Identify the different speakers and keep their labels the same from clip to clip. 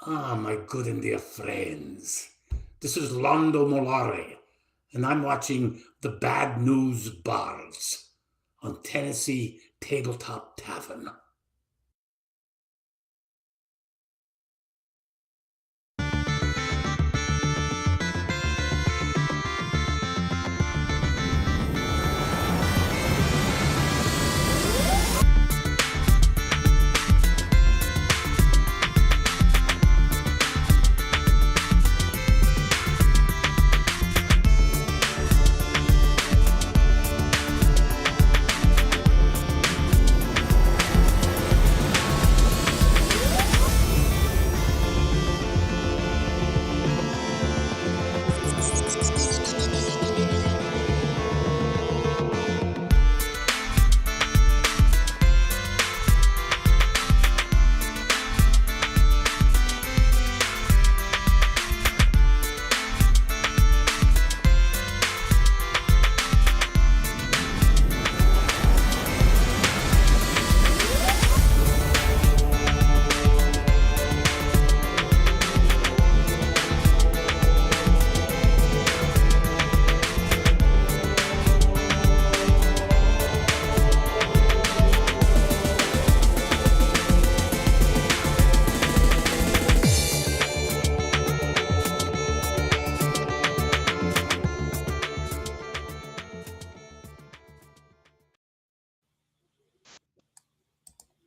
Speaker 1: Ah, my good and dear friends. This is Londo Molare, and I'm watching the Bad News Bards on Tennessee Tabletop Tavern.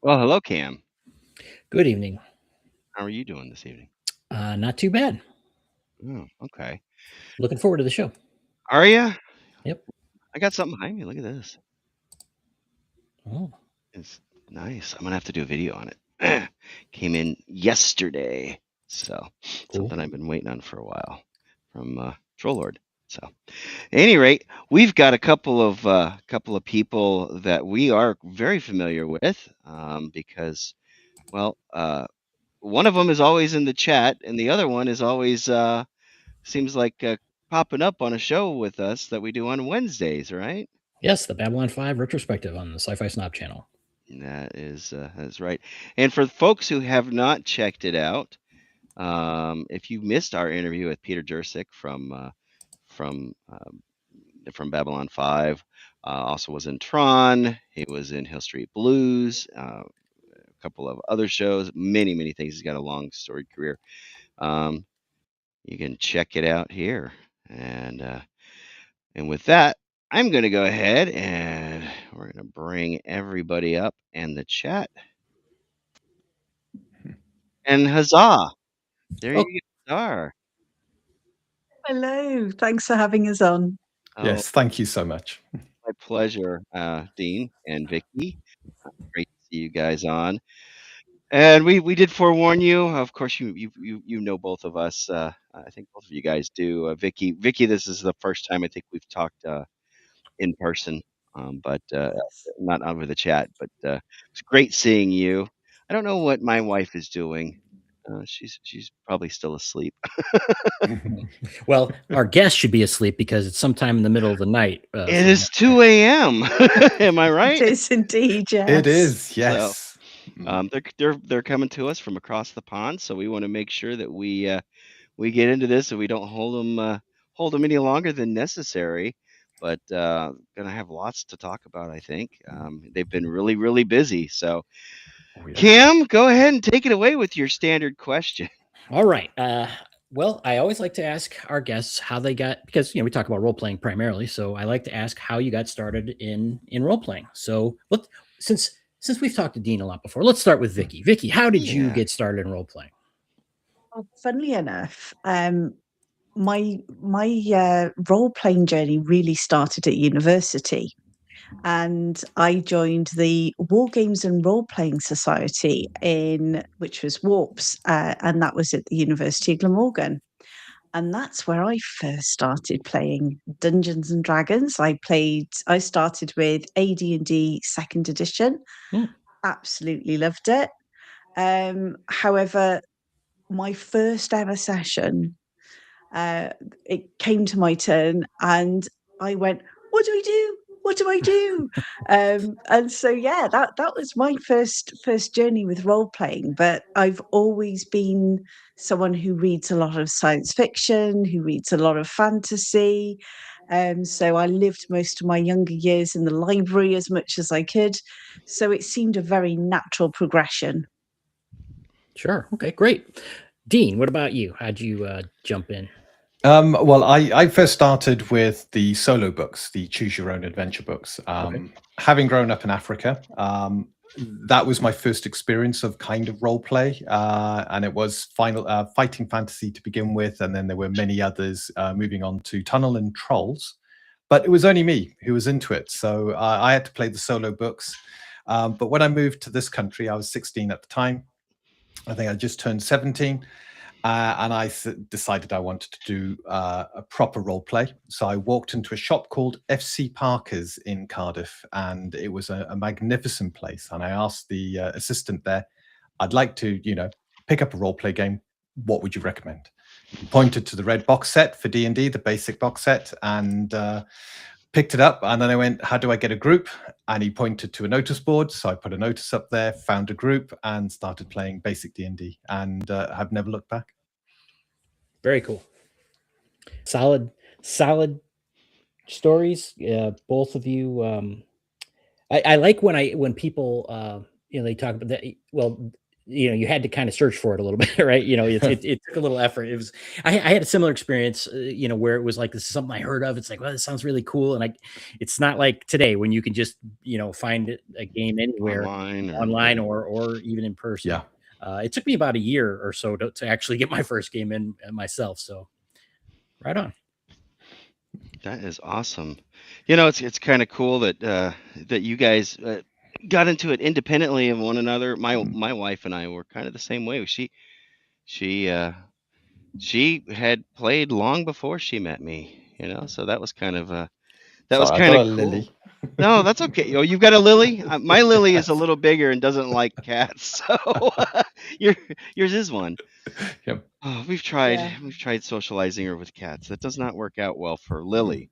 Speaker 2: Well, hello, Cam.
Speaker 3: Good evening.
Speaker 2: How are you doing this evening?
Speaker 3: Not too bad.
Speaker 2: Oh, okay.
Speaker 3: Looking forward to the show.
Speaker 2: Are you?
Speaker 3: Yep.
Speaker 2: I got something behind me. Look at this.
Speaker 3: Oh,
Speaker 2: It's nice. I'm gonna have to do a video on it. Came in yesterday, so something I've been waiting on for a while from Troll Lord. So, at any rate, we've got a couple of people that we are very familiar with because, well, one of them is always in the chat, and the other one is always seems like popping up on a show with us that we do on Wednesdays, right?
Speaker 3: yes, the Babylon 5 retrospective on the Sci-Fi Snob channel.
Speaker 2: That's right. And for folks who have not checked it out, if you missed our interview with Peter Jurczyk from Babylon 5, also was in Tron. He was in Hill Street Blues, a couple of other shows, many things. He's got a long storied career. You can check it out here, and with that, I'm going to go ahead and we're going to bring everybody up in the chat. And huzzah! There you are.
Speaker 4: Hello. Thanks for having us on.
Speaker 5: Yes, thank you so much.
Speaker 2: My pleasure, Dean and Vicky. Great to see you guys on. And we did forewarn you. Of course, you know both of us. I think both of you guys do. Vicky, this is the first time I think we've talked in person, but not over the chat. But it's great seeing you. I don't know what my wife is doing. She's probably still asleep.
Speaker 3: Well, our guest should be asleep because it's sometime in the middle of the night.
Speaker 2: It is 2 a.m. Am I right?
Speaker 4: It is indeed, yes.
Speaker 5: It is, yes.
Speaker 2: So, they're coming to us from across the pond, so we want to make sure that we get into this and we don't hold them any longer than necessary. But gonna have lots to talk about. I think they've been really busy. So, Cam, go ahead and take it away with your standard question.
Speaker 3: All right. Well, I always like to ask our guests how they got, because we talk about role playing primarily. So I like to ask how you got started in role playing. So since we've talked to Dean a lot before, let's start with Vicky. Vicky, how did you get started in role playing?
Speaker 4: Well, funnily enough, my role playing journey really started at university, and I joined the War Games and Role Playing Society which was Warps, and that was at the University of Glamorgan. And that's where I first started playing Dungeons and Dragons. I started with AD&D 2nd edition. Absolutely loved it. However, my first ever session, it came to my turn and I went, what do we do? what do I do? And so yeah, that was my first journey with role playing. But I've always been someone who reads a lot of science fiction, who reads a lot of fantasy. So I lived most of my younger years in the library as much as I could. So it seemed a very natural progression.
Speaker 3: Sure. Okay, great. Dean, what about you? How'd you jump in?
Speaker 5: Well, I first started with the solo books, the choose your own adventure books. Having grown up in Africa, that was my first experience of kind of role play, and it was fighting fantasy to begin with, and then there were many others moving on to Tunnel and Trolls. But it was only me who was into it, so I had to play the solo books. But when I moved to this country, I was 16 at the time. I think I just turned 17. And I decided I wanted to do a proper role play. So I walked into a shop called FC Parker's in Cardiff, and it was a magnificent place. And I asked the assistant there, I'd like to, pick up a role play game. What would you recommend? He pointed to the red box set for D&D, the basic box set, and picked it up. And then I went, how do I get a group? And he pointed to a notice board. So I put a notice up there, found a group, and started playing basic D&D, and have never looked back.
Speaker 3: Very cool. Solid stories. Both of you. I like when people, they talk about that. Well, you had to kind of search for it a little bit, right? It took a little effort. It was, I had a similar experience, where it was like, this is something I heard of. It's like, well, this sounds really cool. And it's not like today when you can just, find a game anywhere online or even in person.
Speaker 5: Yeah.
Speaker 3: It took me about a year or so to actually get my first game in myself. So right on.
Speaker 2: That is awesome. It's kind of cool that that you guys got into it independently of one another. My wife and I were kind of the same way. She had played long before she met me. So that was kind of was kind of cool.
Speaker 5: Lily.
Speaker 2: No, that's okay. Oh, you've got a Lily? My Lily is a little bigger and doesn't like cats. So yours is one.
Speaker 5: Yep.
Speaker 2: Oh, we've tried socializing her with cats. That does not work out well for Lily.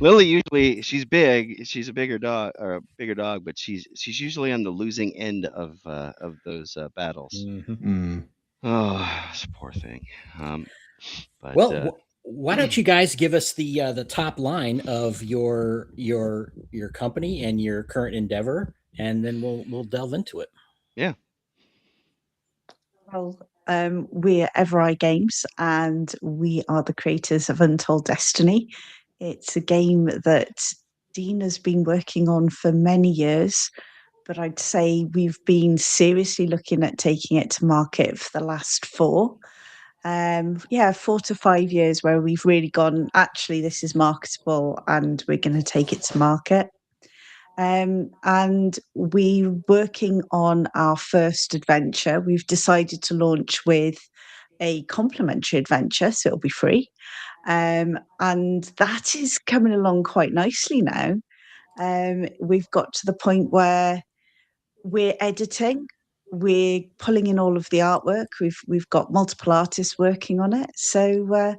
Speaker 2: Lily usually, she's big. She's a bigger dog, but she's usually on the losing end of those battles.
Speaker 5: Mm-hmm.
Speaker 2: Oh, this poor thing. But
Speaker 3: why don't you guys give us the top line of your company and your current endeavor, and then we'll delve into it.
Speaker 2: Yeah.
Speaker 4: Well, we're Everae Games, and we are the creators of Untold Destiny. It's a game that Dean has been working on for many years, but I'd say we've been seriously looking at taking it to market for the last 4 to 5 years, where we've really gone, actually, this is marketable and we're going to take it to market. And we're working on our first adventure. We've decided to launch with a complimentary adventure, so it'll be free. And that is coming along quite nicely now. We've got to the point where we're editing, we're pulling in all of the artwork. We've got multiple artists working on it. So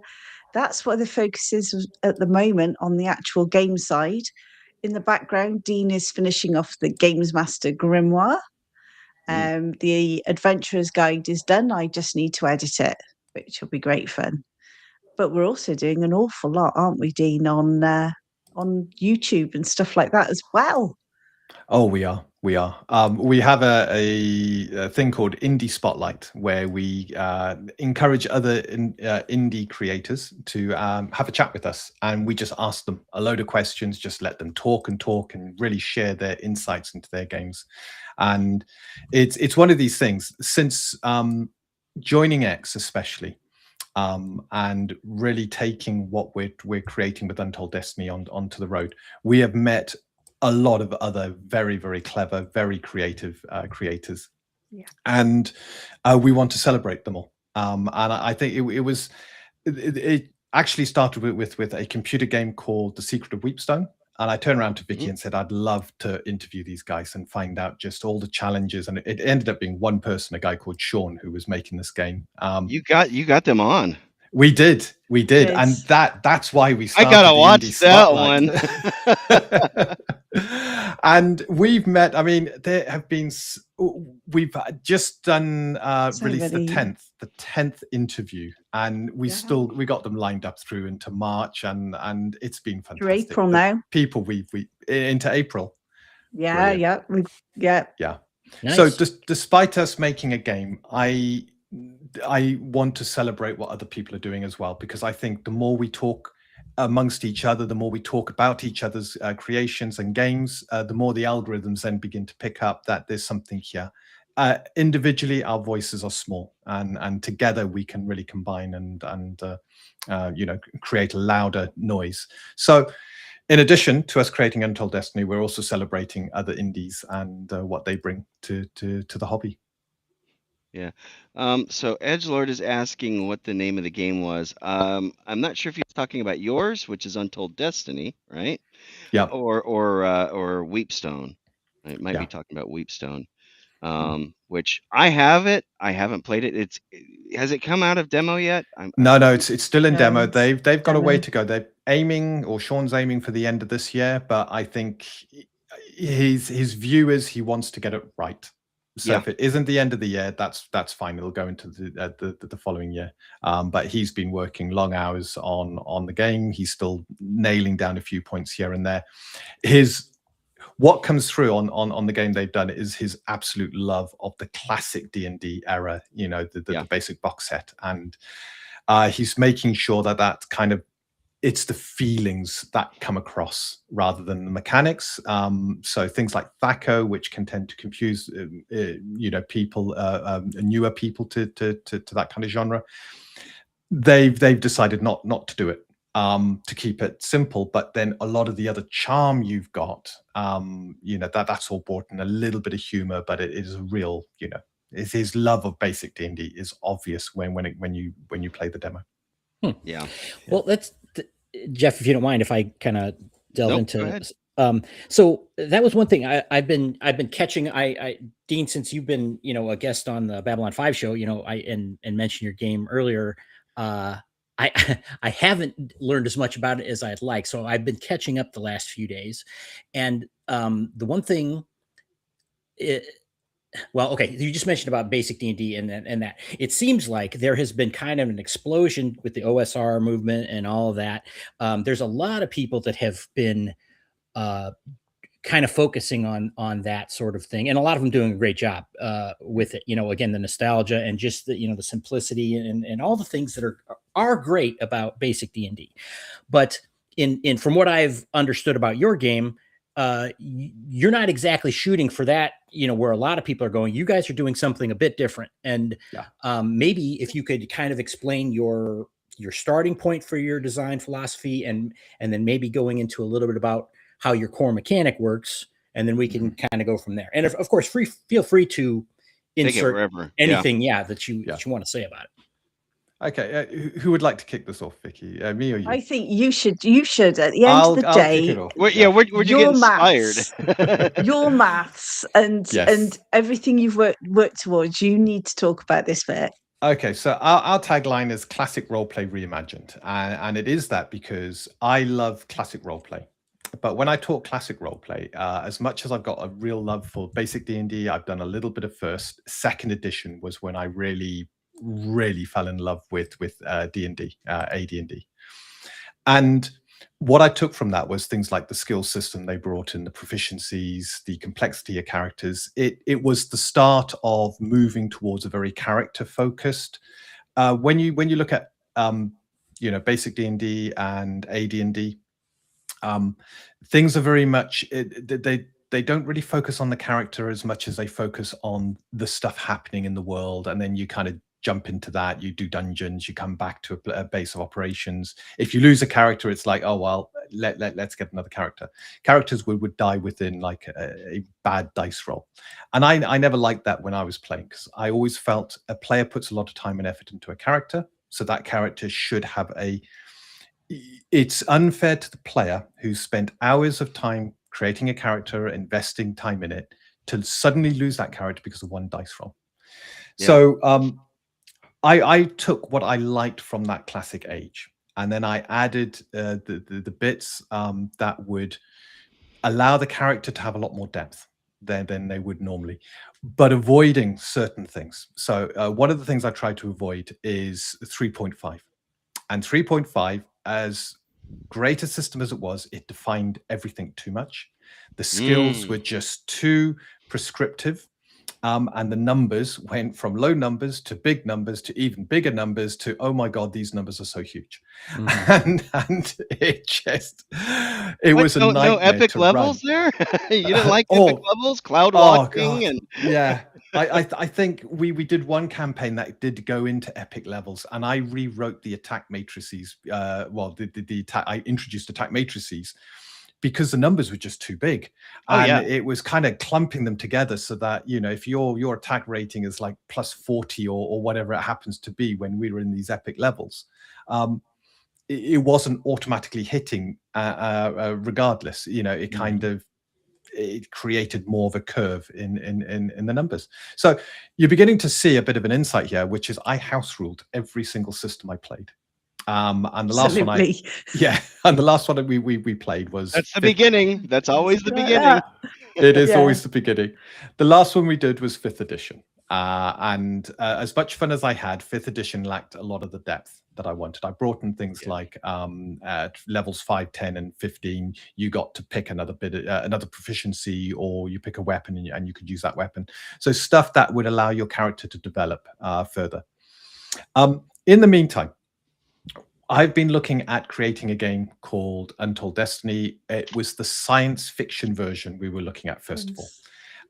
Speaker 4: that's what the focus is at the moment on the actual game side. In the background, Dean is finishing off the Games Master Grimoire. The Adventurer's Guide is done. I just need to edit it, which will be great fun. But we're also doing an awful lot, aren't we, Dean, on YouTube and stuff like that as well?
Speaker 5: Oh, we are. We have a thing called Indie Spotlight, where we encourage other indie creators to have a chat with us, and we just ask them a load of questions, just let them talk and really share their insights into their games. And it's one of these things, since joining X especially, and really taking what we're creating with Untold Destiny onto the road, we have met a lot of other very, very clever, very creative creators.
Speaker 4: Yeah.
Speaker 5: And we want to celebrate them all. And I think it actually started with a computer game called The Secret of Weepstone. And I turned around to Vicky and said, I'd love to interview these guys and find out just all the challenges. And it ended up being one person, a guy called Sean, who was making this game.
Speaker 2: You got them on.
Speaker 5: We did,
Speaker 4: Did.
Speaker 5: and that's why we
Speaker 2: I
Speaker 5: started
Speaker 2: gotta
Speaker 5: the
Speaker 2: watch
Speaker 5: Indie
Speaker 2: that
Speaker 5: Spotlight. And we've met. I mean, there have been. We've just done
Speaker 4: So
Speaker 5: released the
Speaker 4: many.
Speaker 5: 10th interview, and we got them lined up through into March, and it's been
Speaker 4: Through
Speaker 5: fantastic.
Speaker 4: April now.
Speaker 5: People we into April.
Speaker 4: Yeah,
Speaker 5: Brilliant.
Speaker 4: yeah.
Speaker 3: Nice.
Speaker 5: So despite us making a game, I want to celebrate what other people are doing as well, because I think the more we talk amongst each other, the more we talk about each other's creations and games, the more the algorithms then begin to pick up that there's something here. Individually, our voices are small, and together we can really combine and create a louder noise. So, in addition to us creating Untold Destiny, we're also celebrating other indies and what they bring to the hobby.
Speaker 2: Yeah. So Edgelord is asking what the name of the game was. I'm not sure if he's talking about yours, which is Untold Destiny, right?
Speaker 5: Yeah.
Speaker 2: Or Weepstone. It might be talking about Weepstone. Which I have it. I haven't played it. Has it come out of demo yet?
Speaker 5: No, it's still in demo. They've got
Speaker 4: demo.
Speaker 5: a way to go. They're aiming, or Sean's aiming for the end of this year, but I think his view is he wants to get it right. So if it isn't the end of the year, that's fine. It'll go into the following year. But he's been working long hours on the game. He's still nailing down a few points here and there. What comes through on the game they've done is his absolute love of the classic D&D era, the basic box set. And he's making sure that kind of, it's the feelings that come across rather than the mechanics. So things like THACO, which can tend to confuse, people, newer people to that kind of genre. They've decided not to do it. To keep it simple, but then a lot of the other charm you've got, that's all brought in a little bit of humor, but it is a real, it's his love of basic D&D is obvious when you play the demo.
Speaker 2: Yeah.
Speaker 3: Well, let's Jeff, if you don't mind, if I kind of delve into.
Speaker 2: Go ahead.
Speaker 3: So that was one thing I've been catching. Dean, since you've been a guest on the Babylon 5 show, and mentioned your game earlier. I haven't learned as much about it as I'd like, so I've been catching up the last few days. And the one thing, you just mentioned about basic D&D and that it seems like there has been kind of an explosion with the OSR movement and all of that. There's a lot of people that have been kind of focusing on that sort of thing, and a lot of them doing a great job with it. Again, the nostalgia and just the the simplicity and all the things that are great about basic D&D. But in from what I've understood about your game, you're not exactly shooting for that, where a lot of people are going. You guys are doing something a bit different, and maybe if you could kind of explain your starting point for your design philosophy, and then maybe going into a little bit about how your core mechanic works, and then we can kind of go from there. And of course, feel free to insert anything, that you want to say about it.
Speaker 5: Okay, who would like to kick this off, Vicky? Me or you?
Speaker 4: I think you should. At the end of the day,
Speaker 5: kick it off.
Speaker 2: Where'd you get inspired?
Speaker 4: Your maths and everything you've worked towards. You need to talk about this bit.
Speaker 5: Okay, so our tagline is classic roleplay reimagined, and it is that because I love classic roleplay. But when I talk classic roleplay, as much as I've got a real love for basic D&D, I've done a little bit of first. Second edition was when I really fell in love with D&D, AD&D. And what I took from that was things like the skill system they brought in, the proficiencies, the complexity of characters. It was the start of moving towards a very character focused. When you look at basic D&D and AD&D, things are very much they don't really focus on the character as much as they focus on the stuff happening in the world, and then you kind of jump into that. You do dungeons, you come back to a base of operations. If you lose a character, it's like, oh well, let's get another character. Characters would die within like a bad dice roll, and I never liked that when I was playing, because I always felt a player puts a lot of time and effort into a character, so that character should have it's unfair to the player who's spent hours of time creating a character, investing time in it, to suddenly lose that character because of one dice roll. Yeah. So I took what I liked from that classic age, and then I added the bits that would allow the character to have a lot more depth than they would normally, but avoiding certain things. So one of the things I tried to avoid is 3.5. And 3.5, as great a system as it was, it defined everything too much. The skills were just too prescriptive. And the numbers went from low numbers to big numbers to even bigger numbers to, oh my God, these numbers are so huge. And it just, it was a nightmare.
Speaker 2: No epic
Speaker 5: to
Speaker 2: levels
Speaker 5: run.
Speaker 2: there? You didn't like epic levels? Cloud walking?
Speaker 5: God.
Speaker 2: And
Speaker 5: yeah. I think we did one campaign that did go into epic levels, and I rewrote the attack matrices. The attack, I introduced attack matrices because the numbers were just too big, and it was kind of clumping them together so that, you know, if your attack rating is like plus 40 or whatever it happens to be when we were in these epic levels, it wasn't automatically hitting regardless. You know, it kind of, it created more of a curve in the numbers. So you're beginning to see a bit of an insight here, which is I house ruled every single system I played. And the last and the last one that we played was,
Speaker 2: that's the beginning. That's always the beginning.
Speaker 5: It is always the beginning. The last one we did was 5th edition. And as much fun as I had, 5th edition lacked a lot of the depth that I wanted. I brought in things like at levels 5, 10, and 15, you got to pick another bit, another proficiency, or you pick a weapon and you could use that weapon. So stuff that would allow your character to develop further. In the meantime, I've been looking at creating a game called Untold Destiny. It was the science fiction version we were looking at first of all.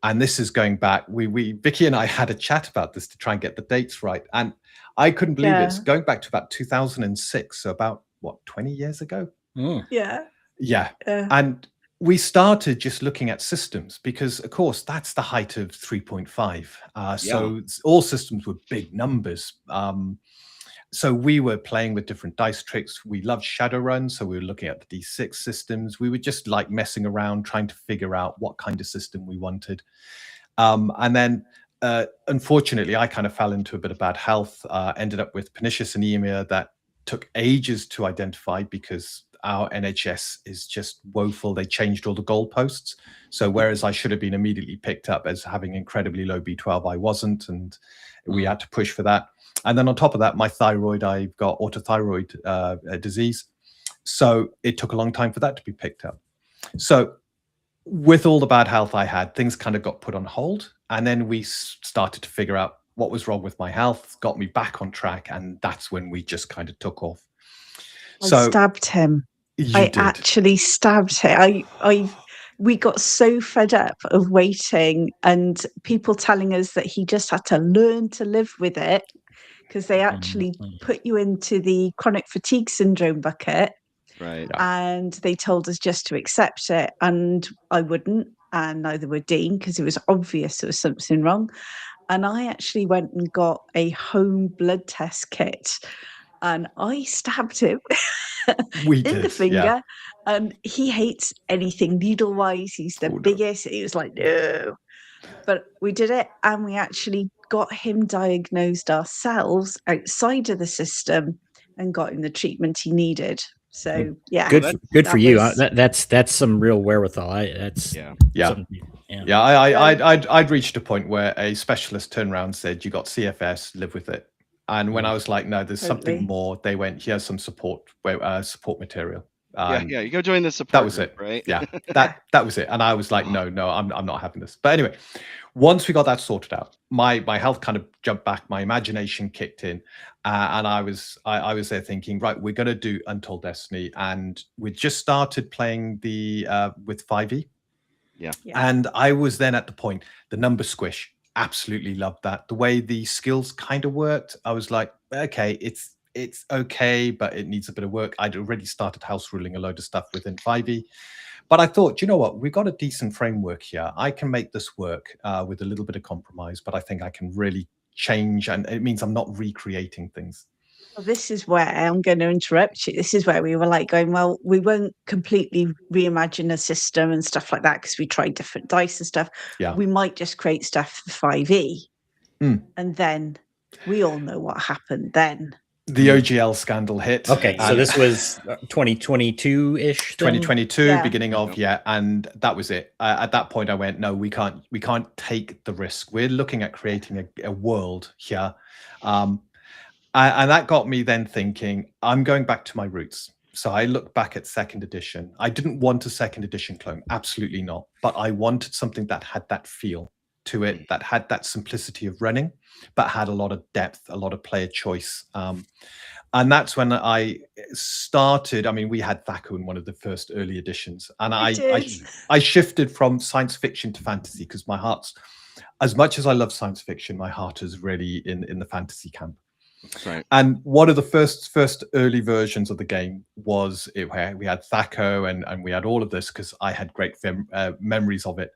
Speaker 5: And this is going back, Vicky and I had a chat about this to try and get the dates right. And I couldn't believe it's going back to about 2006. So about, what, 20 years ago?
Speaker 4: Yeah.
Speaker 5: And we started just looking at systems because, of course, that's the height of 3.5. So all systems were big numbers. So we were playing with different dice tricks. We loved Shadowrun, so we were looking at the D6 systems. We were just like messing around, trying to figure out what kind of system we wanted. And then, unfortunately, I kind of fell into a bit of bad health, ended up with pernicious anemia that took ages to identify because our NHS is just woeful. They changed all the goalposts. So whereas I should have been immediately picked up as having incredibly low B12, I wasn't. And we had to push for that. And then on top of that, my thyroid, I've got autothyroid disease. So it took a long time for that to be picked up. So with all the bad health I had, things kind of got put on hold. And then we started to figure out what was wrong with my health, got me back on track. And that's when we just kind of took off.
Speaker 4: I stabbed him. I actually stabbed him. We got so fed up of waiting and people telling us that he just had to learn to live with it, because they actually put you into the chronic fatigue syndrome bucket.
Speaker 2: Right.
Speaker 4: And they told us just to accept it. And I wouldn't. And neither would Dean, because it was obvious there was something wrong. And I actually went and got a home blood test kit. And I stabbed him in the finger. And he hates anything needle-wise. He's the biggest. He was like, no. But we did it, and we actually got him diagnosed ourselves outside of the system and got him the treatment he needed. So yeah,
Speaker 3: good for you. That's some real wherewithal. I'd
Speaker 5: reached a point where a specialist turned around and said, "You got CFS, live with it." And when I was like, "No, there's something more," they went, "Here's some support material."
Speaker 2: You go join the support.
Speaker 5: That was
Speaker 2: group,
Speaker 5: it,
Speaker 2: right?
Speaker 5: Yeah, that was it. And I was like, no, I'm not having this. But anyway, once we got that sorted out, my health kind of jumped back, my imagination kicked in, and I was there thinking, right, we're going to do Untold Destiny, and we just started playing the with 5e.
Speaker 2: Yeah,
Speaker 5: and I was then at the point, the number squish, absolutely loved that. The way the skills kind of worked, I was like, okay, it's okay, but it needs a bit of work. I'd already started house ruling a load of stuff within 5e. But I thought, you know what? We've got a decent framework here. I can make this work with a little bit of compromise, but I think I can really change. And it means I'm not recreating things.
Speaker 4: Well, this is where I'm going to interrupt you. This is where we were like going, well, we won't completely reimagine a system and stuff like that because we tried different dice and stuff.
Speaker 5: Yeah.
Speaker 4: We might just create stuff for 5e. And then We all know what happened then.
Speaker 5: The OGL scandal hit.
Speaker 3: Okay, so this was 2022-ish.
Speaker 5: 2022, beginning of and that was it. At that point, I went, no, we can't take the risk. We're looking at creating a world here, and that got me then thinking, I'm going back to my roots. So I looked back at second edition. I didn't want a second edition clone, absolutely not. But I wanted something that had that feel to it, that had that simplicity of running, but had a lot of depth, a lot of player choice. And that's when I started. I mean, we had Thaco in one of the first early editions, and I shifted from science fiction to fantasy because my heart's, as much as I love science fiction, my heart is really in the fantasy camp.
Speaker 2: Right.
Speaker 5: And one of the first early versions of the game was where we had Thaco and we had all of this because I had great memories of it.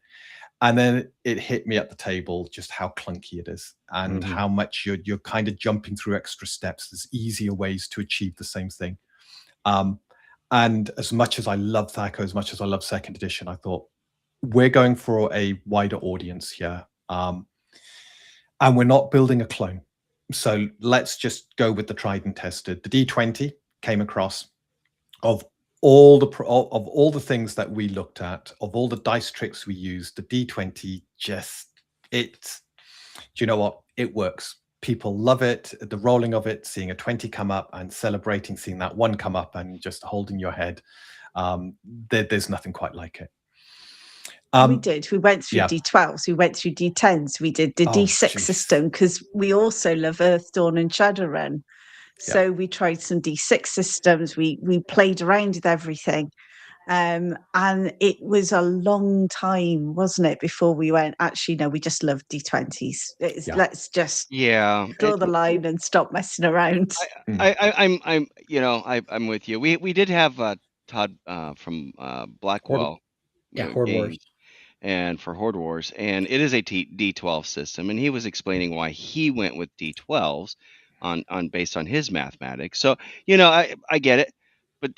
Speaker 5: And then it hit me at the table just how clunky it is and how much you're kind of jumping through extra steps. There's easier ways to achieve the same thing. And as much as I love Thaco, as much as I love second edition, I thought we're going for a wider audience here. And we're not building a clone. So let's just go with the tried and tested. The D20 came across of all the things that we looked at, of all the dice tricks we used. The D20 do you know what? It works. People love it. The rolling of it, seeing a 20 come up and celebrating, seeing that one come up and just holding your head. There's nothing quite like it.
Speaker 4: We did. We went through D12s. We went through D10s. We did the D6 system because we also love Earth, Dawn and Shadowrun. So we tried some D6 systems. We played around with everything. And it was a long time, wasn't it, before we went, actually, no, we just love D20s. Let's just draw the line and stop messing around.
Speaker 2: I'm with you. We did have Todd from Blackwell.
Speaker 3: Horde Wars.
Speaker 2: And for Horde Wars, and it is a D12 system, and he was explaining why he went with D12s on based on his mathematics. So I get it, but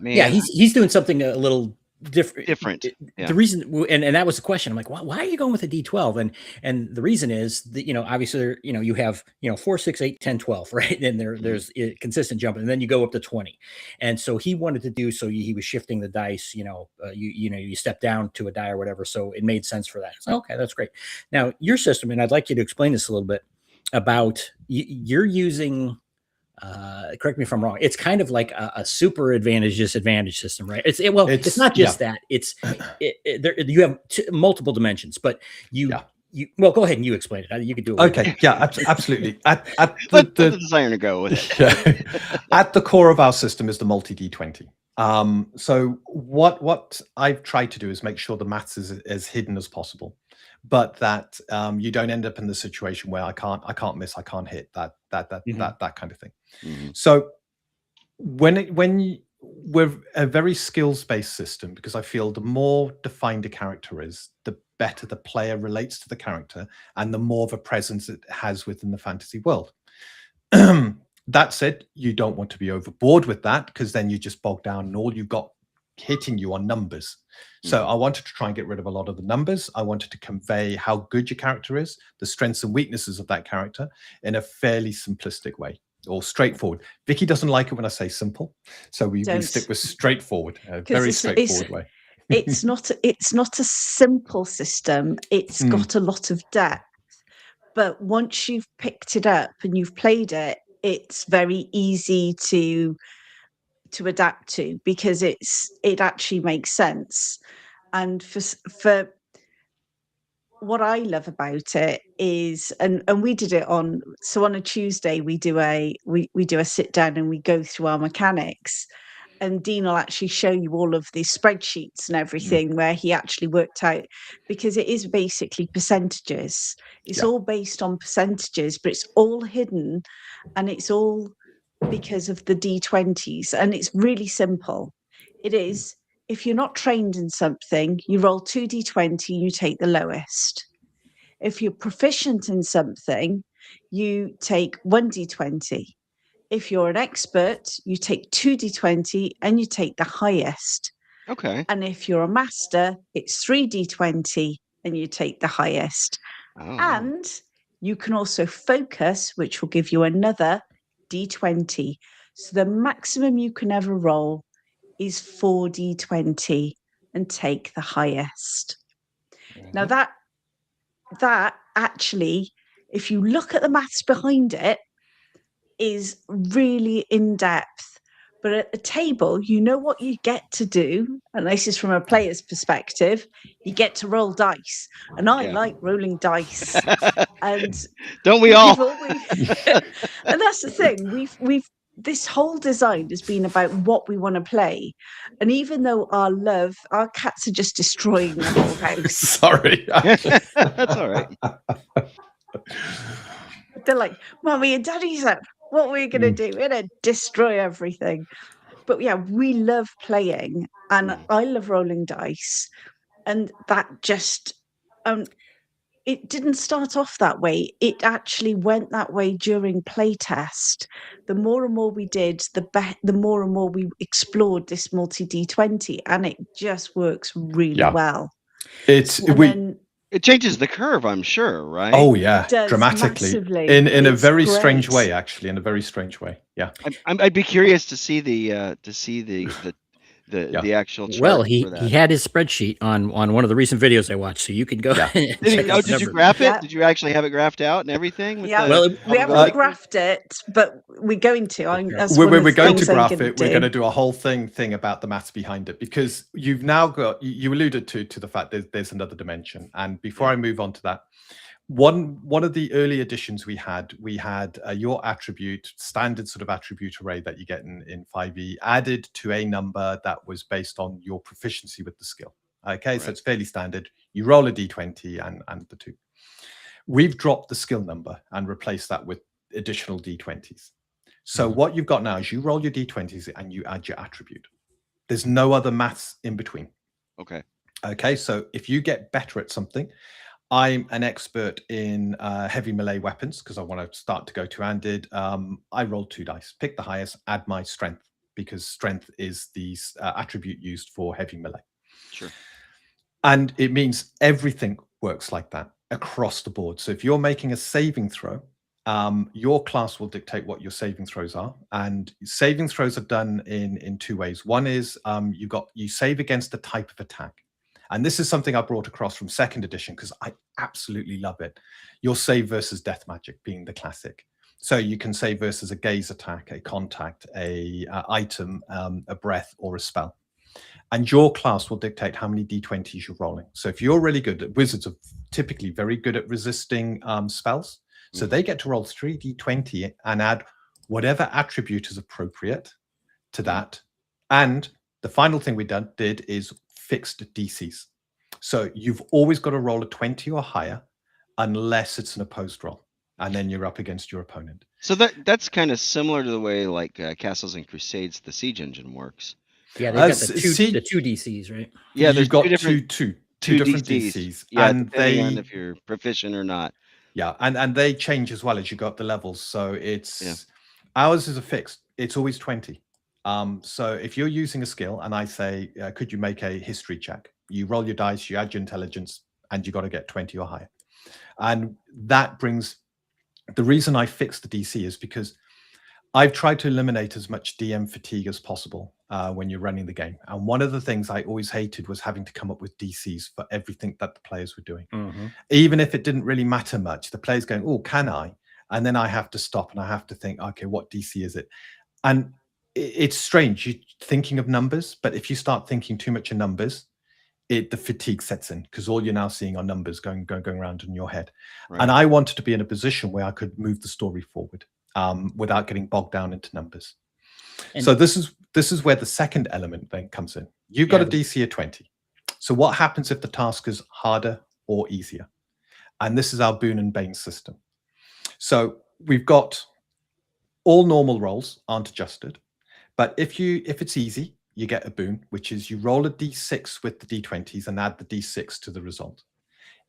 Speaker 3: he's doing something a little different.
Speaker 2: Yeah.
Speaker 3: The reason, and that was the question. I'm like, why are you going with a D12? And the reason is that, obviously, you have, 4, 6, 8, 10, 12, right? And there's a consistent jump, and then you go up to 20. And so he wanted to do, so he was shifting the dice, you step down to a die or whatever. So it made sense for that. It's like, okay, that's great. Now your system, and I'd like you to explain this a little bit about, you're using, correct me if I'm wrong, it's kind of like a super advantage disadvantage system, right? It's not just that. It's you have multiple dimensions, but you go ahead and you explain it. You could do it.
Speaker 5: Okay, absolutely. At
Speaker 2: the designer to go with it.
Speaker 5: At the core of our system is the multi D20. So what I've tried to do is make sure the maths is as hidden as possible, but that you don't end up in the situation where I can't miss, I can't hit, that kind of thing. So we're a very skills-based system, because I feel the more defined a character is, the better the player relates to the character and the more of a presence it has within the fantasy world. That said, you don't want to be overboard with that, because then you just bog down and all you've got hitting you on numbers. So I wanted to try and get rid of a lot of the numbers. I wanted to convey how good your character is, the strengths and weaknesses of that character, in a fairly simplistic way, or straightforward. Vicky doesn't like it when I say simple, so we stick with straightforward, a very straightforward way.
Speaker 4: It's not a simple system. It's got a lot of depth, but once you've picked it up and you've played it, it's very easy to adapt to, because it actually makes sense. And for what I love about it is, and we did it on a Tuesday, we do a sit down and we go through our mechanics, and Dean will actually show you all of the spreadsheets and everything where he actually worked out, because it is basically percentages. It's all based on percentages, but it's all hidden, and it's all because of the D20s, and it's really simple. It is, if you're not trained in something, you roll 2 D20, you take the lowest. If you're proficient in something, you take 1 D20. If you're an expert, you take 2 D20 and you take the highest.
Speaker 2: Okay.
Speaker 4: And if you're a master, it's 3 D20 and you take the highest. And You can also focus, which will give you another d20. So the maximum you can ever roll is 4d20 and take the highest. Now that actually, if you look at the maths behind it, is really in depth. But at the table, you know what you get to do, and this is from a player's perspective, you get to roll dice. And I like rolling dice. And
Speaker 2: don't we all?
Speaker 4: And that's the thing. We've this whole design has been about what we want to play. And even though our cats are just destroying the whole house.
Speaker 5: Sorry.
Speaker 2: That's all right.
Speaker 4: They're like, Mommy and Daddy's up. What are we going to do? We're going to destroy everything. But yeah, we love playing, and I love rolling dice. And that just, it didn't start off that way. It actually went that way during playtest. The more and more we did, the more and more we explored this multi D20, and it just works really well.
Speaker 2: It changes the curve, I'm sure, right?
Speaker 5: Oh yeah,
Speaker 4: does,
Speaker 5: dramatically,
Speaker 4: massively.
Speaker 5: in a very
Speaker 4: great.
Speaker 5: strange way, actually, in a very strange way. Yeah,
Speaker 2: I'd be curious to see the actual chart.
Speaker 3: Well, he had his spreadsheet on one of the recent videos I watched, so you could go.
Speaker 2: Did you graph it? Did you actually have it graphed out and everything?
Speaker 4: Yeah,
Speaker 3: well,
Speaker 4: we haven't graphed it, but we're going to.
Speaker 5: We're going to graph it. We're going to do a whole thing about the maths behind it, because you've now got, you alluded to the fact that there's another dimension. And before I move on to that, one of the early editions we had your attribute, standard sort of attribute array that you get in 5e, added to a number that was based on your proficiency with the skill. Okay, so it's fairly standard. You roll a d20 and the 2. We've dropped the skill number and replaced that with additional d20s. So what you've got now is you roll your d20s and you add your attribute. There's no other maths in between. Okay, so if you get better at something, I'm an expert in heavy melee weapons because I want to start to go to Andid. I rolled 2 dice, pick the highest, add my strength, because strength is the attribute used for heavy melee.
Speaker 2: Sure.
Speaker 5: And it means everything works like that across the board. So if you're making a saving throw, your class will dictate what your saving throws are. And saving throws are done in 2 ways. One is you save against a type of attack. And this is something I brought across from 2nd edition because I absolutely love it. You'll save versus death magic being the classic. So you can save versus a gaze attack, a contact, a item, a breath, or a spell. And your class will dictate how many d20s you're rolling. So if you're really good, wizards are typically very good at resisting spells. So they get to roll 3 d20 and add whatever attribute is appropriate to that. And the final thing we did is fixed DCs. So you've always got to roll a 20 or higher unless it's an opposed roll. And then you're up against your opponent.
Speaker 2: So that's kind of similar to the way like Castles and Crusades, the Siege engine works.
Speaker 3: Yeah, they've got the two DCs, right?
Speaker 5: Yeah, you've got two different DCs.
Speaker 2: Yeah,
Speaker 5: and
Speaker 2: depending on if you're proficient or not.
Speaker 5: Yeah, and they change as well as you go up the levels. So it's ours is a fixed. It's always 20. So if you're using a skill and I say, could you make a history check? You roll your dice, you add your intelligence, and you got to get 20 or higher. And that brings, the reason I fixed the DC is because I've tried to eliminate as much DM fatigue as possible when you're running the game. And one of the things I always hated was having to come up with DCs for everything that the players were doing. Even if it didn't really matter much, the players going, oh, can I? And then I have to stop and I have to think, okay, what DC is it? And it's strange, you're thinking of numbers, but if you start thinking too much of numbers, the fatigue sets in because all you're now seeing are numbers going around in your head. Right. And I wanted to be in a position where I could move the story forward without getting bogged down into numbers. And so this is where the second element then comes in. You've got a DC of 20. So what happens if the task is harder or easier? And this is our boon and bane system. So we've got all normal rolls aren't adjusted. But if it's easy, you get a boon, which is you roll a d6 with the d20s and add the d6 to the result.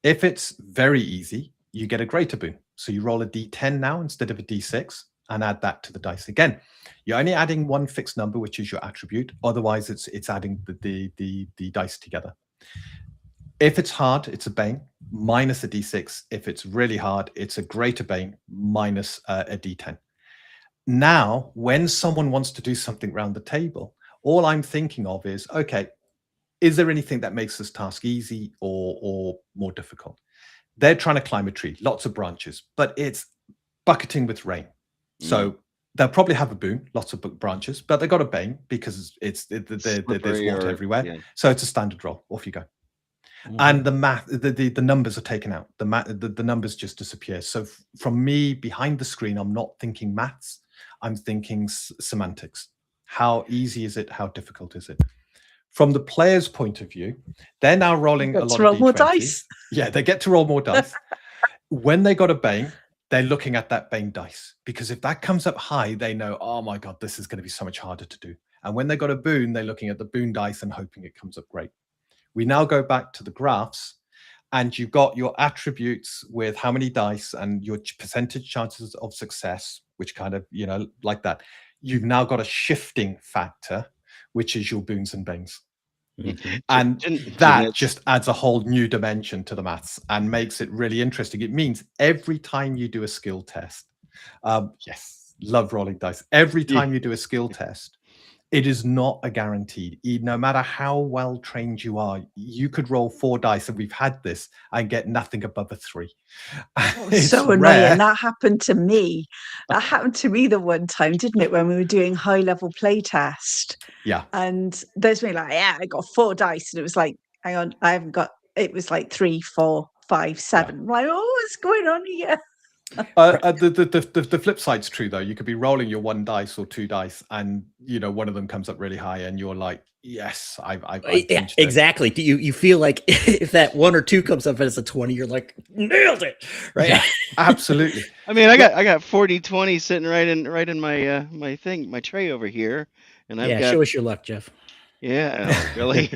Speaker 5: If it's very easy, you get a greater boon. So you roll a d10 now instead of a d6 and add that to the dice. Again, you're only adding one fixed number, which is your attribute. Otherwise, it's adding the dice together. If it's hard, it's a bane minus a d6. If it's really hard, it's a greater bane minus a d10. Now, when someone wants to do something around the table, all I'm thinking of is, okay, is there anything that makes this task easy or more difficult? They're trying to climb a tree, lots of branches, but it's bucketing with rain. So they'll probably have a boon, lots of branches, but they've got a bane because there's water everywhere.
Speaker 2: Yeah.
Speaker 5: So it's a standard roll. Off you go. And the numbers are taken out. The numbers just disappear. So from me behind the screen, I'm not thinking maths. I'm thinking semantics. How easy is it? How difficult is it? From the player's point of view, they're now rolling a lot of
Speaker 4: more
Speaker 5: d20s.
Speaker 4: dice.
Speaker 5: Yeah, they get to roll more dice. When they got a bane, they're looking at that bane dice, because if that comes up high, they know, oh my God, this is going to be so much harder to do. And when they got a boon, they're looking at the boon dice and hoping it comes up great. We now go back to the graphs, and you've got your attributes with how many dice and your percentage chances of success, which kind of, like that. You've now got a shifting factor, which is your boons and banes. And that just adds a whole new dimension to the maths and makes it really interesting. It means every time you do a skill test, yes, love rolling dice. Every time you do a skill test, it is not a guaranteed. No matter how well trained you are, you could roll 4 dice, and we've had this, and get nothing above a 3.
Speaker 4: It's so annoying. That happened to me. That happened to me the one time, didn't it? When we were doing high level play test.
Speaker 5: Yeah.
Speaker 4: And there's me like, yeah, I got 4 dice, and it was like, hang on, I haven't got. It was like 3, 4, 5, 7. I'm like, oh, what's going on here?
Speaker 5: The flip side's true though. You could be rolling your 1 dice or 2 dice, and one of them comes up really high, and you're like, yes, I've
Speaker 3: yeah, exactly. Do you feel like if that 1 or 2 comes up and it's a 20, you're like, nailed it, right?
Speaker 5: Yeah, absolutely.
Speaker 2: I mean, I got 40/20 sitting right in my my tray over here, and I've got.
Speaker 3: Show us your luck, Jeff.
Speaker 2: Yeah, really.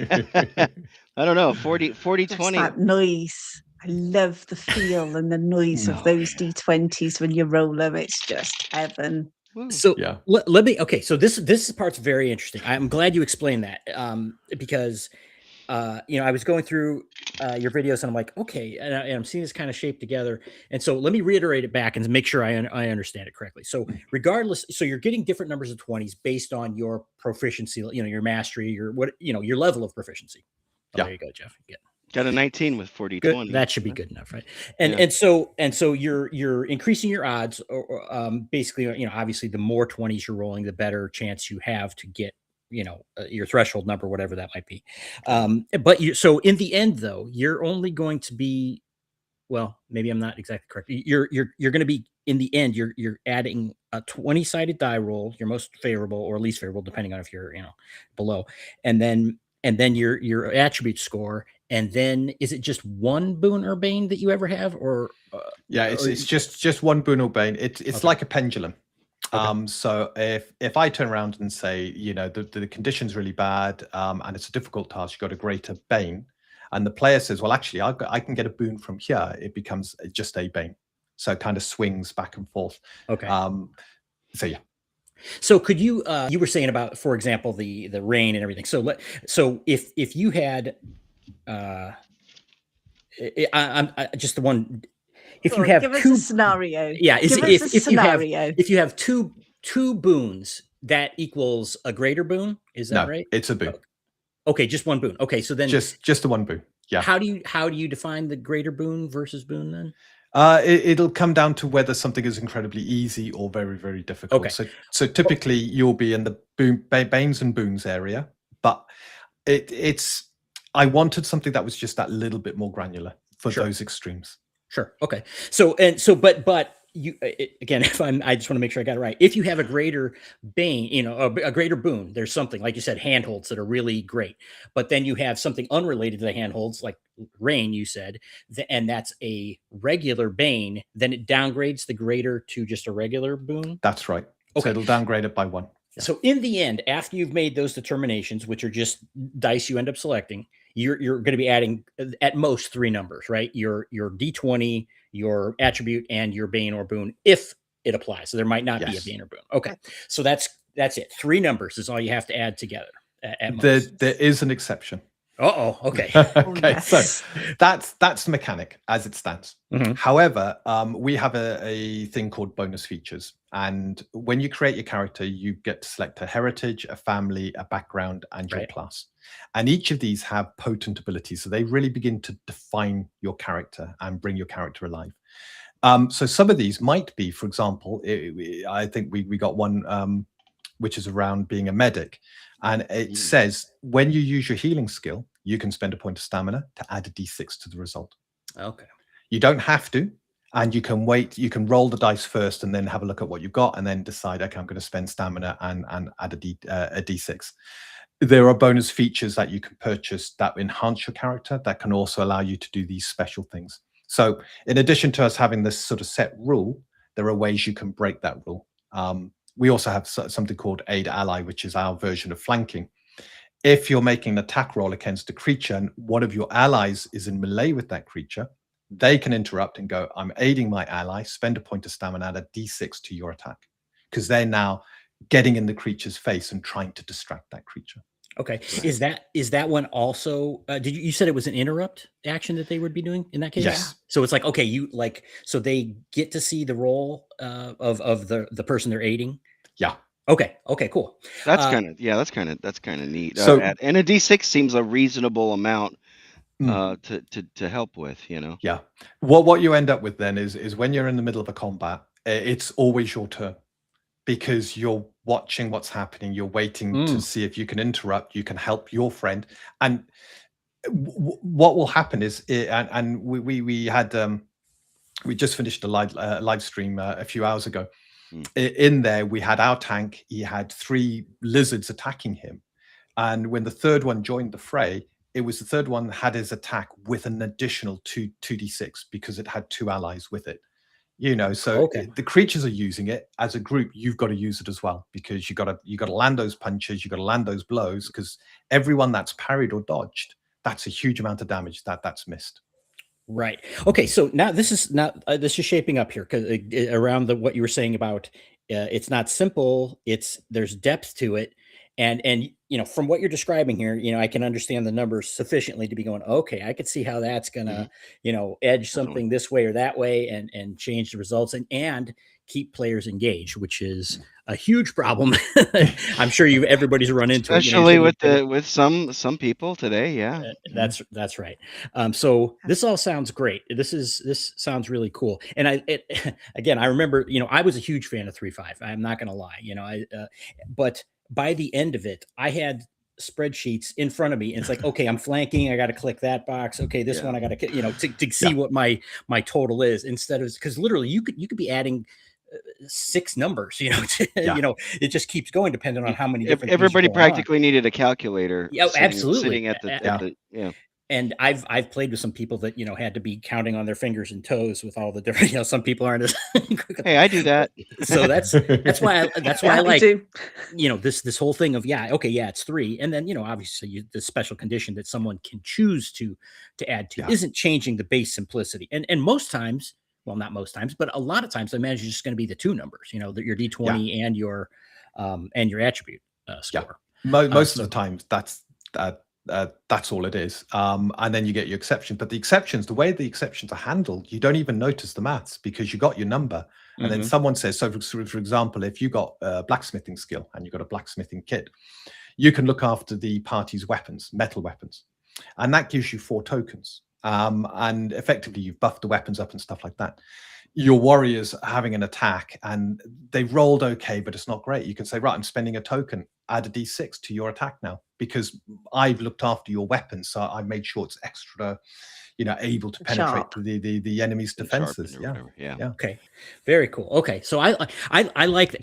Speaker 2: I don't know, 40/20.
Speaker 4: That noise. I love the feel and the noise of those D20s when you roll them. It's just heaven.
Speaker 3: So let me. Okay, so this part's very interesting. I'm glad you explained that because I was going through your videos and I'm like, okay, and I'm seeing this kind of shape together. And so let me reiterate it back and make sure I understand it correctly. So regardless, so you're getting different numbers of 20s based on your proficiency, your mastery, your level of proficiency. Oh, there you go, Jeff.
Speaker 2: Got a 19 with 40/20.
Speaker 3: That should be good enough, right? And so you're increasing your odds, or basically, obviously, the more 20s you're rolling, the better chance you have to get, your threshold number, whatever that might be. But so in the end, though, you're only going to be, well, maybe I'm not exactly correct. You're going to be in the end. You're adding a 20-sided die roll, your most favorable or least favorable, depending on if you're below, and then your attribute score. And then is it just 1 boon or bane that you ever have, or
Speaker 5: it's just 1 boon or bane. It's like a pendulum. Okay. So if I turn around and say, the condition's really bad, and it's a difficult task, you've got a greater bane, and the player says, well, actually, I can get a boon from here, it becomes just a bane. So it kind of swings back and forth.
Speaker 3: Okay.
Speaker 5: So yeah.
Speaker 3: So could you you were saying about, for example, the rain and everything. So if you had I'm just the one. If you have
Speaker 4: give us
Speaker 3: 2
Speaker 4: a scenario,
Speaker 3: if you have two boons, that equals a greater boon. Is that right?
Speaker 5: It's a boon.
Speaker 3: Okay, just 1 boon. Okay, so then
Speaker 5: just the 1 boon. Yeah.
Speaker 3: How do you define the greater boon versus boon then?
Speaker 5: It'll come down to whether something is incredibly easy or very, very difficult.
Speaker 3: Okay.
Speaker 5: So typically you'll be in the banes and boons area, but it's. I wanted something that was just that little bit more granular for those extremes.
Speaker 3: Sure. Okay. But you again, I just want to make sure I got it right. If you have a greater bane, a greater boon, there's something like you said, handholds that are really great. But then you have something unrelated to the handholds, like rain, you said, and that's a regular bane. Then it downgrades the greater to just a regular boon.
Speaker 5: That's right. Okay. So it'll downgrade it by 1.
Speaker 3: Yeah. So in the end, after you've made those determinations, which are just dice you end up selecting, you're going to be adding at most 3 numbers, right? Your D20, your attribute, and your bane or boon, if it applies. So there might not be a bane or boon. Okay, so that's it. 3 numbers is all you have to add together. At most.
Speaker 5: There is an exception.
Speaker 3: Okay.
Speaker 5: Okay,
Speaker 4: yes.
Speaker 5: so that's the mechanic as it stands.
Speaker 3: Mhm.
Speaker 5: However, we have a thing called bonus features, and when you create your character, you get to select a heritage, a family, a background, and your
Speaker 3: Right.
Speaker 5: class. And each of these have potent abilities, so they really begin to define your character and bring your character alive. So some of these might be, for example, I think we got one which is around being a medic. And it says when you use your healing skill, you can spend a point of stamina to add a d6 to the result.
Speaker 3: Okay.
Speaker 5: You don't have to, and you can wait. You can roll the dice first and then have a look at what you've got and then decide, okay, I'm going to spend stamina and add a d6. There are bonus features that you can purchase that enhance your character that can also allow you to do these special things. So in addition to us having this sort of set rule, there are ways you can break that rule. We also have something called Aid Ally, which is our version of flanking. If you're making an attack roll against a creature and one of your allies is in melee with that creature, they can interrupt and go, I'm aiding my ally, spend a point of stamina, add a d6 to your attack. Because they're now getting in the creature's face and trying to distract that creature.
Speaker 3: Okay. Is that one also did you said it was an interrupt action that they would be doing in that case?
Speaker 5: Yes.
Speaker 3: So it's like, okay, so they get to see the role of the person they're aiding?
Speaker 5: Yeah.
Speaker 3: Okay, cool.
Speaker 2: That's kind of neat.
Speaker 5: So-
Speaker 2: And a d6 seems a reasonable amount to help with, you know.
Speaker 5: Yeah. What you end up with then is when you're in the middle of a combat, it's always your turn because you're watching what's happening. You're waiting to see if you can interrupt. You can help your friend. And what will happen is, and we had we just finished a live stream a few hours ago. In there, we had our tank. He had 3 lizards attacking him, and when the third one joined the fray, it was the third one that had his attack with an additional 2d6 because it had 2 allies with it. You know, so the creatures are using it as a group. You've got to use it as well because you got to land those punches. You got to land those blows because everyone that's parried or dodged, that's a huge amount of damage that's missed.
Speaker 3: Right. Okay. So now this is shaping up here because around what you were saying about it's not simple. There's depth to it, and you know, from what you're describing here, you know, I can understand the numbers sufficiently to be going, okay, I could see how that's gonna you know, edge something this way or that way and change the results and keep players engaged, which is a huge problem. I'm sure everybody's run into
Speaker 2: especially
Speaker 3: it, you know,
Speaker 2: with some people today. Yeah,
Speaker 3: that's right. So this all sounds great. This sounds really cool. And again, I remember, you know, I was a huge fan of 3.5. I'm not going to lie, you know, but by the end of it, I had spreadsheets in front of me. And it's like, okay, I'm flanking. I got to click that box. Okay, this one I got to, you know, to see what my total is instead of, because literally you could be adding 6 numbers, you know, you know, it just keeps going depending on how many different
Speaker 2: everybody practically needed a calculator.
Speaker 3: Yeah, absolutely.
Speaker 2: Sitting at the
Speaker 3: And I've played with some people that, you know, had to be counting on their fingers and toes with all the different, you know, some people aren't as
Speaker 2: hey, I do that.
Speaker 3: So that's why I like, you know, this whole thing of, it's 3. And then, you know, obviously the special condition that someone can choose to add to isn't changing the base simplicity. And most times, well, not most times, but a lot of times, I imagine it's just going to be the 2 numbers, you know, your D20 and your attribute score.
Speaker 5: Most of the times, that's all it is. And then you get your exception. But the exceptions, the way the exceptions are handled, you don't even notice the maths because you got your number. And then someone says, so for example, if you got a blacksmithing skill and you got a blacksmithing kit, you can look after the party's weapons, metal weapons. And that gives you 4 tokens. And effectively you've buffed the weapons up and stuff like that. Your warriors having an attack and they've rolled okay, but it's not great. You can say, right, I'm spending a token, add a d6 to your attack now because I've looked after your weapons, so I made sure it's extra, you know, able to penetrate the enemy's defenses. Yeah.
Speaker 3: Okay, very cool. Okay, so I like,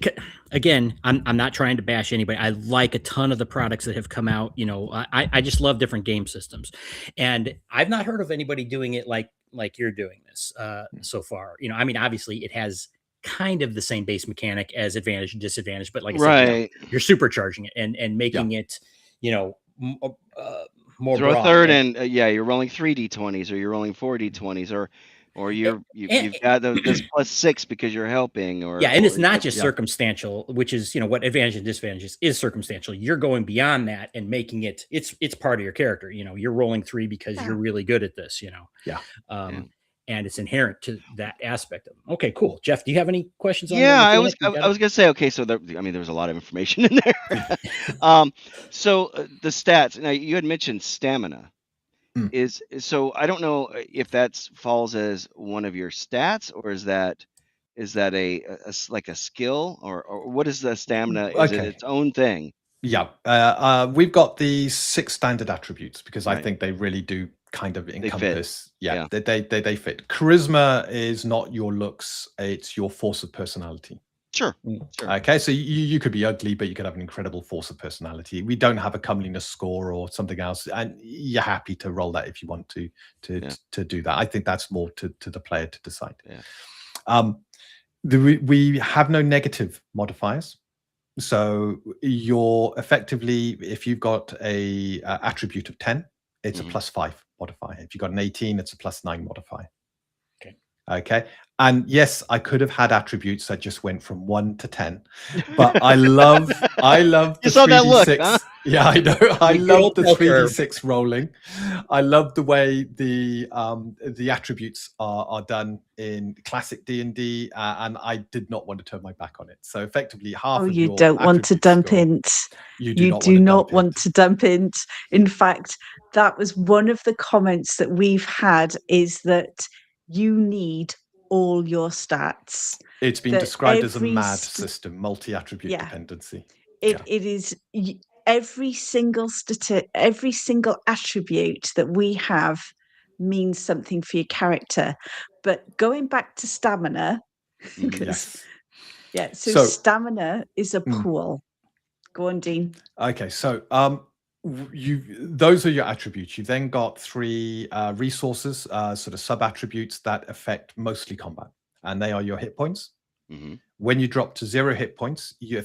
Speaker 3: again, I'm not trying to bash anybody. I like a ton of the products that have come out. You know, I just love different game systems, and I've not heard of anybody doing it like you're doing this so far. You know, I mean, obviously it has kind of the same base mechanic as advantage and disadvantage, but like I said, you know, you're supercharging it and making it, you know, more
Speaker 2: throw
Speaker 3: broad.
Speaker 2: A third and you're rolling 3 d20s or you're rolling 4 d20s or you've got this +6 because you're helping, or
Speaker 3: and it's not
Speaker 2: or-
Speaker 3: just circumstantial, which is what advantages and disadvantages is circumstantial. You're going beyond that and making it's part of your character. You're rolling 3 because you're really good at this. And it's inherent to that aspect of them. Okay, cool. Jeff, do you have any questions on
Speaker 2: Yeah,
Speaker 3: the
Speaker 2: I
Speaker 3: mechanic?
Speaker 2: was gonna say, okay, so there was a lot of information in there. So the stats. Now you had mentioned stamina. So I don't know if that falls as one of your stats, or is that a like a skill, or what is the stamina? Is it its own thing?
Speaker 5: Yeah, we've got the 6 standard attributes because I think they really do kind of encompass. They fit. Charisma is not your looks; it's your force of personality.
Speaker 2: Sure.
Speaker 5: Okay, so you could be ugly, but you could have an incredible force of personality. We don't have a comeliness score or something else, and you're happy to roll that if you want to do that. I think that's more to the player to decide. We have no negative modifiers. So you're effectively, if you've got a attribute of 10, it's a +5 modifier. If you've got an 18, it's a +9 modifier. Okay. And yes, I could have had attributes that just went from 1 to 10, but I love the 3d6. Huh? Yeah, I know. I love the 3d6 rolling. I love the way the attributes are done in classic D&D, and I did not want to turn my back on it. So effectively, half of
Speaker 4: you don't want to dump int. You do not want to dump int. In fact, that was one of the comments that we've had, is that you need all your stats.
Speaker 5: It's been described as a mad system, multi-attribute dependency.
Speaker 4: It is every single every single attribute that we have means something for your character. But going back to stamina, so stamina is a pool. Go on, Dean.
Speaker 5: Okay, so those are your attributes. You've then got 3 resources, sort of sub attributes that affect mostly combat, and they are your hit points. When you drop to 0 hit points, you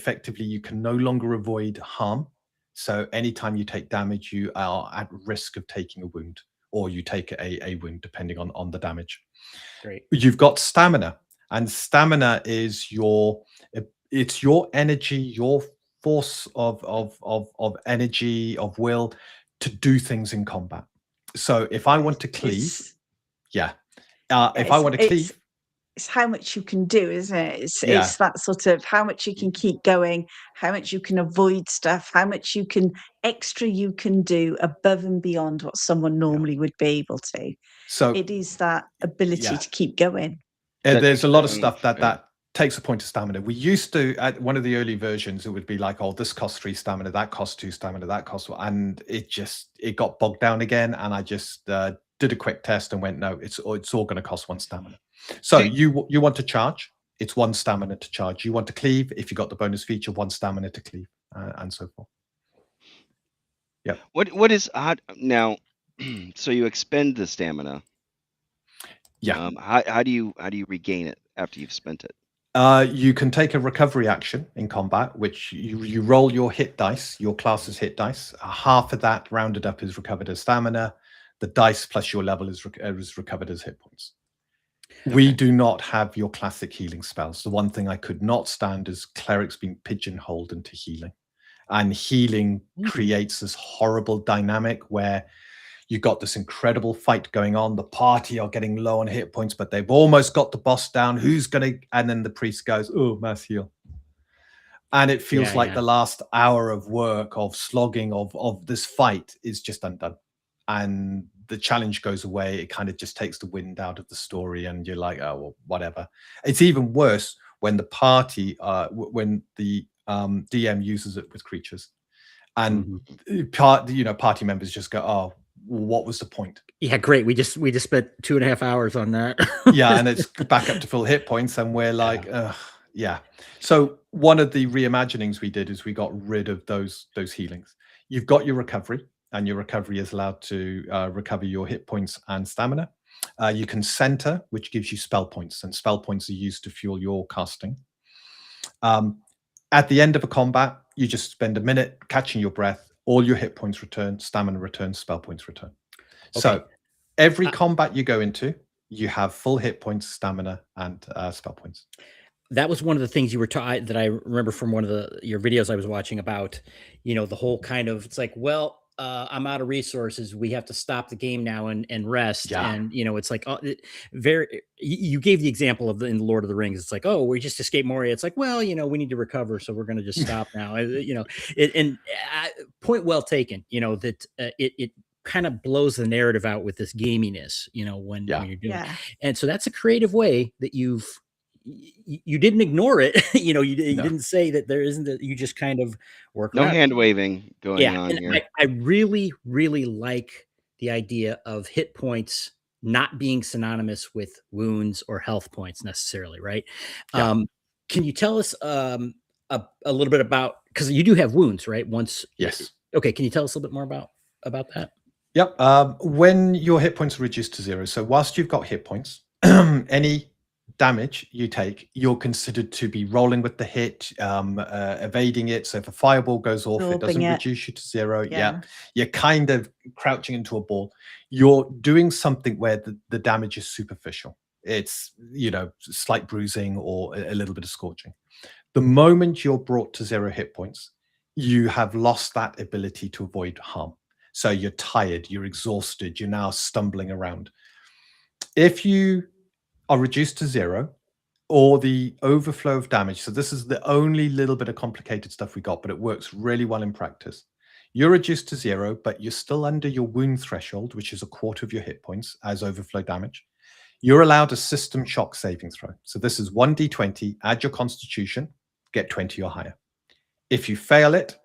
Speaker 5: can no longer avoid harm. So anytime you take damage, you are at risk of taking a wound, or you take a wound depending on the damage.
Speaker 3: Great.
Speaker 5: You've got stamina, and stamina is your energy, your force of energy, of will to do things in combat. So if I want to cleave,
Speaker 4: it's how much you can do, isn't it? It's that sort of how much you can keep going, how much you can avoid stuff, how much you can do above and beyond what someone normally would be able to. So it is that ability to keep going.
Speaker 5: There's a lot of stuff that takes a point of stamina. We used to, at one of the early versions, it would be like, oh, this costs 3 stamina, that costs 2 stamina, that costs, and it got bogged down again. And I just did a quick test and went, no, it's all going to cost 1 stamina. So you want to charge, it's 1 stamina to charge. You want to cleave, if you got the bonus feature, 1 stamina to cleave, and so forth. Yeah.
Speaker 2: What is now? So you expend the stamina.
Speaker 5: Yeah.
Speaker 2: How do you regain it after you've spent it?
Speaker 5: You can take a recovery action in combat, which you roll your hit dice, your class's hit dice. Half of that rounded up is recovered as stamina. The dice plus your level is recovered as hit points. Okay. We do not have your classic healing spells. The one thing I could not stand is clerics being pigeonholed into healing. And healing creates this horrible dynamic where you got this incredible fight going on. The party are getting low on hit points, but they've almost got the boss down. And then the priest goes, oh, mass heal. And it feels like the last hour of work, of slogging, of this fight is just undone. And the challenge goes away. It kind of just takes the wind out of the story. And you're like, oh, well, whatever. It's even worse when the party, when the DM uses it with creatures. And party members just go, oh, what was the point?
Speaker 3: Yeah, great. We just spent 2.5 hours on that.
Speaker 5: And it's back up to full hit points, and we're like, So one of the reimaginings we did is we got rid of those healings. You've got your recovery, and your recovery is allowed to recover your hit points and stamina. You can center, which gives you spell points, and spell points are used to fuel your casting. At the end of a combat, you just spend a minute catching your breath. All your hit points return, stamina returns, spell points return. Okay. So every combat you go into, you have full hit points, stamina, and spell points.
Speaker 3: That was one of the things you were taught that I remember from one of your videos I was watching about, the whole kind of, it's like, well, I'm out of resources. We have to stop the game now and rest.
Speaker 5: Yeah.
Speaker 3: And, it's like, you gave the example of in the Lord of the Rings. It's like, oh, we just escaped Moria. It's like, well, we need to recover. So we're going to just stop now. Point well taken, that it kind of blows the narrative out with this gaminess, when you're doing it. And so that's a creative way that you didn't ignore it. You didn't say that there isn't, that you just kind of work.
Speaker 2: No hand waving going on here.
Speaker 3: I really, really like the idea of hit points not being synonymous with wounds or health points necessarily. Right.
Speaker 5: Yeah.
Speaker 3: Can you tell us a little bit about, because you do have wounds, right?
Speaker 5: Yes.
Speaker 3: Okay. Can you tell us a little bit more about that?
Speaker 5: Yep. When your hit points are reduced to 0, so whilst you've got hit points, any damage you take, you're considered to be rolling with the hit, evading it. So if a fireball goes off, it doesn't reduce you to 0. Yeah. You're kind of crouching into a ball. You're doing something where the damage is superficial. It's, slight bruising or a little bit of scorching. The moment you're brought to 0 hit points, you have lost that ability to avoid harm. So you're tired, you're exhausted, you're now stumbling around. If you are reduced to 0, or the overflow of damage, so this is the only little bit of complicated stuff we got, but it works really well in practice. You're reduced to 0, but you're still under your wound threshold, which is a quarter of your hit points as overflow damage. You're allowed a system shock saving throw. So this is 1d20, add your constitution, get 20 or higher. If you fail it,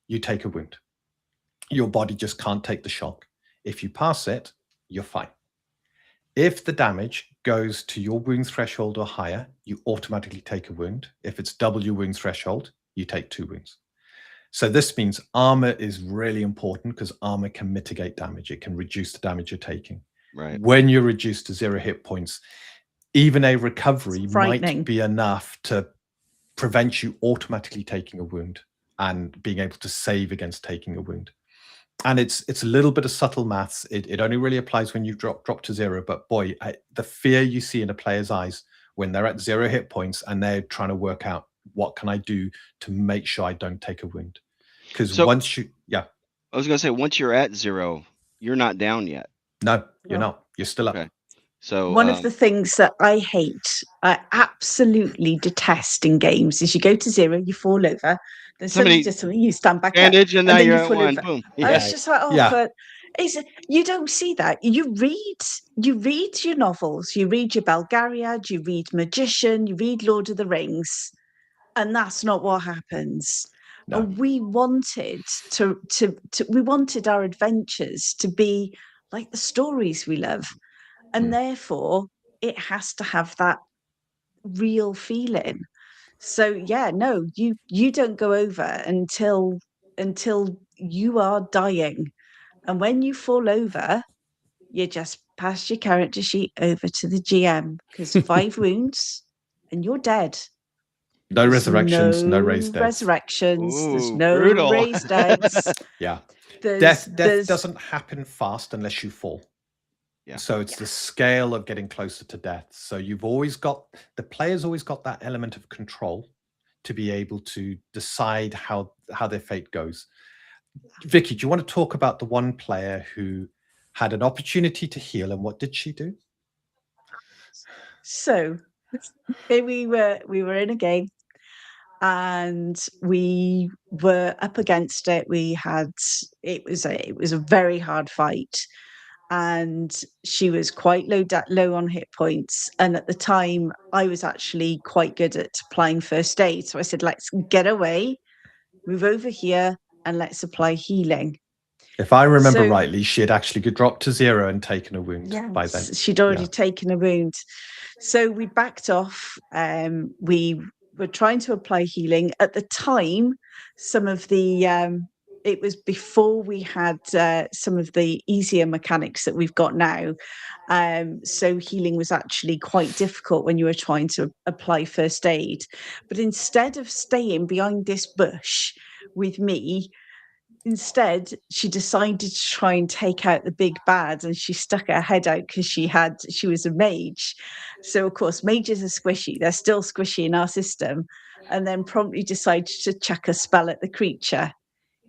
Speaker 5: you take a wound. Your body just can't take the shock. If you pass it, you're fine. If the damage goes to your wound threshold or higher, you automatically take a wound. If it's double your wound threshold, you take 2 wounds. So this means armor is really important because armor can mitigate damage. It can reduce the damage you're taking.
Speaker 2: Right.
Speaker 5: When you're reduced to 0 hit points, even a recovery might be enough to prevent you automatically taking a wound and being able to save against taking a wound. And it's a little bit of subtle maths. It only really applies when you drop to 0. But boy, the fear you see in a player's eyes when they're at 0 hit points and they're trying to work out what can I do to make sure I don't take a wound. Because once you, I
Speaker 2: was going to say, once you're at 0, you're not down yet.
Speaker 5: No, you're not. You're still up.
Speaker 2: Okay. So
Speaker 4: one of the things that I absolutely detest in games is you go to 0, you fall over, then somebody just you stand back
Speaker 2: bandage,
Speaker 4: up,
Speaker 2: and now
Speaker 4: then
Speaker 2: you're
Speaker 4: you
Speaker 2: at
Speaker 4: fall
Speaker 2: 1.
Speaker 4: over.
Speaker 2: Boom.
Speaker 4: Yeah. It's just like, but you don't see that. You read your novels, you read your Belgariad, you read Magician, you read Lord of the Rings, and that's not what happens. No. And we wanted we wanted our adventures to be like the stories we love. And therefore, it has to have that real feeling. So no, you don't go over until you are dying. And when you fall over, you just pass your character sheet over to the GM because 5 wounds and you're dead.
Speaker 5: No resurrections, no raised deaths.
Speaker 4: There's no raised deaths.
Speaker 5: Yeah. Death doesn't happen fast unless you fall. Yeah. So it's the scale of getting closer to death. So the player's always got that element of control to be able to decide how their fate goes. Vicky, do you want to talk about the one player who had an opportunity to heal, and what did she do?
Speaker 4: So we were in a game and we were up against it. It was a very hard fight. And she was quite low on hit points. And at the time, I was actually quite good at applying first aid. So I said, let's get away, move over here, and let's apply healing.
Speaker 5: If I remember rightly, she had actually dropped to 0 and taken a wound by then.
Speaker 4: She'd already taken a wound. So we backed off. We were trying to apply healing. At the time, some of the... it was before we had some of the easier mechanics that we've got now. So healing was actually quite difficult when you were trying to apply first aid. But instead of staying behind this bush with me, instead, she decided to try and take out the big bad, and she stuck her head out because she was a mage. So of course, mages are squishy. They're still squishy in our system, and then promptly decided to chuck a spell at the creature,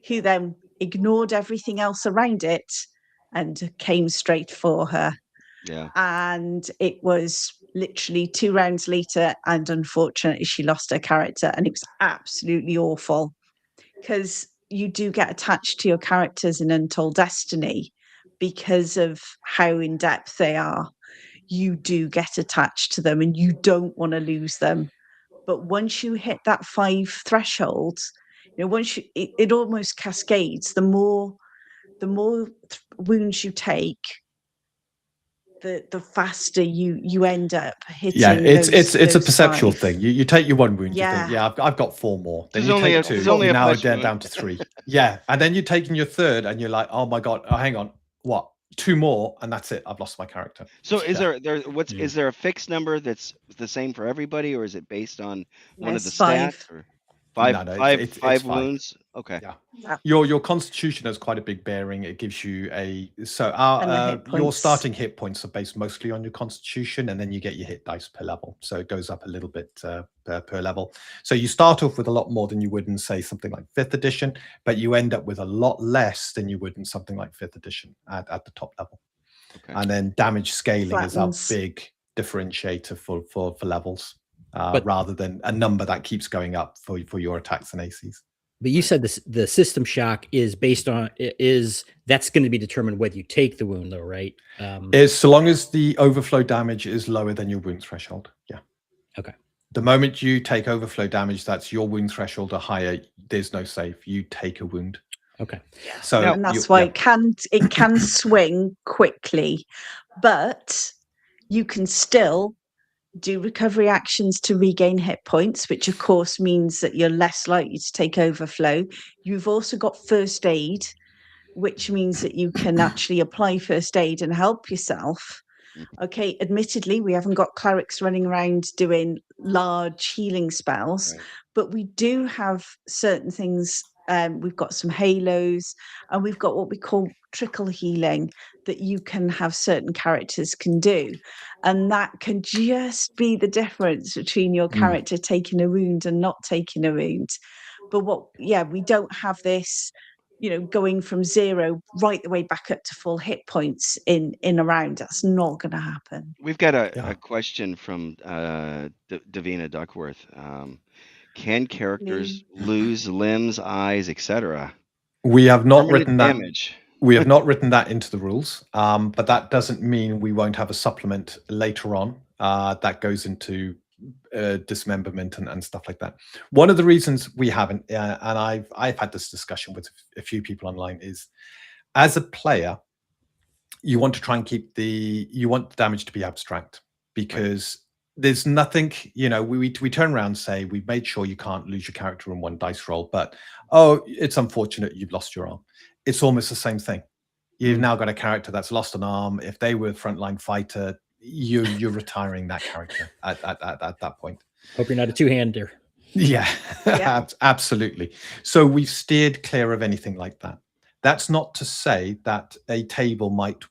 Speaker 4: who then ignored everything else around it and came straight for her.
Speaker 2: Yeah.
Speaker 4: And it was literally 2 rounds later, and unfortunately, she lost her character, and it was absolutely awful because you do get attached to your characters in Untold Destiny because of how in depth they are. You do get attached to them, and you don't want to lose them. But once you hit that 5 threshold, once it almost cascades. The more wounds you take, the faster you end up hitting.
Speaker 5: Yeah, it's a
Speaker 4: those
Speaker 5: perceptual
Speaker 4: 5.
Speaker 5: thing. You take your 1 wound, you
Speaker 4: Yeah.
Speaker 5: think, yeah, I've got 4 more. Then
Speaker 2: There's
Speaker 5: you
Speaker 2: only
Speaker 5: take
Speaker 2: a-
Speaker 5: 2,
Speaker 2: there's only
Speaker 5: you're
Speaker 2: a
Speaker 5: now
Speaker 2: flesh
Speaker 5: down
Speaker 2: wound.
Speaker 5: to 3. Yeah, and then you're taking your 3rd, and you're like, oh my god, oh, hang on, what? 2 more, and that's it. I've lost my character.
Speaker 2: So is
Speaker 5: Yeah.
Speaker 2: is there a fixed number that's the same for everybody, or is it based on one of the
Speaker 4: Yes, 5.
Speaker 2: stats? Or
Speaker 5: No, it's
Speaker 2: five
Speaker 5: 5.
Speaker 2: wounds? Okay.
Speaker 5: Yeah.
Speaker 4: Yeah.
Speaker 5: Your constitution has quite a big bearing. It gives you
Speaker 4: And your
Speaker 5: our
Speaker 4: hit
Speaker 5: your
Speaker 4: points.
Speaker 5: starting hit points are based mostly on your constitution, and then you get your hit dice per level. So it goes up a little bit per level. So you start off with a lot more than you would in, say, something like 5th edition, but you end up with a lot less than you would in something like 5th edition at the top level.
Speaker 2: Okay.
Speaker 5: And then damage scaling is our
Speaker 4: Flattens.
Speaker 5: big differentiator for levels,
Speaker 3: But-
Speaker 5: rather than a number that keeps going up for your attacks and ACs.
Speaker 3: But you said the system shock is based on that's going to be determined whether you take the wound, though, right?
Speaker 5: Is so long as the overflow damage is lower than your wound threshold. Yeah.
Speaker 3: Okay.
Speaker 5: The moment you take overflow damage, that's your wound threshold or higher. There's no save. You take a wound.
Speaker 3: Okay.
Speaker 5: So
Speaker 2: Now-
Speaker 4: And that's why
Speaker 5: yeah.
Speaker 4: it can swing quickly, but you can still do recovery actions to regain hit points, which of course means that you're less likely to take overflow. You've also got first aid, which means that you can actually apply first aid and help yourself. Okay, admittedly, we haven't got clerics running around doing large healing spells,
Speaker 2: Right.
Speaker 4: but we do have certain things. We've got some halos, and we've got what we call trickle healing that you can have certain characters can do. And that can just be the difference between your character taking a wound and not taking a wound. But we don't have this, going from 0 right the way back up to full hit points in a round. That's not going to happen.
Speaker 2: We've got
Speaker 5: Yeah.
Speaker 2: a question from Davina Duckworth. Can characters lose limbs, eyes, etc.?
Speaker 5: We have not
Speaker 2: Permanent
Speaker 5: written that.
Speaker 2: damage.
Speaker 5: We have not written that into the rules, but that doesn't mean we won't have a supplement later on that goes into dismemberment and stuff like that. One of the reasons we haven't, and I've had this discussion with a few people online, is as a player, you want to try and you want the damage to be abstract, because there's nothing, we turn around and say, we've made sure you can't lose your character in 1 dice roll, but, oh, it's unfortunate you've lost your arm. It's almost the same thing. You've now got a character that's lost an arm. If they were a frontline fighter, you're retiring that character at that point.
Speaker 3: Hope you're not a two-hander.
Speaker 5: Yeah,
Speaker 4: Yeah.
Speaker 5: absolutely. So we've steered clear of anything like that. That's not to say that a table might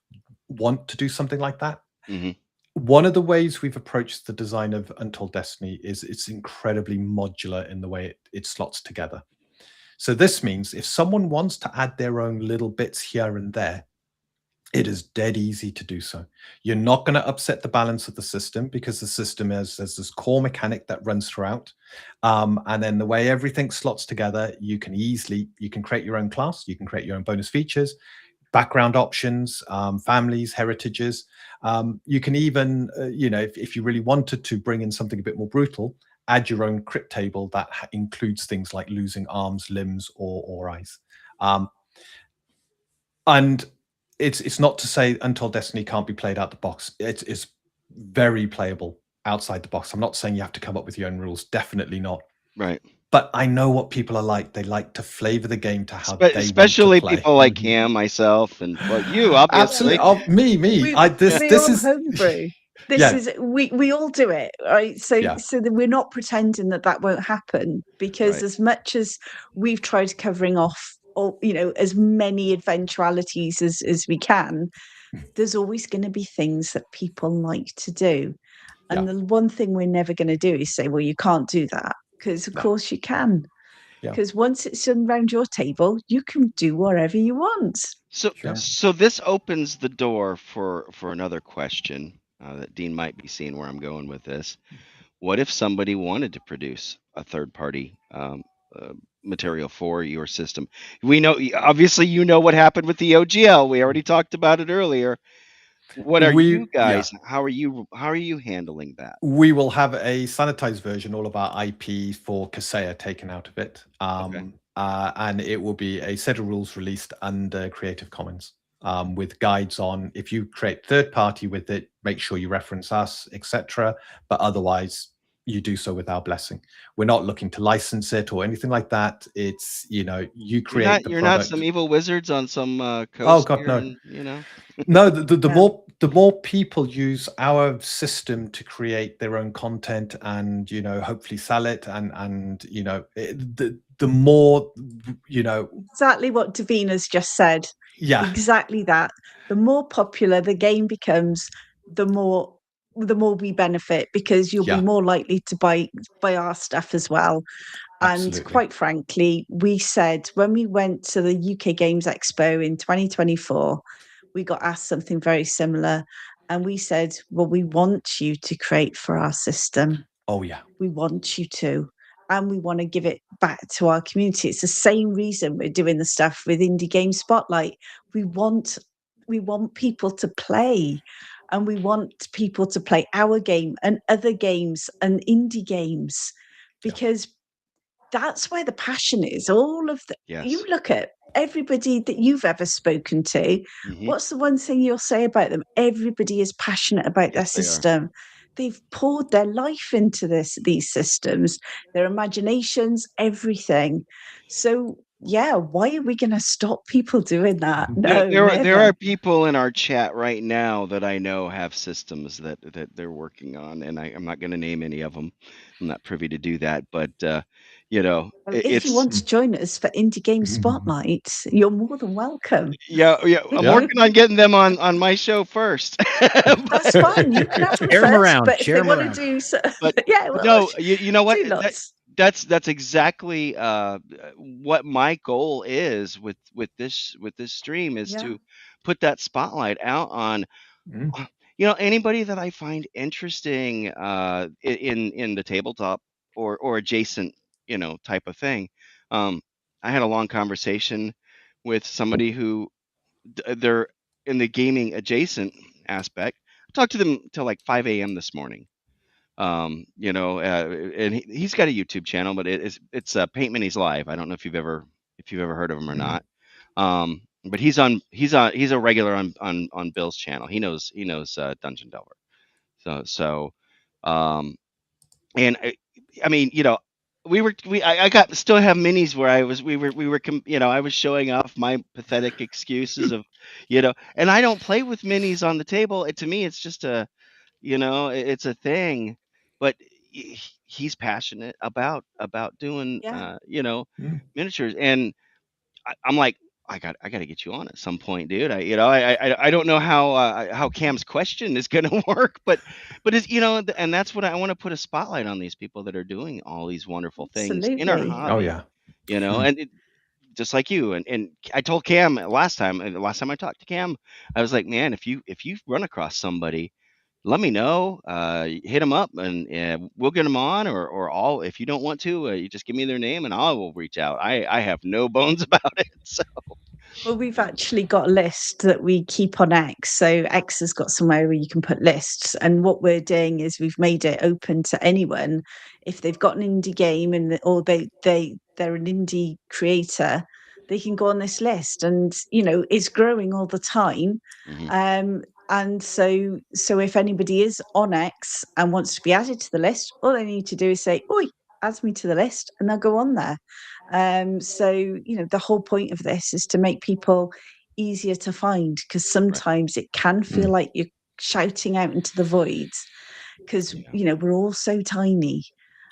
Speaker 5: want to do something like that.
Speaker 2: Mm-hmm.
Speaker 5: One of the ways we've approached the design of Untold Destiny is it's incredibly modular in the way it slots together. So this means if someone wants to add their own little bits here and there, it is dead easy to do so. You're not going to upset the balance of the system, because the system has this core mechanic that runs throughout. And then the way everything slots together, you can create your own class, you can create your own bonus features, background options, families, heritages. You can even, if you really wanted to bring in something a bit more brutal, add your own crit table that includes things like losing arms, limbs, or eyes. And it's not to say Untold Destiny can't be played out the box. It's very playable outside the box. I'm not saying you have to come up with your own rules. Definitely not.
Speaker 2: Right.
Speaker 5: But I know what people are like. They like to flavor the game to how they
Speaker 2: Especially
Speaker 5: want to play.
Speaker 2: people like Cam, myself, and you, obviously.
Speaker 5: Absolutely. Oh, me.
Speaker 4: We
Speaker 5: This
Speaker 4: all
Speaker 5: is
Speaker 4: homebrew. This
Speaker 5: Yeah.
Speaker 4: is we all do it, right? So
Speaker 5: Yeah.
Speaker 4: so that we're not pretending that won't happen, because
Speaker 2: Right.
Speaker 4: as much as we've tried covering off or as many eventualities as we can, there's always going to be things that people like to do. And the one thing we're never going to do is say, well, you can't do that, because of course you can. Because once it's around your table, you can do whatever you want.
Speaker 2: So this opens the door for another question that Dean might be seeing where I'm going with this. What if somebody wanted to produce a third-party material for your system? We know, obviously, what happened with the OGL. We already talked about it earlier. What are you guys? How are you handling that?
Speaker 5: We will have a sanitized version, all of our IP for Kaseya taken out of it. And it will be a set of rules released under Creative Commons, with guides on if you create third party with it, make sure you reference us, etc. But otherwise, you do so with our blessing. We're not looking to license it or anything like that. It's, you create
Speaker 2: You're
Speaker 5: product.
Speaker 2: not some evil wizards on some coast.
Speaker 5: Oh God, no.
Speaker 2: And,
Speaker 5: No, the more people use our system to create their own content and hopefully sell it, and the more
Speaker 4: exactly what Davina's just said. Exactly that. The more popular the game becomes, the more we benefit, because you'll be more likely to buy our stuff as well.
Speaker 5: Absolutely.
Speaker 4: And quite frankly, we said when we went to the UK Games Expo in 2024, we got asked something very similar. And we said, well, we want you to create for our system.
Speaker 5: Oh, yeah.
Speaker 4: We want you to. And we want to give it back to our community. It's the same reason we're doing the stuff with Indie Game Spotlight. We want people to play. And we want people to play our game and other games and indie games. Because that's where the passion is. All of the you look at everybody that you've ever spoken to, what's the one thing you'll say about them? Everybody is passionate about their system. They've poured their life into these systems, their imaginations, everything. So why are we going to stop people doing that? No,
Speaker 2: there are people in our chat right now that I know have systems that they're working on, and I'm not going to name any of them. I'm not privy to do that, but
Speaker 4: if you want to join us for Indie Game Spotlight, you're more than welcome.
Speaker 2: I'm working on getting them on my show first.
Speaker 4: That's fine. You can have them
Speaker 3: share
Speaker 4: first,
Speaker 3: them around.
Speaker 4: But if they want to do so,
Speaker 2: you know what? That's exactly what my goal is with this stream is to put that spotlight out on anybody that I find interesting in the tabletop or adjacent type of thing. I had a long conversation with somebody who they're in the gaming adjacent aspect. I talked to them till like 5 a.m. this morning. And he's got a YouTube channel, but it's Paint Minis Live. I don't know if you've ever heard of him or not. But he's a regular on Bill's channel. He knows Dungeon Delver. And I mean, I still have minis where I was showing off my pathetic excuses of, and I don't play with minis on the table. To me, it's just it's a thing, but he's passionate about doing, miniatures. And I'm like, I got to get you on at some point, dude. I don't know how Cam's question is going to work, but it's, and that's what I want to put a spotlight on, these people that are doing all these wonderful things in our hobby.
Speaker 5: Oh yeah.
Speaker 2: And just like you, and I told Cam last time I talked to Cam, I was like, man, if you run across somebody, let me know. Hit them up, and we'll get them on, or all. If you don't want to, you just give me their name, and I will reach out. I have no bones about it. So.
Speaker 4: Well, we've actually got a list that we keep on X. So X has got somewhere where you can put lists. And what we're doing is we've made it open to anyone. If they've got an indie game or they're an indie creator, they can go on this list. And, it's growing all the time. And so if anybody is on X and wants to be added to the list, all they need to do is say, "Oi, add me to the list," and they'll go on there. So the whole point of this is to make people easier to find, because sometimes it can feel like you're shouting out into the void, because we're all so tiny.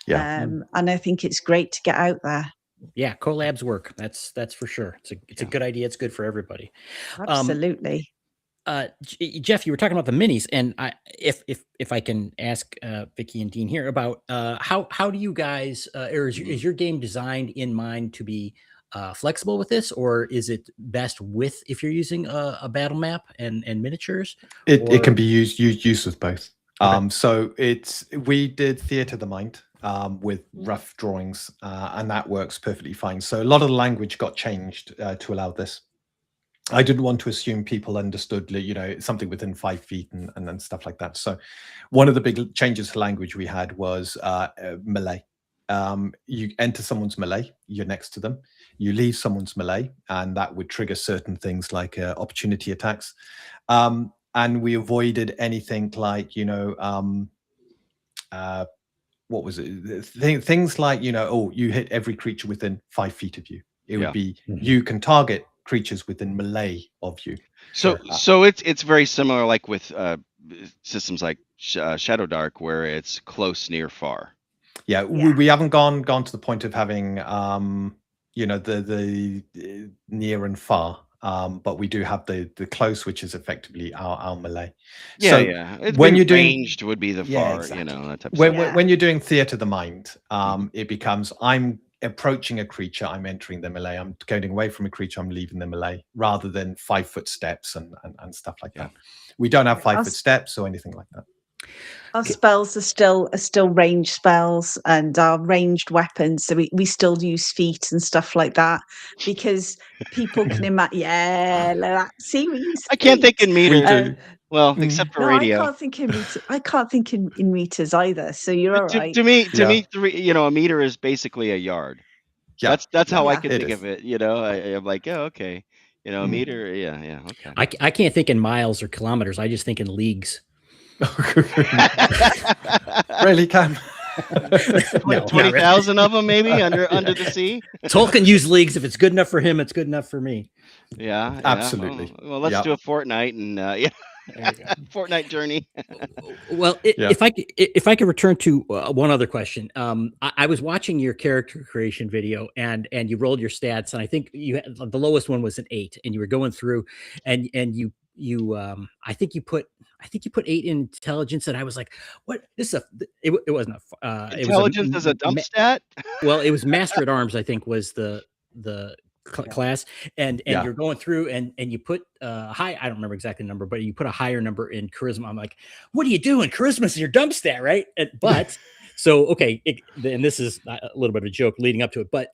Speaker 4: And I think it's great to get out there.
Speaker 3: Yeah, collabs work. That's for sure. It's a good idea. It's good for everybody.
Speaker 4: Absolutely.
Speaker 3: Jeff, you were talking about the minis, and if I can ask Vicky and Dean here about how do you guys or is your game designed in mind to be flexible with this, or is it best with if you're using a battle map and miniatures?
Speaker 5: It can be used with both.
Speaker 3: Okay.
Speaker 5: So we did Theatre of the Mind with rough drawings, and that works perfectly fine. So a lot of the language got changed to allow this. I didn't want to assume people understood, something within 5 feet and stuff like that. So one of the big changes to language we had was melee. You enter someone's melee, you're next to them. You leave someone's melee, and that would trigger certain things like opportunity attacks. And we avoided anything like, what was it? Things like, you hit every creature within 5 feet of you. It would be, you can target creatures within melee of you.
Speaker 2: So it's very similar, like with systems like Shadow Dark, where it's close, near, far.
Speaker 5: Yeah. We haven't gone to the point of having the near and far, but we do have the close, which is effectively our melee.
Speaker 2: Yeah,
Speaker 5: So
Speaker 2: It's
Speaker 5: when you're doing
Speaker 2: ranged would be the far,
Speaker 5: exactly.
Speaker 2: that type of stuff.
Speaker 5: When you're doing Theatre of the Mind, it becomes, I'm approaching a creature, I'm entering the melee. I'm going away from a creature, I'm leaving the melee, rather than 5-foot steps and stuff like that. We don't have 5-foot steps or anything like that.
Speaker 4: Our spells are still ranged spells, and our ranged weapons. So we still use feet and stuff like that, because people can imagine. Yeah, like that. See, we use.
Speaker 2: I can't think in meters.
Speaker 5: We do.
Speaker 2: Well, except for radio.
Speaker 4: I can't think in meters. I can't think in meters either. So you're all right.
Speaker 2: To me, a meter is basically a yard.
Speaker 5: Yeah.
Speaker 2: That's how I could think of it. I'm like, okay. A meter. Yeah. Okay.
Speaker 3: I can't think in miles or kilometers. I just think in leagues.
Speaker 5: Really, Cam?
Speaker 2: 20,000 of them, maybe under the sea.
Speaker 3: Tolkien used leagues. If it's good enough for him, it's good enough for me.
Speaker 2: Yeah,
Speaker 5: absolutely.
Speaker 2: Well, let's do a fortnight and fortnight journey.
Speaker 3: Well, if I could return to one other question, I was watching your character creation video, and you rolled your stats, and I think you had, the lowest one was an 8, and you were going through, and you I think you put 8 in intelligence, and I was like, what? It wasn't
Speaker 2: intelligence is a dump stat.
Speaker 3: Well, it was Master at Arms, I think, was the class, and you're going through and you put high, I don't remember exactly the number, but you put a higher number in charisma. I'm like, what are you doing? Charisma is your dump stat, right? But so okay, and this is a little bit of a joke leading up to it, but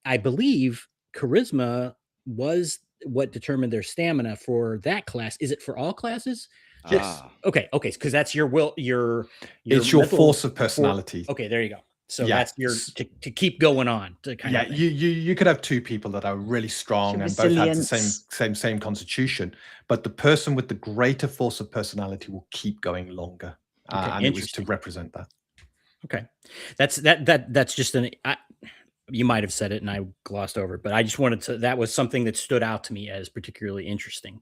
Speaker 3: I believe charisma was what determined their stamina for that class. Is it for all classes?
Speaker 5: Yes.
Speaker 3: Okay, because that's your will,
Speaker 5: it's your force of personality.
Speaker 3: Okay, there you go. So that's your to keep going on. To kind of
Speaker 5: you could have 2 people that are really strong and both have the same constitution, but the person with the greater force of personality will keep going longer, and it was to represent that.
Speaker 3: Okay, that's just you might have said it and I glossed over it, but I just wanted to. That was something that stood out to me as particularly interesting.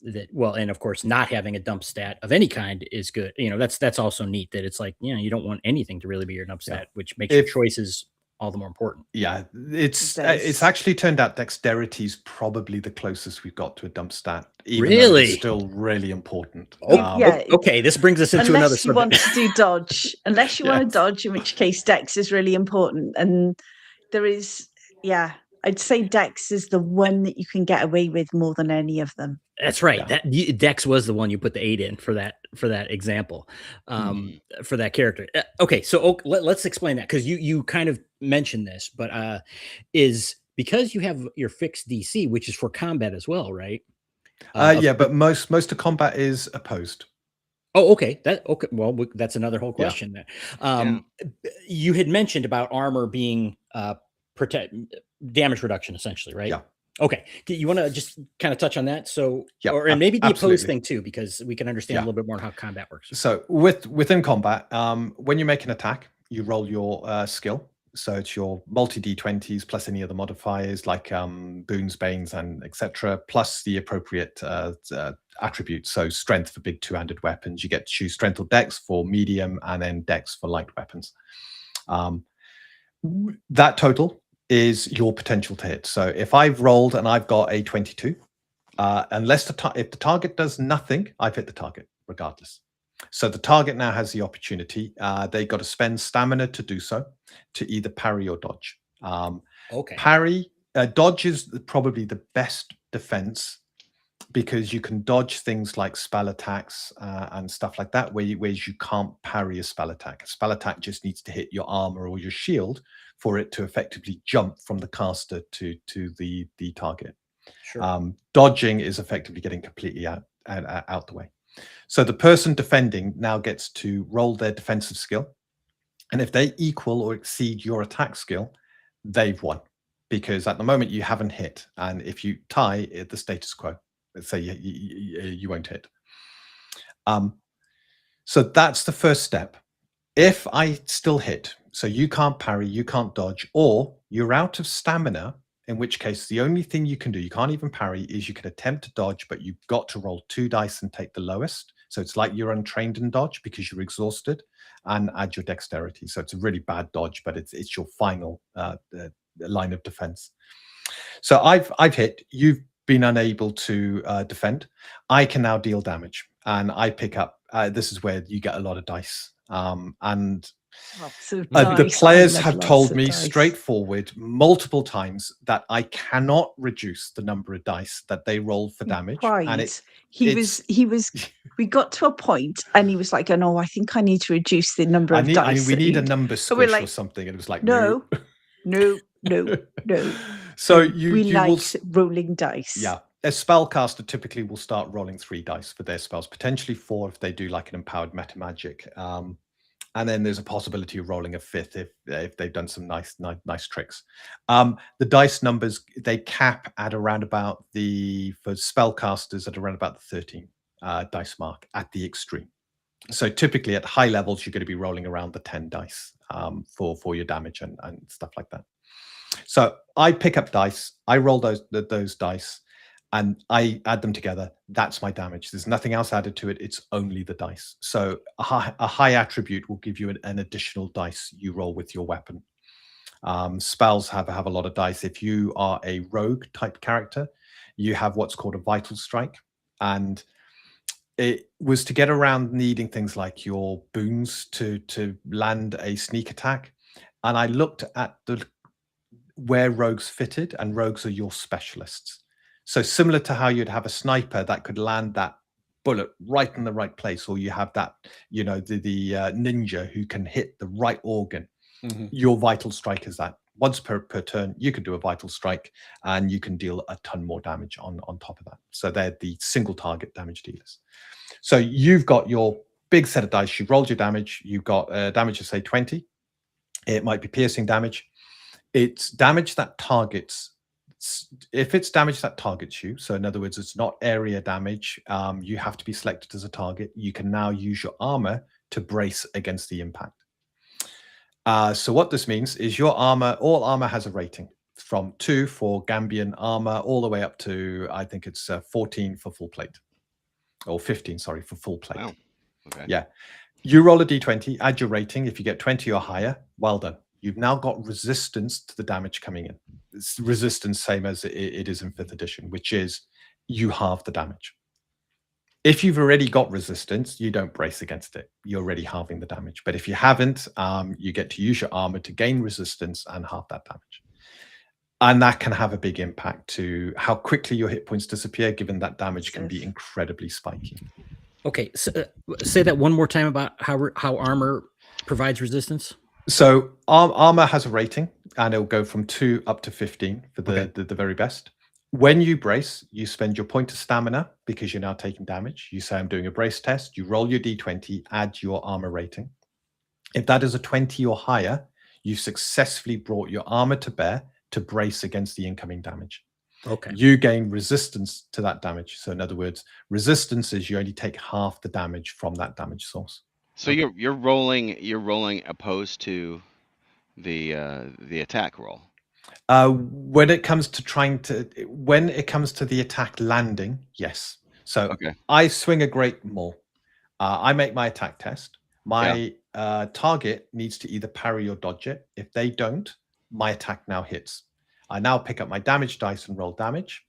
Speaker 3: And of course, not having a dump stat of any kind is good. That's also neat. That it's like, you don't want anything to really be your dump stat, which makes your choices all the more important.
Speaker 5: Yeah, it's actually turned out dexterity is probably the closest we've got to a dump stat. Even though it's still really important.
Speaker 3: Okay, this brings us into another subject.
Speaker 4: Unless you want to do dodge, unless you want to dodge, in which case dex is really important. And there is, I'd say dex is the one that you can get away with more than any of them.
Speaker 3: That's right. That dex was the one you put the 8 in for that example, for that character. Okay, so let's explain that, because you kind of mentioned this, but is because you have your fixed DC, which is for combat as well, right?
Speaker 5: But most of combat is opposed.
Speaker 3: Oh, okay. Well, that's another whole question there. You had mentioned about armor being damage reduction, essentially, right?
Speaker 5: Yeah.
Speaker 3: Okay. Do you want to just kind of touch on that? So, and maybe the opposed thing too, because we can understand a little bit more how combat works.
Speaker 5: So within combat, when you make an attack, you roll your skill. So it's your multi D20s plus any other modifiers like boons, banes, and etc. plus the appropriate attributes. So strength for big 2-handed weapons. You get to choose strength or dex for medium, and then dex for light weapons. That total is your potential to hit. So if I've rolled and I've got a 22, unless if the target does nothing, I've hit the target regardless. So the target now has the opportunity. They got to spend stamina to do so, to either parry or dodge.
Speaker 3: Okay.
Speaker 5: Dodge is probably the best defense, because you can dodge things like spell attacks and stuff like that, whereas you can't parry a spell attack. A spell attack just needs to hit your armor or your shield for it to effectively jump from the caster to the target.
Speaker 3: Sure.
Speaker 5: Dodging is effectively getting completely out the way. So the person defending now gets to roll their defensive skill, and if they equal or exceed your attack skill, they've won, because at the moment you haven't hit, and if you tie, the status quo. Let's say you won't hit. So that's the first step. If I still hit, so you can't parry, you can't dodge, or you're out of stamina, in which case the only thing you can do, you can't even parry, is you can attempt to dodge, but you've got to roll 2 dice and take the lowest. So it's like you're untrained in dodge because you're exhausted, and add your dexterity. So it's a really bad dodge, but it's your final line of defense. So I've hit, you've been unable to defend. I can now deal damage, and I pick up. This is where you get a lot of dice, and the players have told me straightforward multiple times that I cannot reduce the number of dice that they roll for damage. And
Speaker 4: he was. We got to a point, and he was like, "Oh no, I think I need to reduce the number of dice."
Speaker 5: We need a number squish or something, and it was like,
Speaker 4: no.
Speaker 5: So
Speaker 4: we like rolling dice.
Speaker 5: Yeah, a spellcaster typically will start rolling 3 dice for their spells, potentially 4 if they do like an empowered meta magic, and then there's a possibility of rolling a 5th if they've done some nice tricks. The dice numbers, they cap at around about for spellcasters at around about the 13 dice mark at the extreme. So typically at high levels, you're going to be rolling around the 10 dice for your damage and stuff like that. So I pick up dice, I roll those dice, and I add them together. That's my damage. There's nothing else added to it. It's only the dice. So a high attribute will give you an additional dice you roll with your weapon. Spells have a lot of dice. If you are a rogue type character, you have what's called a vital strike, and it was to get around needing things like your boons to land a sneak attack. And I looked at where rogues fitted, and rogues are your specialists. So similar to how you'd have a sniper that could land that bullet right in the right place, or you have that, the ninja who can hit the right organ. Your vital strike is that. Once per turn, you can do a vital strike, and you can deal a ton more damage on top of that. So they're the single target damage dealers. So you've got your big set of dice. You've rolled your damage. You've got damage of, say, 20. It might be piercing damage. It's damage that targets. If it's damage that targets you, so in other words, it's not area damage, you have to be selected as a target. You can now use your armor to brace against the impact. So what this means is your armor, all armor has a rating from 2 for Gambian armor all the way up to, I think it's 14 for full plate, or 15, sorry, for full plate.
Speaker 2: Wow. Okay.
Speaker 5: Yeah. You roll a d20, add your rating. If you get 20 or higher, well done. You've now got resistance to the damage coming in. It's resistance, same as it is in 5th edition, which is you halve the damage. If you've already got resistance, you don't brace against it. You're already halving the damage. But if you haven't, you get to use your armor to gain resistance and halve that damage. And that can have a big impact to how quickly your hit points disappear, given that damage can be incredibly spiky.
Speaker 3: Okay, so, say that one more time about how armor provides resistance.
Speaker 5: So armor has a rating, and it'll go from 2 up to 15 for the very best. When you brace, you spend your point of stamina because you're now taking damage. You say, I'm doing a brace test. You roll your d20, add your armor rating. If that is a 20 or higher, you've successfully brought your armor to bear to brace against the incoming damage.
Speaker 3: Okay.
Speaker 5: You gain resistance to that damage. So in other words, resistance is you only take half the damage from that damage source.
Speaker 2: So you're rolling opposed to the attack roll.
Speaker 5: When it comes to the attack landing, yes. So I swing a great maul. I make my attack test. My target needs to either parry or dodge it. If they don't, my attack now hits. I now pick up my damage dice and roll damage.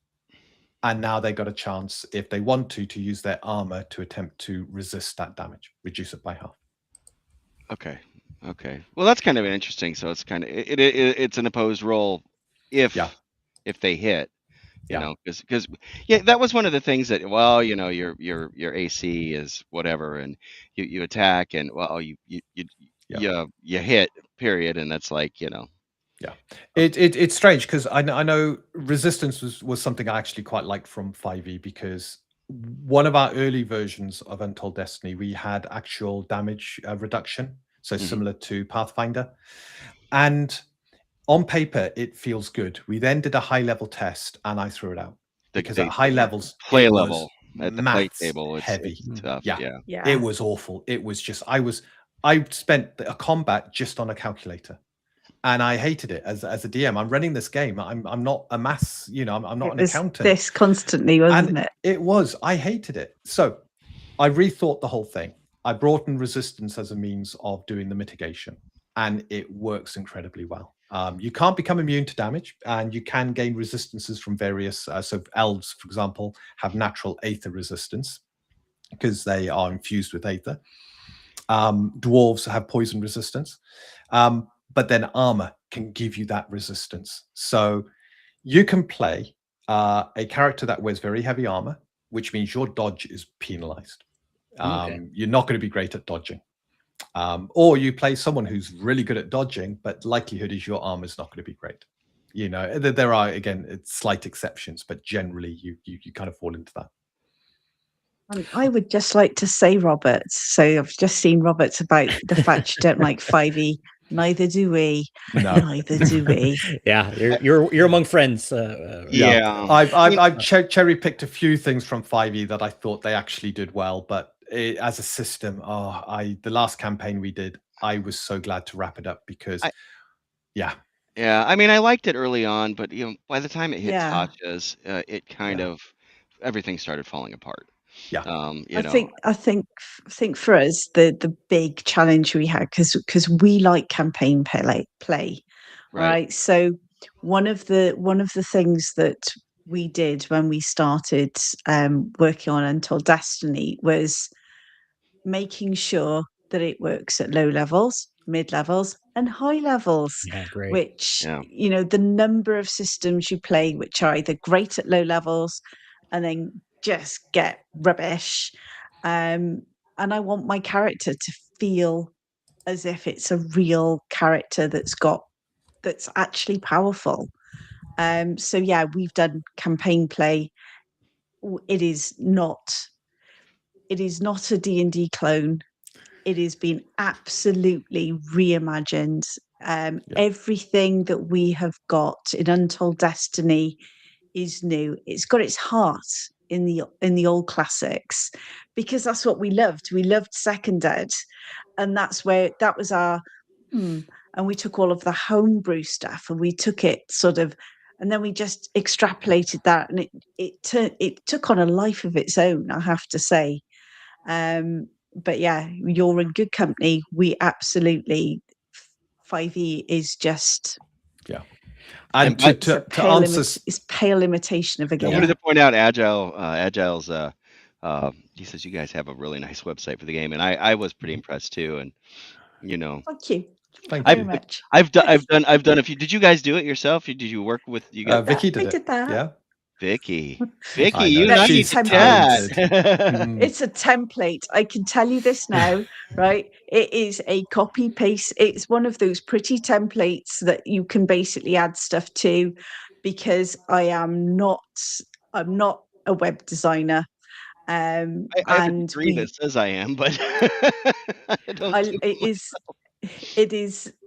Speaker 5: And now they got a chance, if they want to use their armor to attempt to resist that damage, reduce it by half.
Speaker 2: Okay. Well, that's kind of interesting. So it's kind of it's an opposed roll if they hit. You know, because that was one of the things that, well, you know, your AC is whatever, and you attack, and well, you hit, period, and that's like, you know.
Speaker 5: Yeah, it's strange because I know resistance was something I actually quite liked from 5e, because one of our early versions of Untold Destiny, we had actual damage reduction, so similar to Pathfinder, and on paper it feels good. We then did a high level test, and I threw it out because at high levels,
Speaker 2: play level at the play table, it's
Speaker 5: heavy.
Speaker 2: It's tough. Yeah,
Speaker 5: it was awful. It was just I spent a combat just on a calculator. And I hated it as a DM. I'm running this game. I'm not a mass, you know, I'm not an accountant.
Speaker 4: This constantly, wasn't it?
Speaker 5: It was. I hated it. So I rethought the whole thing. I brought in resistance as a means of doing the mitigation, and it works incredibly well. You can't become immune to damage, and you can gain resistances from various. So elves, for example, have natural aether resistance because they are infused with aether. Dwarves have poison resistance. But then armor can give you that resistance. So you can play a character that wears very heavy armor, which means your dodge is penalized. You're not going to be great at dodging. Or you play someone who's really good at dodging, but likelihood is your armor is not going to be great. You know, there are, again, slight exceptions, but generally you kind of fall into that.
Speaker 4: I would just like to say, Robert, so I've just seen Robert's about the fact you don't like 5e. Neither do we.
Speaker 5: No.
Speaker 4: Neither do we.
Speaker 3: Yeah, you're among friends.
Speaker 5: I've cherry picked a few things from 5e that I thought they actually did well, but as a system, the last campaign we did, I was so glad to wrap it up because,
Speaker 2: yeah. I mean, I liked it early on, but you know, by the time it hit Tatcha's, it kind of everything started falling apart.
Speaker 5: Yeah,
Speaker 4: I think for us the big challenge we had because we like campaign play, right? So one of the things that we did when we started working on Untold Destiny was making sure that it works at low levels, mid levels, and high levels.
Speaker 3: Yeah, great.
Speaker 4: Which you know, the number of systems you play which are either great at low levels and then just get rubbish, and I want my character to feel as if it's a real character that's actually powerful. So yeah, we've done campaign play. It is not a D&D clone. It has been absolutely reimagined. Everything that we have got in Untold Destiny is new. It's got its heart in the old classics, because that's what we loved. We loved Second Ed, and that was our and we took all of the homebrew stuff and we took it sort of, and then we just extrapolated that, and it took on a life of its own, I have to say. But yeah, you're in good company. We absolutely 5e is just
Speaker 5: and to answer,
Speaker 4: it's pale imitation of a game.
Speaker 2: I wanted to point out Agile's. He says you guys have a really nice website for the game, and I was pretty impressed too. And you know,
Speaker 4: thank you.
Speaker 5: Thank you very
Speaker 4: much.
Speaker 2: I've done a few. Did you guys do it yourself? Did you work with you guys?
Speaker 5: Vicky did
Speaker 4: I did that.
Speaker 5: Yeah.
Speaker 2: Vicky, you need to chat.
Speaker 4: It's a template. I can tell you this now, right? It is a copy paste. It's one of those pretty templates that you can basically add stuff to, because I'm not a web designer.
Speaker 2: I have a degree that says I am, but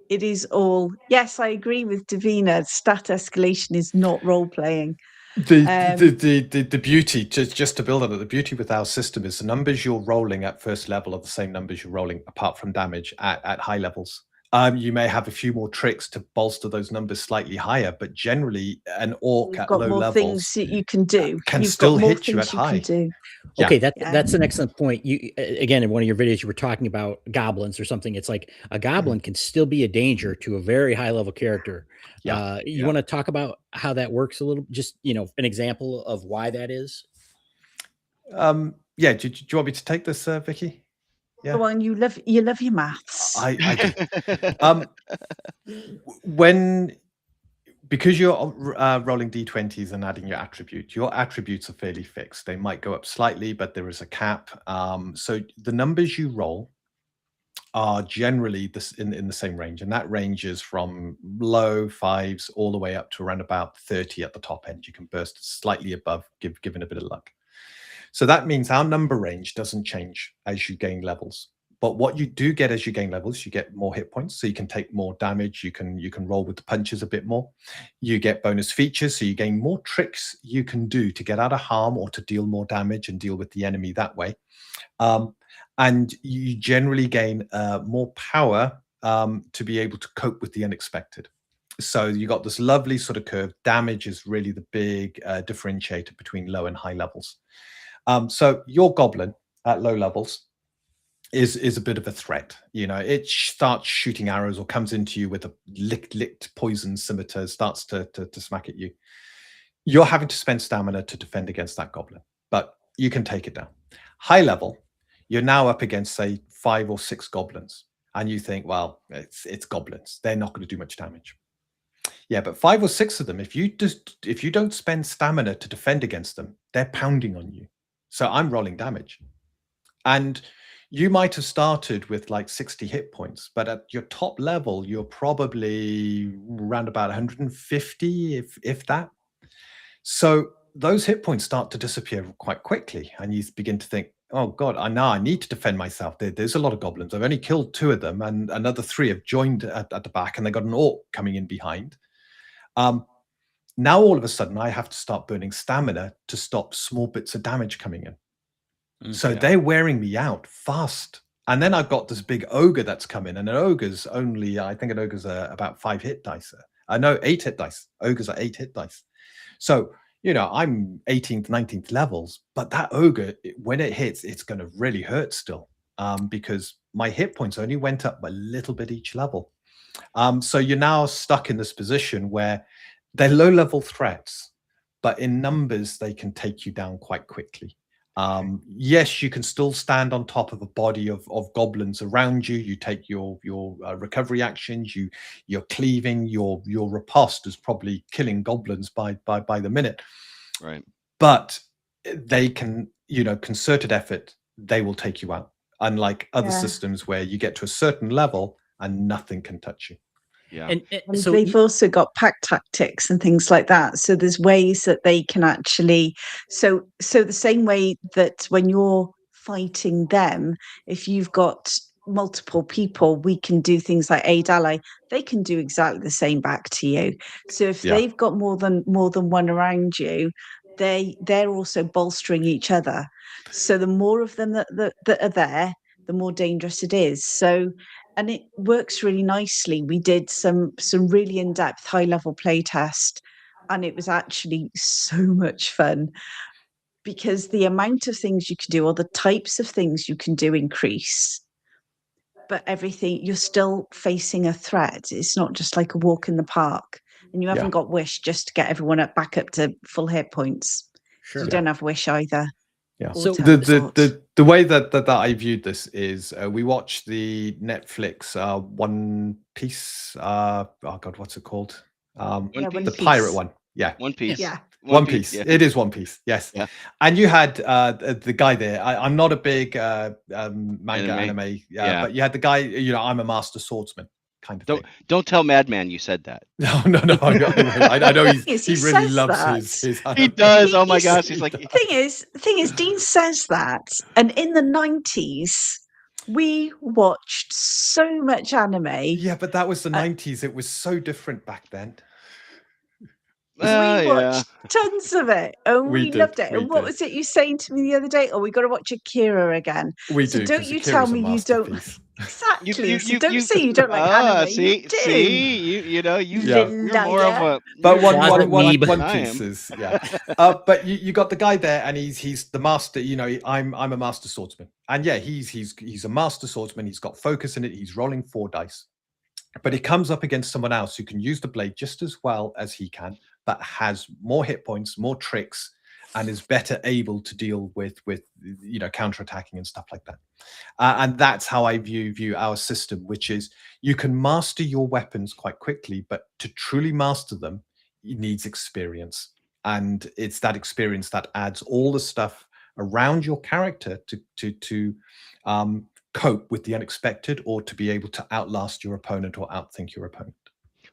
Speaker 4: it is all. Yes, I agree with Davina. Stat escalation is not role playing.
Speaker 5: The beauty, just to build on it, the beauty with our system is the numbers you're rolling at first level are the same numbers you're rolling apart from damage at high levels. You may have a few more tricks to bolster those numbers slightly higher, but generally an orc
Speaker 4: You've
Speaker 5: at
Speaker 4: got
Speaker 5: low
Speaker 4: more
Speaker 5: levels
Speaker 4: things that you can do.
Speaker 5: can
Speaker 4: You've
Speaker 5: still
Speaker 4: got more
Speaker 5: hit you at
Speaker 4: things you can
Speaker 5: high.
Speaker 4: do.
Speaker 5: Yeah.
Speaker 3: Okay,
Speaker 4: Yeah.
Speaker 3: that's an excellent point. You again, in one of your videos, you were talking about goblins or something. It's like a goblin can still be a danger to a very high level character.
Speaker 5: Yeah,
Speaker 3: You
Speaker 5: yeah.
Speaker 3: want to talk about how that works a little? Just an example of why that is.
Speaker 5: Yeah. Do you want me to take this, Vicky? Yeah.
Speaker 4: Go on, you love your maths.
Speaker 5: I do. Because you're rolling d20s and adding your attributes are fairly fixed. They might go up slightly, but there is a cap. So the numbers you roll are generally in the same range, and that ranges from low 5s all the way up to around about 30 at the top end. You can burst slightly above, given a bit of luck. So that means our number range doesn't change as you gain levels. But what you do get as you gain levels, you get more hit points, so you can take more damage. You can roll with the punches a bit more. You get bonus features, so you gain more tricks you can do to get out of harm or to deal more damage and deal with the enemy that way. And you generally gain more power to be able to cope with the unexpected. So you got this lovely sort of curve. Damage is really the big differentiator between low and high levels. So your goblin at low levels is a bit of a threat. It starts shooting arrows or comes into you with a licked poison scimitar, starts to smack at you. You're having to spend stamina to defend against that goblin, but you can take it down. High level, you're now up against, say, 5 or 6 goblins, and you think, well, it's goblins. They're not going to do much damage. Yeah, but 5 or 6 of them, if you don't spend stamina to defend against them, they're pounding on you. So I'm rolling damage. And you might have started with like 60 hit points, but at your top level, you're probably around about 150, if that. So those hit points start to disappear quite quickly, and you begin to think, oh God, I need to defend myself. There's a lot of goblins. I've only killed 2 of them, and another 3 have joined at the back, and they got an orc coming in behind. Now all of a sudden, I have to start burning stamina to stop small bits of damage coming in. So they're wearing me out fast. And then I've got this big ogre that's come in, and an ogre's only, I think an ogre's about 5 hit dice. No, 8 hit dice. Ogres are 8 hit dice. So, I'm 18th, 19th levels, but that ogre, when it hits, it's going to really hurt still, because my hit points only went up a little bit each level. So you're now stuck in this position where they're low-level threats, but in numbers, they can take you down quite quickly. Yes, you can still stand on top of a body of goblins around you. You take your recovery actions. You're cleaving. Your riposte is probably killing goblins by the minute.
Speaker 2: Right.
Speaker 5: But they can, concerted effort, they will take you out. Unlike other systems where you get to a certain level and nothing can touch you.
Speaker 2: Yeah.
Speaker 4: And so they've also got pack tactics and things like that. So there's ways that they can actually, so the same way that when you're fighting them, if you've got multiple people, we can do things like aid ally. They can do exactly the same back to you. So if they've got more than one around you, they're also bolstering each other. So the more of them that are there, the more dangerous it is. So, and it works really nicely. We did some really in-depth high-level play test, and it was actually so much fun because the amount of things you can do or the types of things you can do increase, but everything, you're still facing a threat. It's not just like a walk in the park, and you haven't got wish just to get everyone back up to full hit points.
Speaker 3: Sure.
Speaker 4: You don't have wish either.
Speaker 5: Yeah.
Speaker 3: So
Speaker 5: the way that I viewed this is we watched the Netflix One Piece. Oh God, what's it called? The pirate one. Yeah.
Speaker 2: One Piece.
Speaker 4: Yeah.
Speaker 5: One Piece. Yeah. It is One Piece. Yes.
Speaker 2: Yeah.
Speaker 5: And you had the guy there. I'm not a big manga anime.
Speaker 2: Yeah.
Speaker 5: But you had the guy. I'm a master swordsman. Kind of
Speaker 2: don't tell Madman you said that.
Speaker 5: No. I know he really loves his
Speaker 2: He does. Oh my gosh. He's like.
Speaker 4: Thing is, Dean says that, and in the 90s, we watched so much anime.
Speaker 5: Yeah, but that was the 90s. It was so different back then.
Speaker 4: We watched tons of it, and we loved it. And what was it you saying to me the other day? Oh, we got to watch Akira again.
Speaker 5: We
Speaker 4: so
Speaker 5: do.
Speaker 4: Don't you tell me you don't. exactly. So don't say you don't like anime.
Speaker 2: See,
Speaker 4: You do.
Speaker 2: see, you're more of a.
Speaker 5: But
Speaker 2: you're
Speaker 3: Closet
Speaker 2: more
Speaker 3: weeb.
Speaker 2: than
Speaker 5: one
Speaker 2: I
Speaker 5: piece
Speaker 2: am.
Speaker 5: is but you got the guy there, and he's the master. I'm a master swordsman, and yeah, he's a master swordsman. He's got focus in it. He's rolling 4 dice, but he comes up against someone else who can use the blade just as well as he can, but has more hit points, more tricks, and is better able to deal with counterattacking and stuff like that. And that's how I view our system, which is you can master your weapons quite quickly, but to truly master them, it needs experience. And it's that experience that adds all the stuff around your character to cope with the unexpected, or to be able to outlast your opponent or outthink your opponent.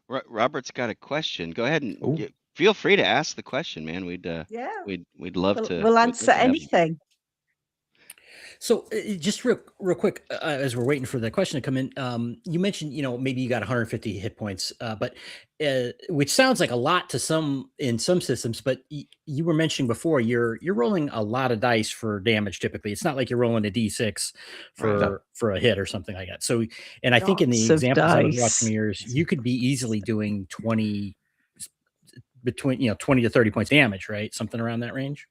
Speaker 2: Robert's got a question. Go ahead and
Speaker 5: Ooh.
Speaker 2: feel free to ask the question, man. We'd love to.
Speaker 4: We'll answer anything.
Speaker 3: So just real quick, as we're waiting for the question to come in, you mentioned, maybe you got 150 hit points, but which sounds like a lot to some in some systems, but you were mentioning before, you're rolling a lot of dice for damage. Typically, it's not like you're rolling a D6 for a hit or something like that. So, and I think in the
Speaker 4: Lots of
Speaker 3: examples I was
Speaker 4: dice.
Speaker 3: watching yours, you could be easily doing 20 to 30 points damage, right? Something around that range.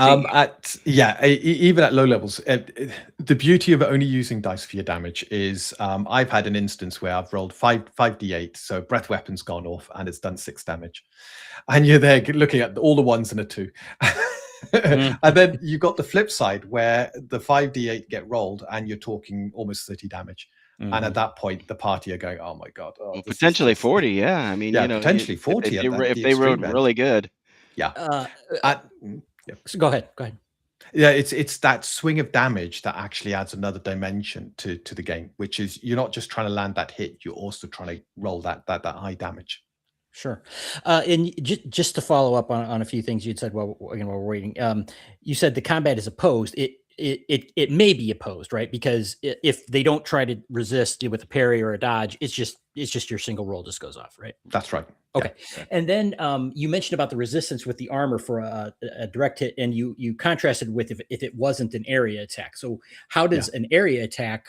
Speaker 5: Even at low levels, the beauty of only using dice for your damage is I've had an instance where I've rolled 5d8, so breath weapon's gone off and it's done 6 damage, and you're there looking at all the 1s and a 2. And then you've got the flip side where the 5d8 get rolled and you're talking almost 30 damage. And at that point, the party are going, "Oh my god!"
Speaker 2: Potentially 40. Yeah, I mean,
Speaker 5: potentially 40
Speaker 2: if they rode really good.
Speaker 5: Yeah.
Speaker 3: So go ahead.
Speaker 5: Yeah, it's that swing of damage that actually adds another dimension to the game, which is you're not just trying to land that hit, you're also trying to roll that high damage.
Speaker 3: Sure. And just to follow up on a few things you'd said while we're waiting, you said the combat is opposed. It may be opposed, right? Because if they don't try to resist with a parry or a dodge, it's just your single roll just goes off, right?
Speaker 5: That's right.
Speaker 3: Okay.
Speaker 5: Yeah.
Speaker 3: And then you mentioned about the resistance with the armor for a direct hit, and you contrasted with if it wasn't an area attack. So how does an area attack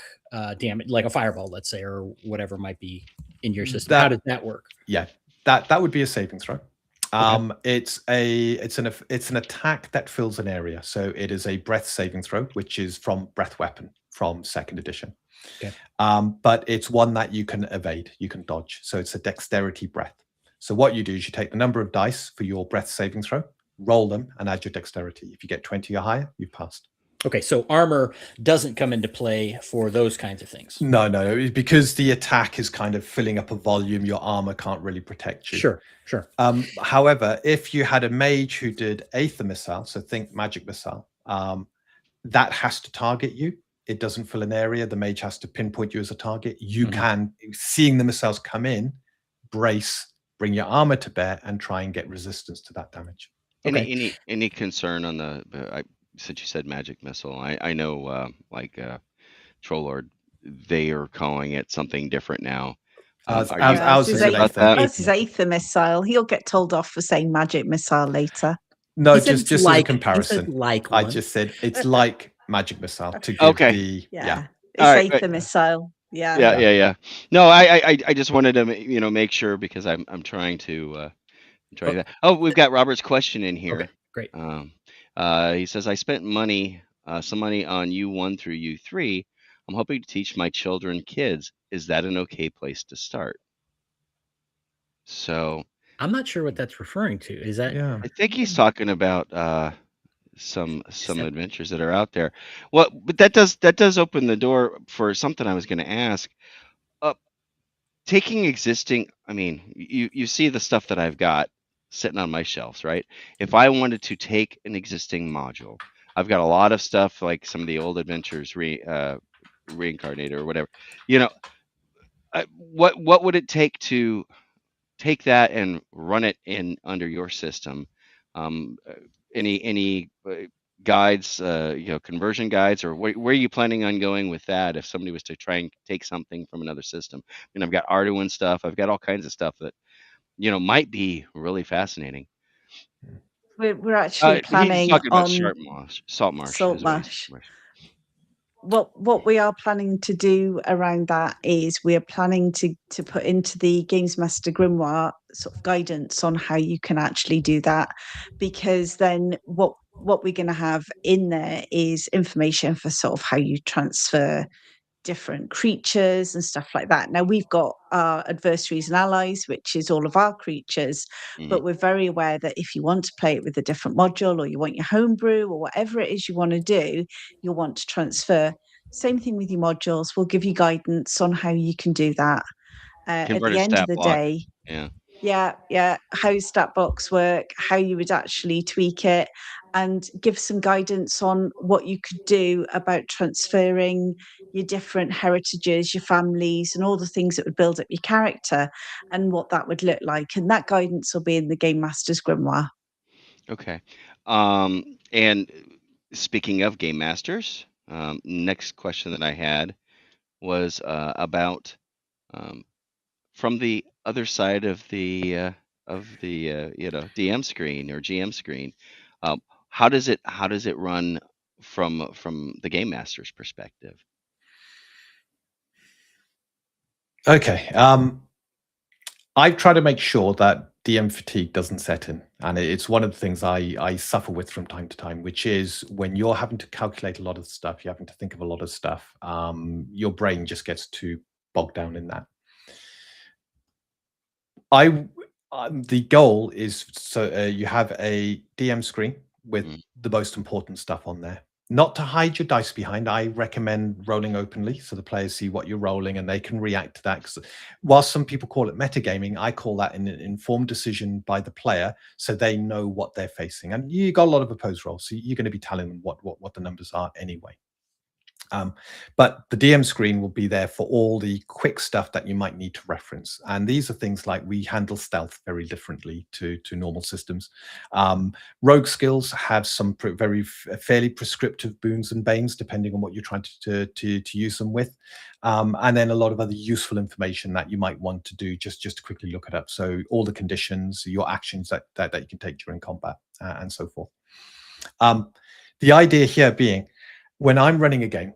Speaker 3: damage, like a fireball, let's say, or whatever might be in your system? How does that work?
Speaker 5: Yeah, that would be a saving throw.
Speaker 3: Okay.
Speaker 5: It's an attack that fills an area. So it is a breath saving throw, which is from breath weapon from 2nd edition.
Speaker 3: Okay.
Speaker 5: But it's one that you can evade, you can dodge. So it's a dexterity breath. So what you do is you take the number of dice for your breath saving throw, roll them, and add your dexterity. If you get 20 or higher, you've passed.
Speaker 3: Okay, so armor doesn't come into play for those kinds of things.
Speaker 5: No, because the attack is kind of filling up a volume. Your armor can't really protect you.
Speaker 3: Sure.
Speaker 5: However, if you had a mage who did Aether Missile, so think magic missile, that has to target you. It doesn't fill an area. The mage has to pinpoint you as a target. You can, seeing the missiles come in, brace, bring your armor to bear, and try and get resistance to that damage.
Speaker 3: Okay.
Speaker 2: Any concern on the? Since you said magic missile, I know Troll Lord, they are calling it something different now.
Speaker 4: Ours is Aether Missile. He'll get told off for saying magic missile later.
Speaker 5: No, just as a comparison. I just said it's like magic missile to give the
Speaker 4: It's Aether Missile.
Speaker 2: Yeah. No, I just wanted to make sure, because I'm trying to that. Oh, we've got Robert's question in here.
Speaker 3: Okay, great.
Speaker 2: He says, I spent some money on U1 through U3. I'm hoping to teach my kids. Is that an okay place to start? So
Speaker 3: I'm not sure what that's referring to. Is that?
Speaker 5: Yeah.
Speaker 2: I think he's talking about some adventures that are out there. Well, but that does open the door for something I was going to ask. Taking existing, I mean, you see the stuff that I've got sitting on my shelves, right? If I wanted to take an existing module, I've got a lot of stuff like some of the old adventures, Reincarnator or whatever. What would it take to take that and run it in under your system? Any guides, conversion guides, or where are you planning on going with that if somebody was to try and take something from another system? And I've got Arduin stuff, I've got all kinds of stuff that might be really fascinating.
Speaker 4: We're actually planning
Speaker 2: he's talking about
Speaker 4: on
Speaker 2: Saltmarsh.
Speaker 4: what we are planning to do around that is we are planning to put into the Games Master Grimoire sort of guidance on how you can actually do that, because then what we're going to have in there is information for sort of how you transfer different creatures and stuff like that. Now we've got our adversaries and allies, which is all of our creatures, but we're very aware that if you want to play it with a different module, or you want your homebrew, or whatever it is you want to do, you'll want to transfer. Same thing with your modules. We'll give you guidance on how you can do that. At
Speaker 2: Convert
Speaker 4: the
Speaker 2: a
Speaker 4: end of
Speaker 2: stat
Speaker 4: the
Speaker 2: block.
Speaker 4: day,
Speaker 2: Yeah.
Speaker 4: how stat blocks work, how you would actually tweak it, and give some guidance on what you could do about transferring your different heritages, your families, and all the things that would build up your character, and what that would look like. And that guidance will be in the Game Master's Grimoire.
Speaker 2: Okay. And speaking of game masters, next question that I had was about from the other side of the DM screen or GM screen. How does it run from the game master's perspective?
Speaker 5: Okay. I try to make sure that DM fatigue doesn't set in, and it's one of the things I suffer with from time to time, which is when you're having to calculate a lot of stuff, you're having to think of a lot of stuff, your brain just gets too bogged down in that. The goal is so you have a DM screen with the most important stuff on there. Not to hide your dice behind, I recommend rolling openly so the players see what you're rolling and they can react to that. Because while some people call it metagaming, I call that an informed decision by the player so they know what they're facing. And you got a lot of opposed rolls, so you're going to be telling them what the numbers are anyway. But the DM screen will be there for all the quick stuff that you might need to reference. And these are things like we handle stealth very differently to normal systems. Rogue skills have some fairly prescriptive boons and banes, depending on what you're trying to use them with. And then a lot of other useful information that you might want to do just to quickly look it up. So all the conditions, your actions that you can take during combat and so forth. The idea here being, when I'm running a game,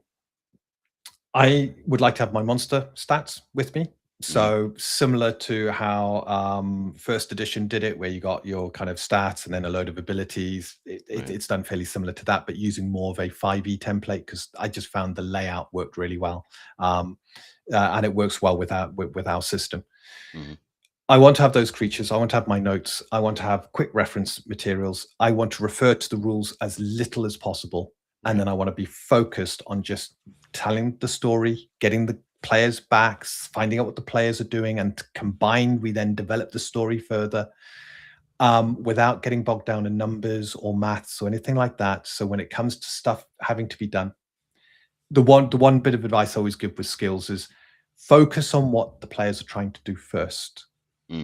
Speaker 5: I would like to have my monster stats with me. So similar to how first edition did it, where you got your kind of stats and then a load of abilities. It's done fairly similar to that, but using more of a 5e template, because I just found the layout worked really well. And it works well with our system. I want to have those creatures. I want to have my notes. I want to have quick reference materials. I want to refer to the rules as little as possible. And then I want to be focused on just telling the story, getting the players back, finding out what the players are doing, and combined, we then develop the story further without getting bogged down in numbers or maths or anything like that. So when it comes to stuff having to be done, the one bit of advice I always give with skills is focus on what the players are trying to do first.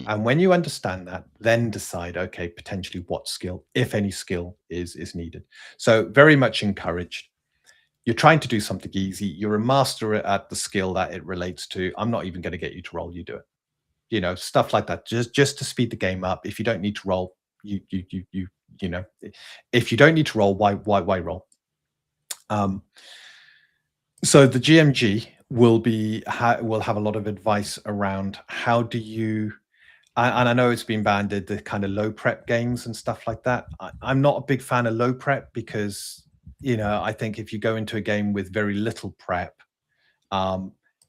Speaker 5: And when you understand that, then decide, okay, potentially what skill, if any skill, is needed. So very much encouraged. You're trying to do something easy. You're a master at the skill that it relates to. I'm not even going to get you to roll. You do it. Stuff like that. Just to speed the game up. If you don't need to roll, if you don't need to roll, why roll? So the GMG will have a lot of advice around how do you. And I know it's been banded, the kind of low prep games and stuff like that. I'm not a big fan of low prep because, I think if you go into a game with very little prep,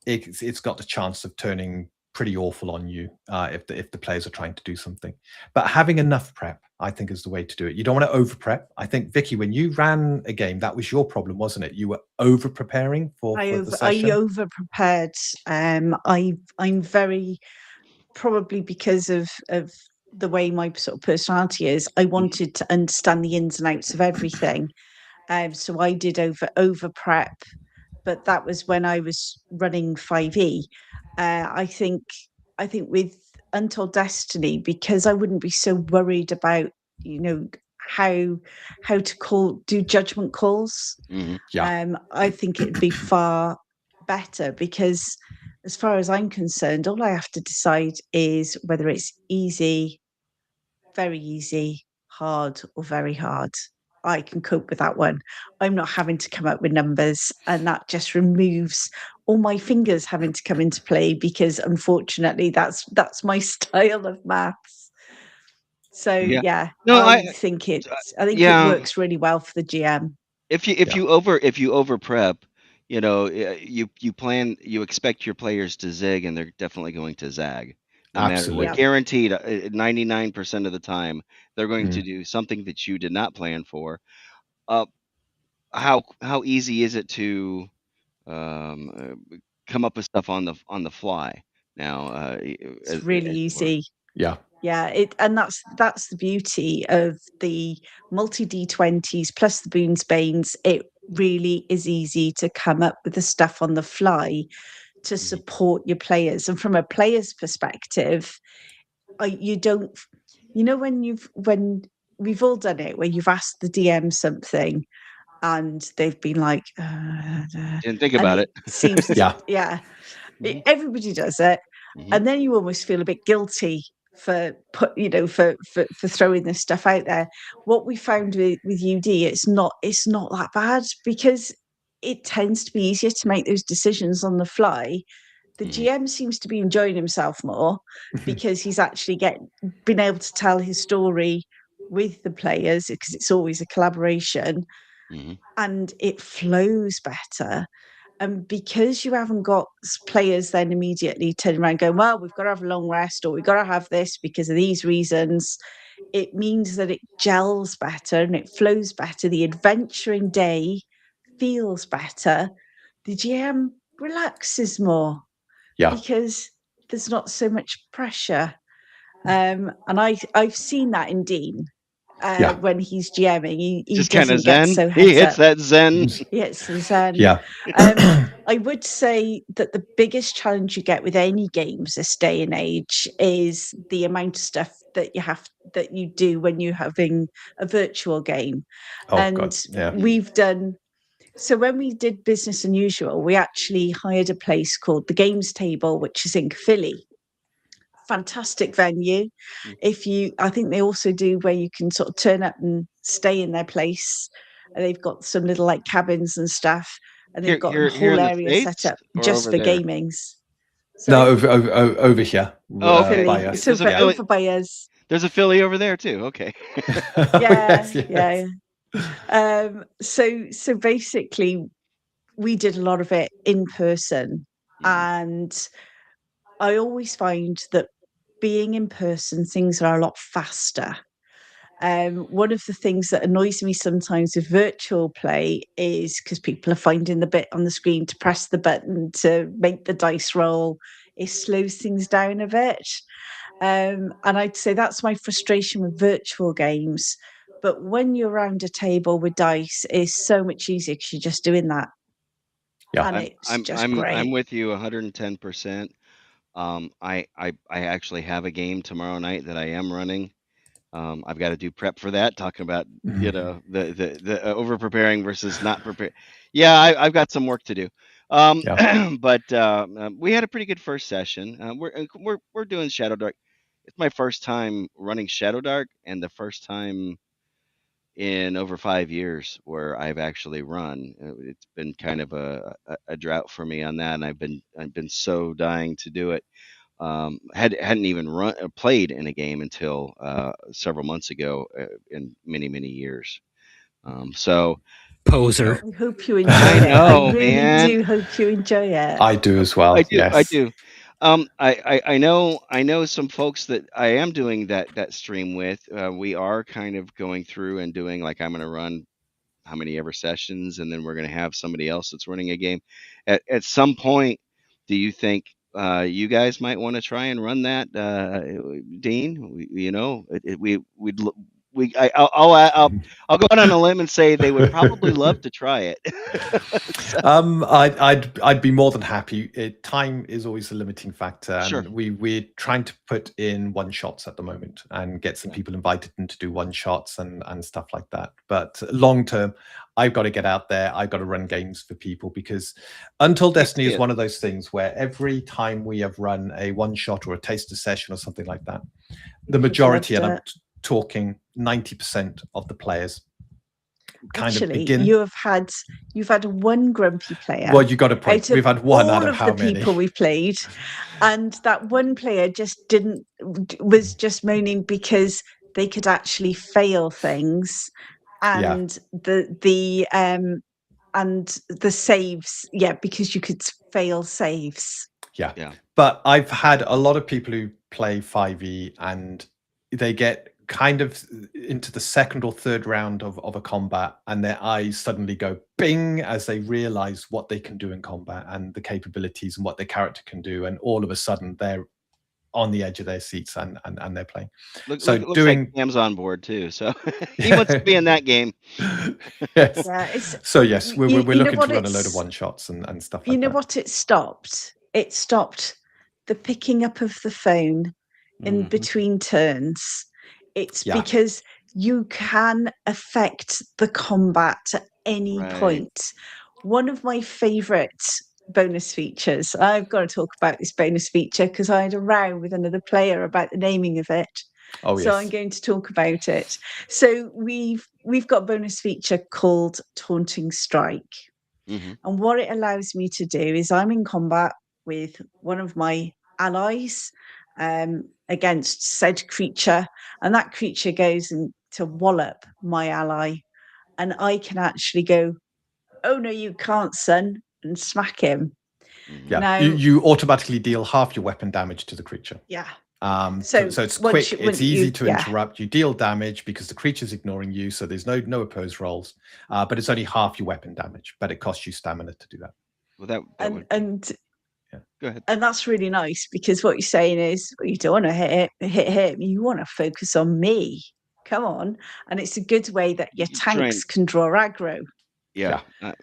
Speaker 5: it's got the chance of turning pretty awful on you if the players are trying to do something. But having enough prep, I think, is the way to do it. You don't want to over prep. I think, Vicky, when you ran a game, that was your problem, wasn't it? You were over preparing for the session.
Speaker 4: I over prepared. I'm very, probably because of the way my sort of personality is, I wanted to understand the ins and outs of everything. So I did over prep, but that was when I was running 5e. I think with Untold Destiny, because I wouldn't be so worried about how to do judgment calls. I think it'd be far better, because as far as I'm concerned, all I have to decide is whether it's easy, very easy, hard, or very hard. I can cope with that one. I'm not having to come up with numbers, and that just removes all my fingers having to come into play, because unfortunately that's my style of maths. So
Speaker 2: Yeah.
Speaker 4: yeah,
Speaker 2: No,
Speaker 4: I think it
Speaker 2: yeah.
Speaker 4: works really well for the GM.
Speaker 2: If you over prep, you expect your players to zig, and they're definitely going to zag. No matter what,
Speaker 5: Absolutely.
Speaker 2: guaranteed, 99% of the time, they're going to
Speaker 5: Mm.
Speaker 2: do something that you did not plan for. How easy is it to come up with stuff on the fly now?
Speaker 4: It's really easy.
Speaker 5: Yeah.
Speaker 4: Yeah, and that's the beauty of the multi D20s plus the Boons Banes. It really is easy to come up with the stuff on the fly to support your players. And from a player's perspective, you don't, when we've all done it, where you've asked the DM something and they've been like,
Speaker 2: Didn't think
Speaker 4: and
Speaker 2: about
Speaker 4: it
Speaker 2: it.
Speaker 4: seems to,
Speaker 5: Yeah.
Speaker 4: yeah,
Speaker 2: Mhm,
Speaker 4: everybody does it,
Speaker 2: mhm,
Speaker 4: and then you almost feel a bit guilty for for throwing this stuff out there. What we found with UD, it's not that bad, because it tends to be easier to make those decisions on the fly. The
Speaker 2: mhm,
Speaker 4: GM seems to be enjoying himself more, because he's actually been able to tell his story with the players, because it's always a collaboration,
Speaker 2: mhm,
Speaker 4: and it flows better. And because you haven't got players then immediately turning around going, well, we've got to have a long rest, or we've got to have this because of these reasons, it means that it gels better and it flows better. The adventuring day feels better. The GM relaxes more,
Speaker 5: Yeah.
Speaker 4: because there's not so much pressure. And I've seen that in Dean.
Speaker 5: Yeah.
Speaker 4: When he's GMing, he
Speaker 2: Just kind of
Speaker 4: doesn't get
Speaker 2: zen.
Speaker 4: so
Speaker 2: He
Speaker 4: heads
Speaker 2: hits
Speaker 4: up.
Speaker 2: that zen.
Speaker 4: Yes, Zen.
Speaker 5: Yeah.
Speaker 4: I would say that the biggest challenge you get with any games this day and age is the amount of stuff that you do when you're having a virtual game.
Speaker 5: Oh God.
Speaker 4: And
Speaker 5: Yeah.
Speaker 4: we've done, so when we did Business Unusual, we actually hired a place called the Games Table, which is in Philly. Fantastic venue. I think they also do where you can sort of turn up and stay in their place. And they've got some little like cabins and stuff, and they've got a
Speaker 2: Here
Speaker 4: whole
Speaker 2: in the
Speaker 4: area set
Speaker 2: States
Speaker 4: up
Speaker 2: or
Speaker 4: just
Speaker 2: over
Speaker 4: for
Speaker 2: there?
Speaker 4: gamings.
Speaker 5: No,
Speaker 4: So
Speaker 5: over here.
Speaker 2: Oh, okay.
Speaker 5: By
Speaker 4: Philly,
Speaker 5: us.
Speaker 4: so
Speaker 2: There's a
Speaker 4: for
Speaker 2: Philly.
Speaker 4: over by us.
Speaker 2: There's a Philly over there too. Okay.
Speaker 4: Yeah,
Speaker 5: Yes, yes.
Speaker 4: yeah. So basically, we did a lot of it in person,
Speaker 2: Mhm.
Speaker 4: and I always find that being in person, things are a lot faster. One of the things that annoys me sometimes with virtual play is because people are finding the bit on the screen to press the button to make the dice roll. It slows things down a bit. And I'd say that's my frustration with virtual games. But when you're around a table with dice, it's so much easier because you're just doing that.
Speaker 5: Yeah.
Speaker 4: And it's just
Speaker 2: I'm
Speaker 4: great.
Speaker 2: with you 110%. I actually have a game tomorrow night that I am running. I've got to do prep for that. Talking about the over preparing versus not prepared. Yeah, I've got some work to do.
Speaker 5: Yeah.
Speaker 2: But we had a pretty good first session. We're doing Shadow Dark. It's my first time running Shadow Dark, and the first time in over 5 years where I've actually run. It's been kind of a drought for me on that, and I've been so dying to do it. Hadn't even played in a game until several months ago in many years. So
Speaker 3: Poser.
Speaker 4: I hope you enjoy
Speaker 2: I
Speaker 4: it. I
Speaker 2: know,
Speaker 4: really
Speaker 2: man.
Speaker 4: do hope you enjoy it.
Speaker 5: I do as well.
Speaker 2: I do. I
Speaker 5: Yes.
Speaker 2: do. I know some folks that I am doing that stream with. We are kind of going through and doing like I'm going to run how many ever sessions, and then we're going to have somebody else that's running a game. At some point, do you think you guys might want to try and run that, Dean? I'll go out on a limb and say they would probably love to try it. So,
Speaker 5: I'd be more than happy. Time is always a limiting factor,
Speaker 2: sure.
Speaker 5: and we're trying to put in one shots at the moment and get some people invited in to do one shots and stuff like that. But long term, I've got to get out there. I've got to run games for people, because Untold Destiny is one of those things where every time we have run a one shot or a taster session or something like that, the majority, and I'm talking 90% of the players kind of
Speaker 4: Actually,
Speaker 5: begin.
Speaker 4: you've had one grumpy player.
Speaker 5: Well, you got a point.
Speaker 4: Out of
Speaker 5: We've had one out
Speaker 4: all
Speaker 5: of
Speaker 4: of
Speaker 5: how
Speaker 4: the
Speaker 5: many?
Speaker 4: people we've played, and that one player was just moaning because they could actually fail things, and the saves, because you could fail saves.
Speaker 5: Yeah. But I've had a lot of people who play 5e and they get kind of into the second or third round of a combat, and their eyes suddenly go bing as they realize what they can do in combat and the capabilities and what their character can do, and all of a sudden they're on the edge of their seats and they're playing.
Speaker 2: Looks like Cam's on board too, so he wants to be in that game.
Speaker 5: Yes.
Speaker 4: Yeah,
Speaker 5: so yes, we're looking to run a load of one shots and stuff like that.
Speaker 4: You know what it stopped? It stopped the picking up of the phone in between turns. It's because you can affect the combat at any point. One of my favorite bonus features, I've got to talk about this bonus feature because I had a row with another player about the naming of it. So I'm going to talk about it. So we've got a bonus feature called Taunting Strike. And what it allows me to do is I'm in combat with one of my allies against said creature, and that creature goes to wallop my ally, and I can actually go, "Oh no, you can't, son," and smack him.
Speaker 5: Yeah,
Speaker 4: now,
Speaker 5: you automatically deal half your weapon damage to the creature.
Speaker 4: Yeah.
Speaker 5: So it's quick, it's easy to interrupt. You deal damage because the creature's ignoring you, so there's no opposed rolls. But it's only half your weapon damage, but it costs you stamina to do that.
Speaker 2: Well,
Speaker 4: go ahead. And that's really nice because what you're saying is, well, you don't want to hit him. You want to focus on me. Come on, and it's a good way that your tanks can draw aggro.
Speaker 2: Yeah. I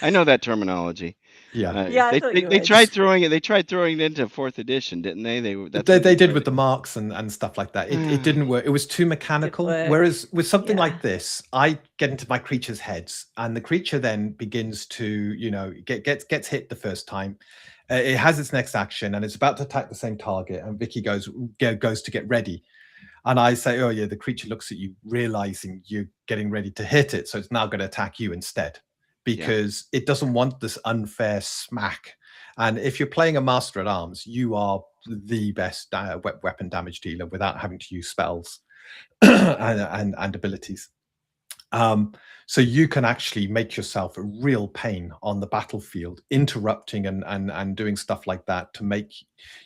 Speaker 2: know that terminology. They tried throwing it. They tried throwing it into 4th edition, didn't they?
Speaker 5: They did with the marks and stuff like that. It didn't work. It was too mechanical. Whereas with something like this, I get into my creature's heads, and the creature then begins to, gets hit the first time. It has its next action, and it's about to attack the same target. And Vicky goes to get ready, and I say, "Oh yeah," the creature looks at you, realizing you're getting ready to hit it, so it's now going to attack you instead. Because it doesn't want this unfair smack. And if you're playing a Master at Arms, you are the best weapon damage dealer without having to use spells and abilities. So you can actually make yourself a real pain on the battlefield, interrupting and doing stuff like that to make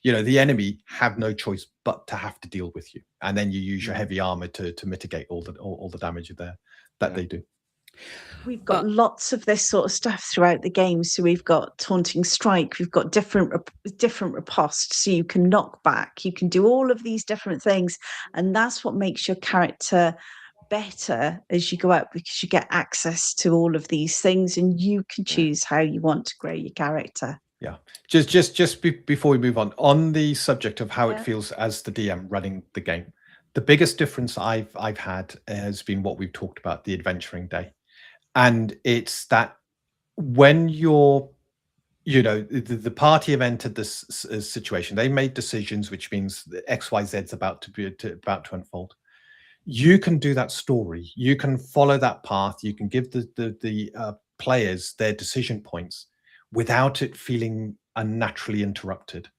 Speaker 5: the enemy have no choice but to have to deal with you. And then you use your heavy armor to mitigate all the damage that they do.
Speaker 4: We've got lots of this sort of stuff throughout the game. So we've got Taunting Strike, we've got different ripostes, so you can knock back, you can do all of these different things, and that's what makes your character better as you go out, because you get access to all of these things, and you can choose how you want to grow your character.
Speaker 5: Yeah, just before we move on the subject of how it feels as the DM running the game, the biggest difference I've had has been what we've talked about, the adventuring day. And it's that when you're, the party have entered this situation, they made decisions, which means that XYZ is about to unfold. You can do that story. You can follow that path. You can give the players their decision points without it feeling unnaturally interrupted.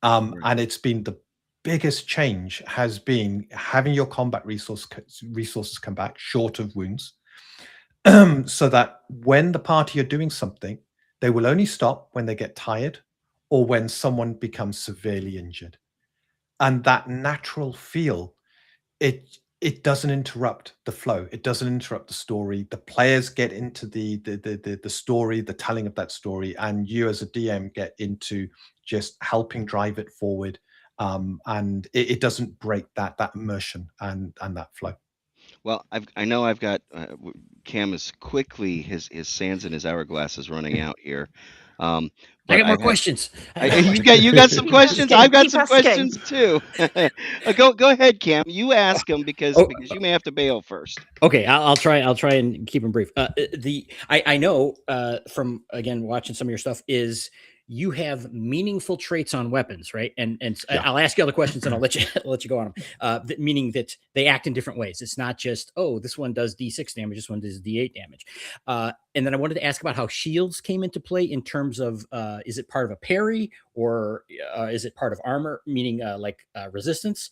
Speaker 5: And it's been the biggest change has been having your combat resources come back short of wounds. So that when the party are doing something, they will only stop when they get tired or when someone becomes severely injured. And that natural feel, it doesn't interrupt the flow. It doesn't interrupt the story. The players get into the story, the telling of that story, and you as a DM get into just helping drive it forward. And it doesn't break that immersion and that flow.
Speaker 2: Well, I know I've got Cam is quickly his sands and his hourglass is running out here.
Speaker 3: I got more questions.
Speaker 2: You got some questions. I've got some questions too. Go ahead, Cam. You ask them because you may have to bail first.
Speaker 3: Okay, I'll try and keep them brief. I know from again watching some of your stuff is you have meaningful traits on weapons, right? And
Speaker 5: Yeah.
Speaker 3: I'll ask you other questions and I'll let you go on them. Meaning that they act in different ways. It's not just, oh, this one does D6 damage, this one does D8 damage. And then I wanted to ask about how shields came into play in terms of, is it part of a parry or is it part of armor, meaning resistance?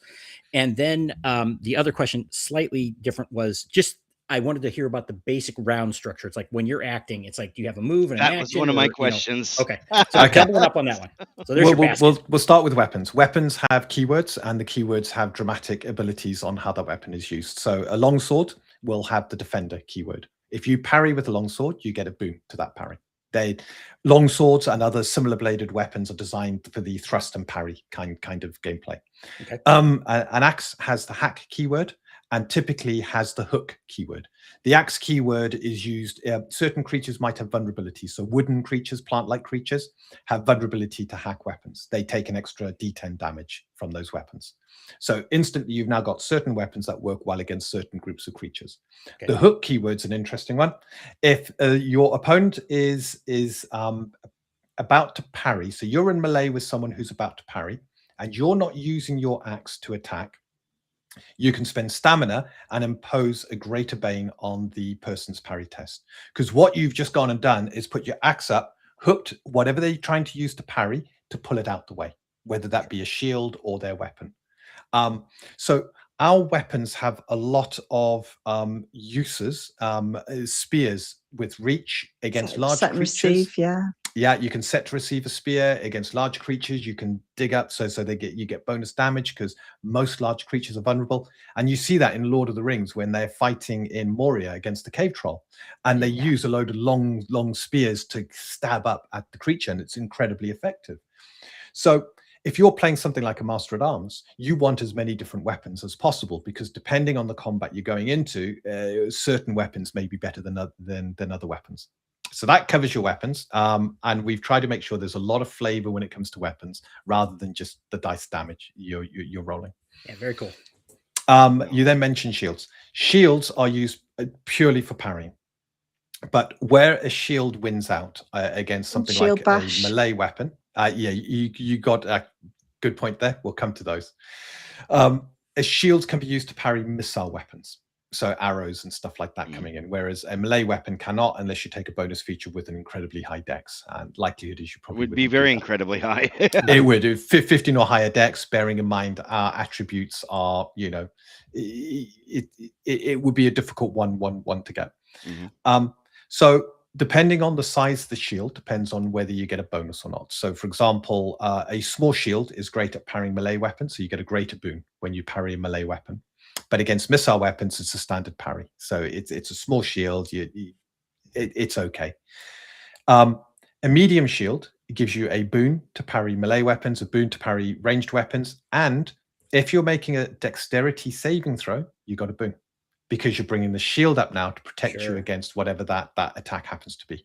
Speaker 3: And then the other question, slightly different, was just, I wanted to hear about the basic round structure. It's like when you're acting, it's like, do you have a move and an action?
Speaker 2: That was one of my questions.
Speaker 3: Okay. So doubling up on that one. So there's your basket.
Speaker 5: We'll start with weapons. Weapons have keywords, and the keywords have dramatic abilities on how that weapon is used. So a longsword will have the defender keyword. If you parry with a longsword, you get a boon to that parry. Longswords and other similar bladed weapons are designed for the thrust and parry kind of gameplay.
Speaker 3: Okay.
Speaker 5: An axe has the hack keyword and typically has the hook keyword. The axe keyword is used, certain creatures might have vulnerability. So wooden creatures, plant-like creatures, have vulnerability to hack weapons. They take an extra D10 damage from those weapons. So instantly, you've now got certain weapons that work well against certain groups of creatures. Okay. The hook keyword's an interesting one. If your opponent is about to parry, so you're in melee with someone who's about to parry, and you're not using your axe to attack, you can spend stamina and impose a greater bane on the person's parry test. Because what you've just gone and done is put your axe up, hooked whatever they're trying to use to parry, to pull it out the way, whether that be a shield or their weapon. So our weapons have a lot of uses. Spears with reach against large
Speaker 4: set and
Speaker 5: creatures.
Speaker 4: Receive, yeah.
Speaker 5: Yeah, you can set to receive a spear against large creatures. You can dig up so you get bonus damage because most large creatures are vulnerable. And you see that in Lord of the Rings when they're fighting in Moria against the cave troll, and they use a load of long spears to stab up at the creature, and it's incredibly effective. So if you're playing something like a Master at Arms, you want as many different weapons as possible, because depending on the combat you're going into, certain weapons may be better than other weapons. So that covers your weapons, and we've tried to make sure there's a lot of flavor when it comes to weapons, rather than just the dice damage you're rolling.
Speaker 3: Yeah, very cool.
Speaker 5: You then mentioned shields. Shields are used purely for parrying, but where a shield wins out against something
Speaker 4: shield
Speaker 5: like
Speaker 4: bash.
Speaker 5: a melee weapon, you got a good point there. We'll come to those. A shield can be used to parry missile weapons. So arrows and stuff like that coming in, whereas a melee weapon cannot unless you take a bonus feature with an incredibly high dex, and likelihood is you probably
Speaker 2: would be very incredibly high.
Speaker 5: It would do 15 or higher dex, bearing in mind our attributes are, it would be a difficult one to get. So depending on the size of the shield depends on whether you get a bonus or not. So for example, a small shield is great at parrying melee weapons, so you get a greater boon when you parry a melee weapon. But against missile weapons, it's a standard parry. So it's a small shield. It's okay. A medium shield gives you a boon to parry melee weapons, a boon to parry ranged weapons. And if you're making a dexterity saving throw, you got a boon, because you're bringing the shield up now to protect you against whatever that attack happens to be.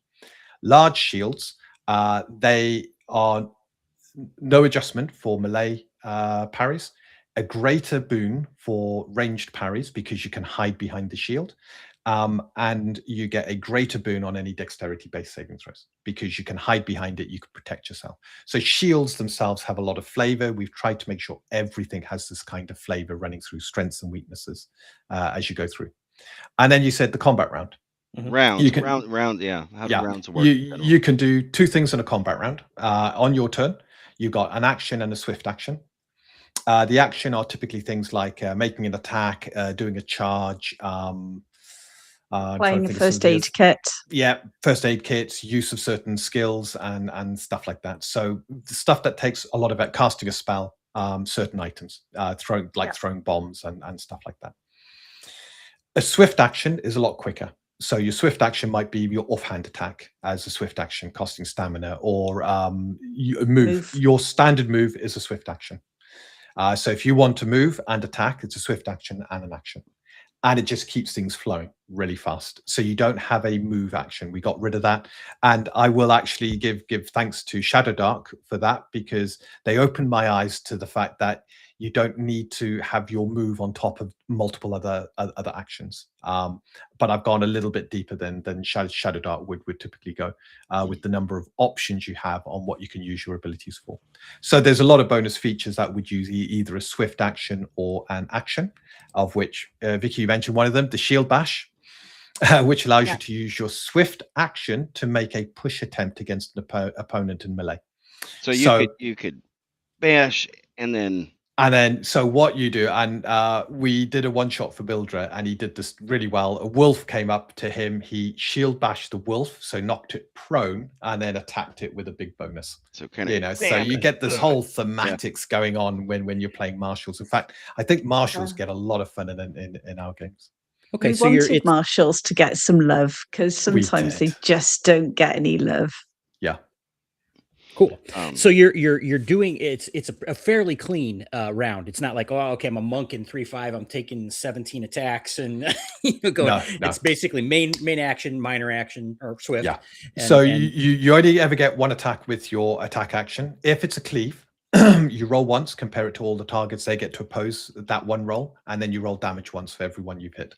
Speaker 5: Large shields, they are no adjustment for melee parries. A greater boon for ranged parries because you can hide behind the shield, and you get a greater boon on any dexterity-based saving throws because you can hide behind it, you can protect yourself. So shields themselves have a lot of flavor. We've tried to make sure everything has this kind of flavor running through strengths and weaknesses as you go through. And then you said the combat round.
Speaker 2: Round, yeah. How do rounds work?
Speaker 5: You can do two things in a combat round. On your turn, you've got an action and a swift action. The action are typically things like making an attack, doing a charge,
Speaker 4: playing a first aid kit.
Speaker 5: Yeah, first aid kits, use of certain skills and stuff like that. So the stuff that takes a lot of it, casting a spell, certain items, throwing bombs and stuff like that. A swift action is a lot quicker. So your swift action might be your offhand attack as a swift action, costing stamina, or you move. Your standard move is a swift action. So if you want to move and attack, it's a swift action and an action. and it just keeps things flowing really fast. So you don't have a move action. We got rid of that, and I will actually give thanks to Shadow Dark for that, because they opened my eyes to the fact that you don't need to have your move on top of multiple other actions. But I've gone a little bit deeper than Shadow Dark would typically go, with the number of options you have on what you can use your abilities for. So there's a lot of bonus features that would use either a swift action or an action, of which Vicky, you mentioned one of them, the Shield Bash, which allows you to use your swift action to make a push attempt against an opponent in melee.
Speaker 2: So you could bash and then.
Speaker 5: And then, so what you do, and we did a one-shot for Bildra, and he did this really well. A wolf came up to him. He shield bashed the wolf, so knocked it prone, and then attacked it with a big bonus.
Speaker 2: So kind of,
Speaker 5: so you get this whole thematics going on when you're playing marshals. In fact, I think marshals get a lot of fun in our games.
Speaker 3: Okay,
Speaker 4: we
Speaker 3: so
Speaker 4: wanted marshals to get some love, because sometimes they just don't get any love.
Speaker 5: Yeah.
Speaker 3: Cool. So you're doing it's a fairly clean round. It's not like, oh, okay, I'm a monk in 3/5. I'm taking 17 attacks and going. No. It's basically main action, minor action, or swift.
Speaker 5: Yeah. So you only ever get one attack with your attack action. If it's a cleave, you roll once, compare it to all the targets. They get to oppose that one roll, and then you roll damage once for every one you've hit.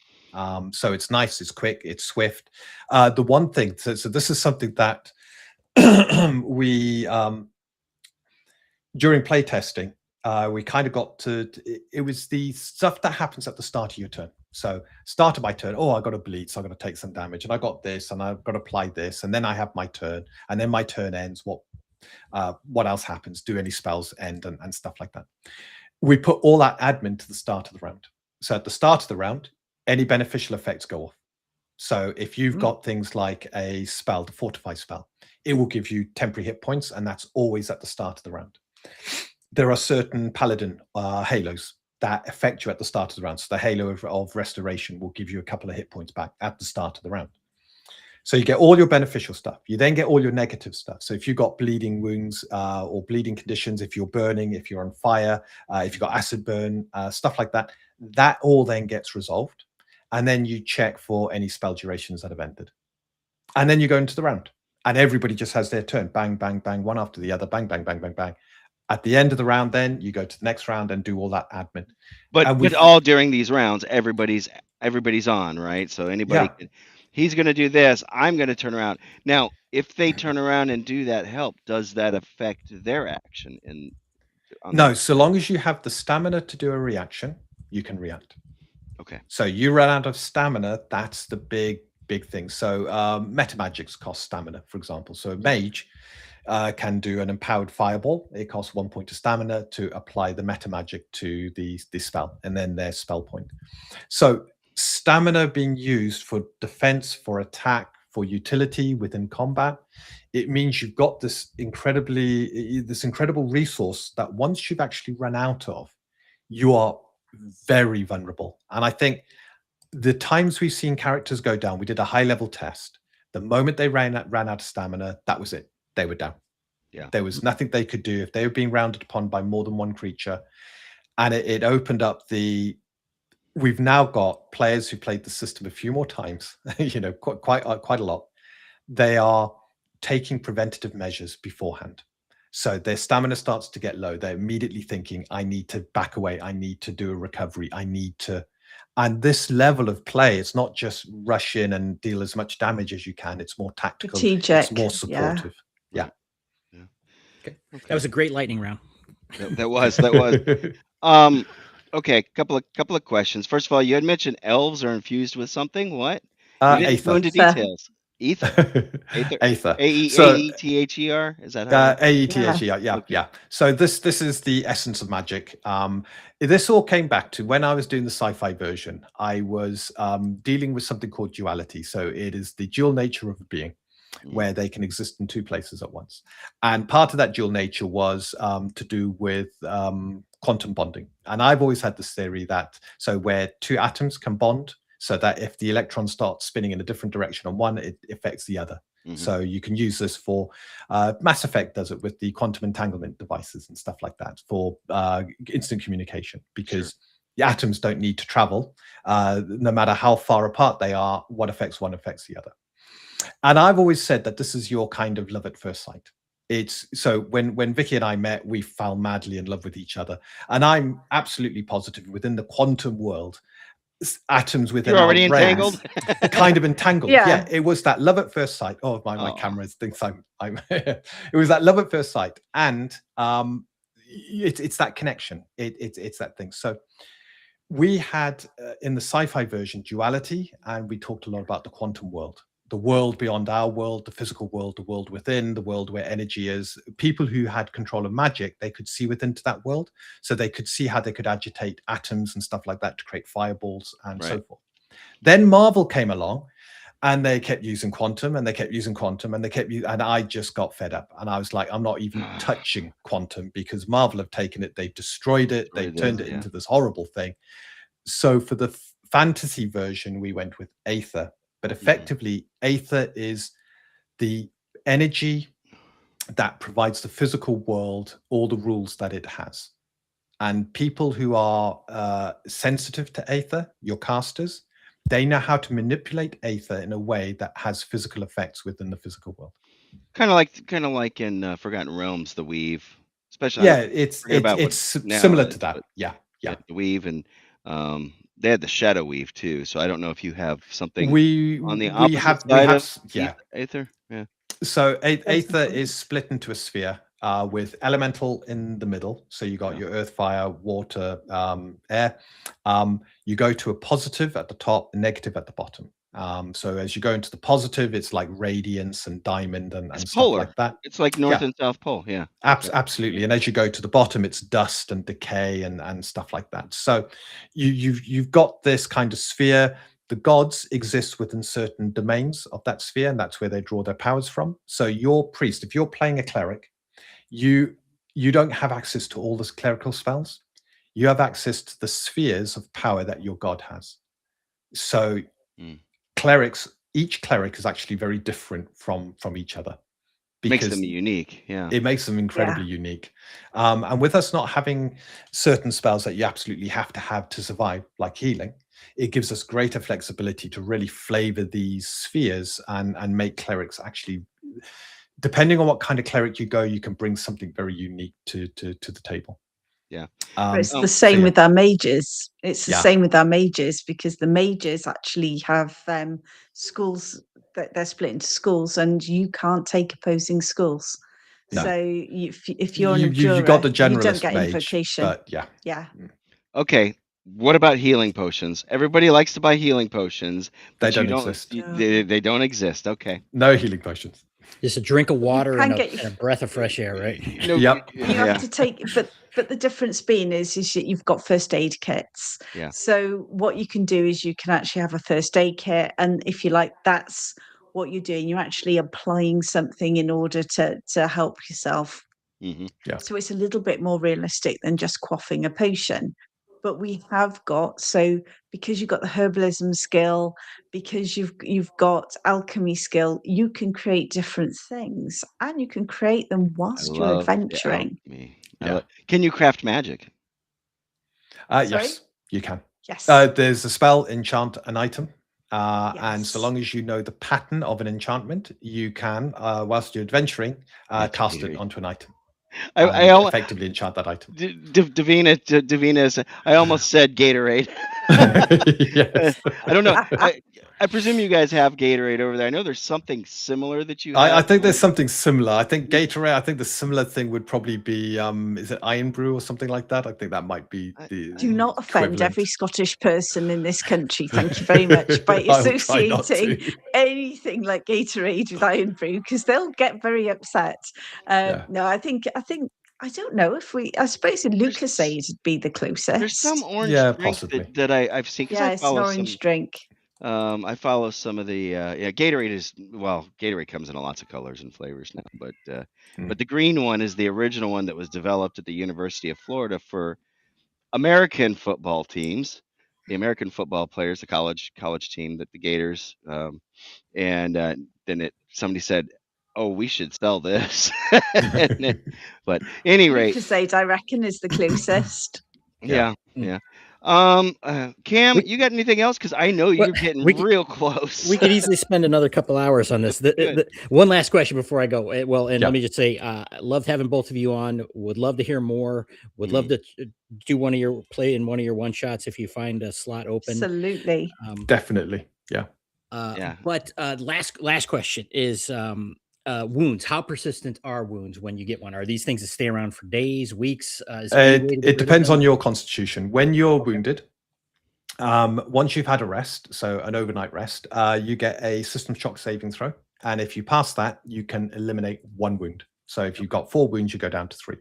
Speaker 5: So it's nice, it's quick, it's swift. The one thing, so this is something that we during playtesting, we kind of got to, it was the stuff that happens at the start of your turn. So start of my turn, oh, I got to bleed, so I'm going to take some damage, and I got this, and I've got to apply this, and then I have my turn, and then my turn ends. What else happens? Do any spells end, and stuff like that. We put all that admin to the start of the round. So at the start of the round, any beneficial effects go off. So if you've got things like a spell, the Fortify spell, it will give you temporary hit points, and that's always at the start of the round. There are certain Paladin halos that affect you at the start of the round. So the Halo of Restoration will give you a couple of hit points back at the start of the round. So you get all your beneficial stuff. You then get all your negative stuff. So if you've got bleeding wounds or bleeding conditions, if you're burning, if you're on fire, if you've got acid burn, stuff like that, that all then gets resolved. And then you check for any spell durations that have ended. And then you go into the round. And everybody just has their turn. Bang, bang, bang, one after the other. Bang, bang, bang, bang, bang. At the end of the round, then you go to the next round and do all that admin.
Speaker 2: But all during these rounds, everybody's on, right? So anybody can, he's going to do this. I'm going to turn around. Now, if they turn around and do that help, does that affect their action?
Speaker 5: No, so long as you have the stamina to do a reaction, you can react.
Speaker 2: Okay.
Speaker 5: So you run out of stamina, that's the big thing. So meta magics cost stamina, for example. So a mage can do an empowered fireball. It costs 1 point of stamina to apply the meta magic to the spell, and then their spell point. So stamina being used for defense, for attack, for utility within combat, it means you've got this incredible resource that once you've actually run out of, you are very vulnerable. And I think the times we've seen characters go down, we did a high level test. The moment they ran out of stamina, that was it. They were down.
Speaker 2: Yeah.
Speaker 5: There was nothing they could do if they were being rounded upon by more than one creature. And it opened up we've now got players who played the system a few more times, quite a lot. They are taking preventative measures beforehand. So their stamina starts to get low. They're immediately thinking, I need to back away. I need to do a recovery. And this level of play, it's not just rush in and deal as much damage as you can. It's more tactical.
Speaker 4: Strategic.
Speaker 5: It's more supportive. Yeah.
Speaker 3: Okay. That was a great lightning round.
Speaker 2: That was. Okay, couple of questions. First of all, you had mentioned elves are infused with something. What? You didn't go into details. Aether.
Speaker 5: Aether.
Speaker 2: A-E-T-H-E-R? Is that how?
Speaker 5: A-E-T-H-E-R, yeah, okay. Yeah. So this is the essence of magic. This all came back to when I was doing the sci-fi version. I was dealing with something called duality. So it is the dual nature of a being, where they can exist in two places at once. And part of that dual nature was to do with quantum bonding. And I've always had this theory that, so where two atoms can bond, so that if the electron starts spinning in a different direction on one, it affects the other. Mm-hmm. So you can use this for, Mass Effect does it with the quantum entanglement devices and stuff like that for instant communication, because The atoms don't need to travel. No matter how far apart they are, what affects one affects the other. And I've always said that this is your kind of love at first sight. It's so when Vicky and I met, we fell madly in love with each other. And I'm absolutely positive within the quantum world, atoms within
Speaker 2: You're already
Speaker 5: our brains
Speaker 2: entangled?
Speaker 5: are kind of entangled.
Speaker 4: Yeah.
Speaker 5: Yeah, it was that love at first sight. Oh, my camera thinks I'm it was that love at first sight. And it's that connection. It's that thing. So we had in the sci-fi version duality, and we talked a lot about the quantum world, the world beyond our world, the physical world, the world within, the world where energy is. People who had control of magic, they could see within to that world, so they could see how they could agitate atoms and stuff like that to create fireballs and so forth. Then Marvel came along, and they kept using quantum, and they kept using quantum, and and I just got fed up. And I was like, I'm not even touching quantum, because Marvel have taken it, they've destroyed it, they've turned it into this horrible thing. So for the fantasy version, we went with Aether. But effectively, Aether is the energy that provides the physical world all the rules that it has. And people who are sensitive to Aether, your casters, they know how to manipulate Aether in a way that has physical effects within the physical world.
Speaker 2: Kind of like in Forgotten Realms, the weave. Especially,
Speaker 5: yeah, it's similar to that. Yeah.
Speaker 2: The weave, and they had the shadow weave too. So I don't know if you have something on the opposite side of Aether. Yeah.
Speaker 5: So Aether is split into a sphere with elemental in the middle. So you got your earth, fire, water, air. You go to a positive at the top, a negative at the bottom. So as you go into the positive, it's like radiance and diamond and stuff like that.
Speaker 2: It's like North and South Pole. Yeah.
Speaker 5: Absolutely. And as you go to the bottom, it's dust and decay and stuff like that. So you've got this kind of sphere. The gods exist within certain domains of that sphere, and that's where they draw their powers from. So your priest, if you're playing a cleric, you don't have access to all the clerical spells. You have access to the spheres of power that your god has. So each cleric is actually very different from each other.
Speaker 2: Makes them unique. Yeah,
Speaker 5: it makes them incredibly unique. And with us not having certain spells that you absolutely have to survive, like healing, it gives us greater flexibility to really flavor these spheres and make clerics actually, depending on what kind of cleric you go, you can bring something very unique to the table.
Speaker 2: Yeah.
Speaker 4: It's the same with our mages. It's the same with our mages, because the mages actually have schools that they're split into schools, and you can't take opposing schools. No. So if you're an abjurer,
Speaker 5: you got the generalist,
Speaker 4: you don't get
Speaker 5: mage,
Speaker 4: invocation.
Speaker 5: But yeah.
Speaker 2: Okay. What about healing potions? Everybody likes to buy healing potions.
Speaker 5: They don't exist.
Speaker 2: They don't exist. Okay.
Speaker 5: No healing potions.
Speaker 3: Just a drink of water and a breath of fresh air, right?
Speaker 5: Yep.
Speaker 4: You have to take, but the difference being is that you've got first aid kits.
Speaker 2: Yeah.
Speaker 4: So what you can do is you can actually have a first aid kit, and if you like, that's what you're doing. You're actually applying something in order to help yourself.
Speaker 2: Mm-hmm.
Speaker 5: Yeah.
Speaker 4: So it's a little bit more realistic than just quaffing a potion. But we have got, so because you've got the herbalism skill, because you've got alchemy skill, you can create different things, and you can create them whilst you're adventuring.
Speaker 2: Can you craft magic?
Speaker 5: Yes, you can.
Speaker 4: Yes.
Speaker 5: There's a spell, enchant an item. And so long as you know the pattern of an enchantment, you can, whilst you're adventuring, cast it onto an item. I effectively enchant that item.
Speaker 2: Davina, I almost said Gatorade.
Speaker 5: Yes.
Speaker 2: I don't know. I presume you guys have Gatorade over there. I know there's something similar that you have.
Speaker 5: I think there's something similar. I think Gatorade, I think the similar thing would probably be, is it Iron Brew or something like that? I think that might be the
Speaker 4: Do not offend every Scottish person in this country, thank you very much, by associating anything like Gatorade with Iron Brew, because they'll get very upset. No, I think I don't know if I suppose a Lucasade would be the closest.
Speaker 2: There's some orange drink
Speaker 5: possibly.
Speaker 2: that I've seen.
Speaker 4: Yeah, it's an orange drink.
Speaker 2: I follow some of the Gatorade Gatorade comes in lots of colors and flavors now, but the green one is the original one that was developed at the University of Florida for American football teams, the American football players, the college team, that the Gators, and then somebody said, "Oh, we should sell this." But at any rate,
Speaker 4: Lucasade, I reckon, is the closest.
Speaker 2: Yeah. Cam, you got anything else? Because I know you're getting real close.
Speaker 3: We could easily spend another couple hours on this. One last question before I go. Well, and let me just say, I loved having both of you on. Would love to hear more. Would love to do one of your one shots if you find a slot open.
Speaker 4: Absolutely.
Speaker 5: Definitely. Yeah.
Speaker 3: But last question is wounds. How persistent are wounds when you get one? Are these things that stay around for days, weeks?
Speaker 5: It depends on your constitution. When you're wounded, once you've had a rest, so an overnight rest, you get a system shock saving throw. And if you pass that, you can eliminate 1 wound. So if you've got 4 wounds, you go down to 3.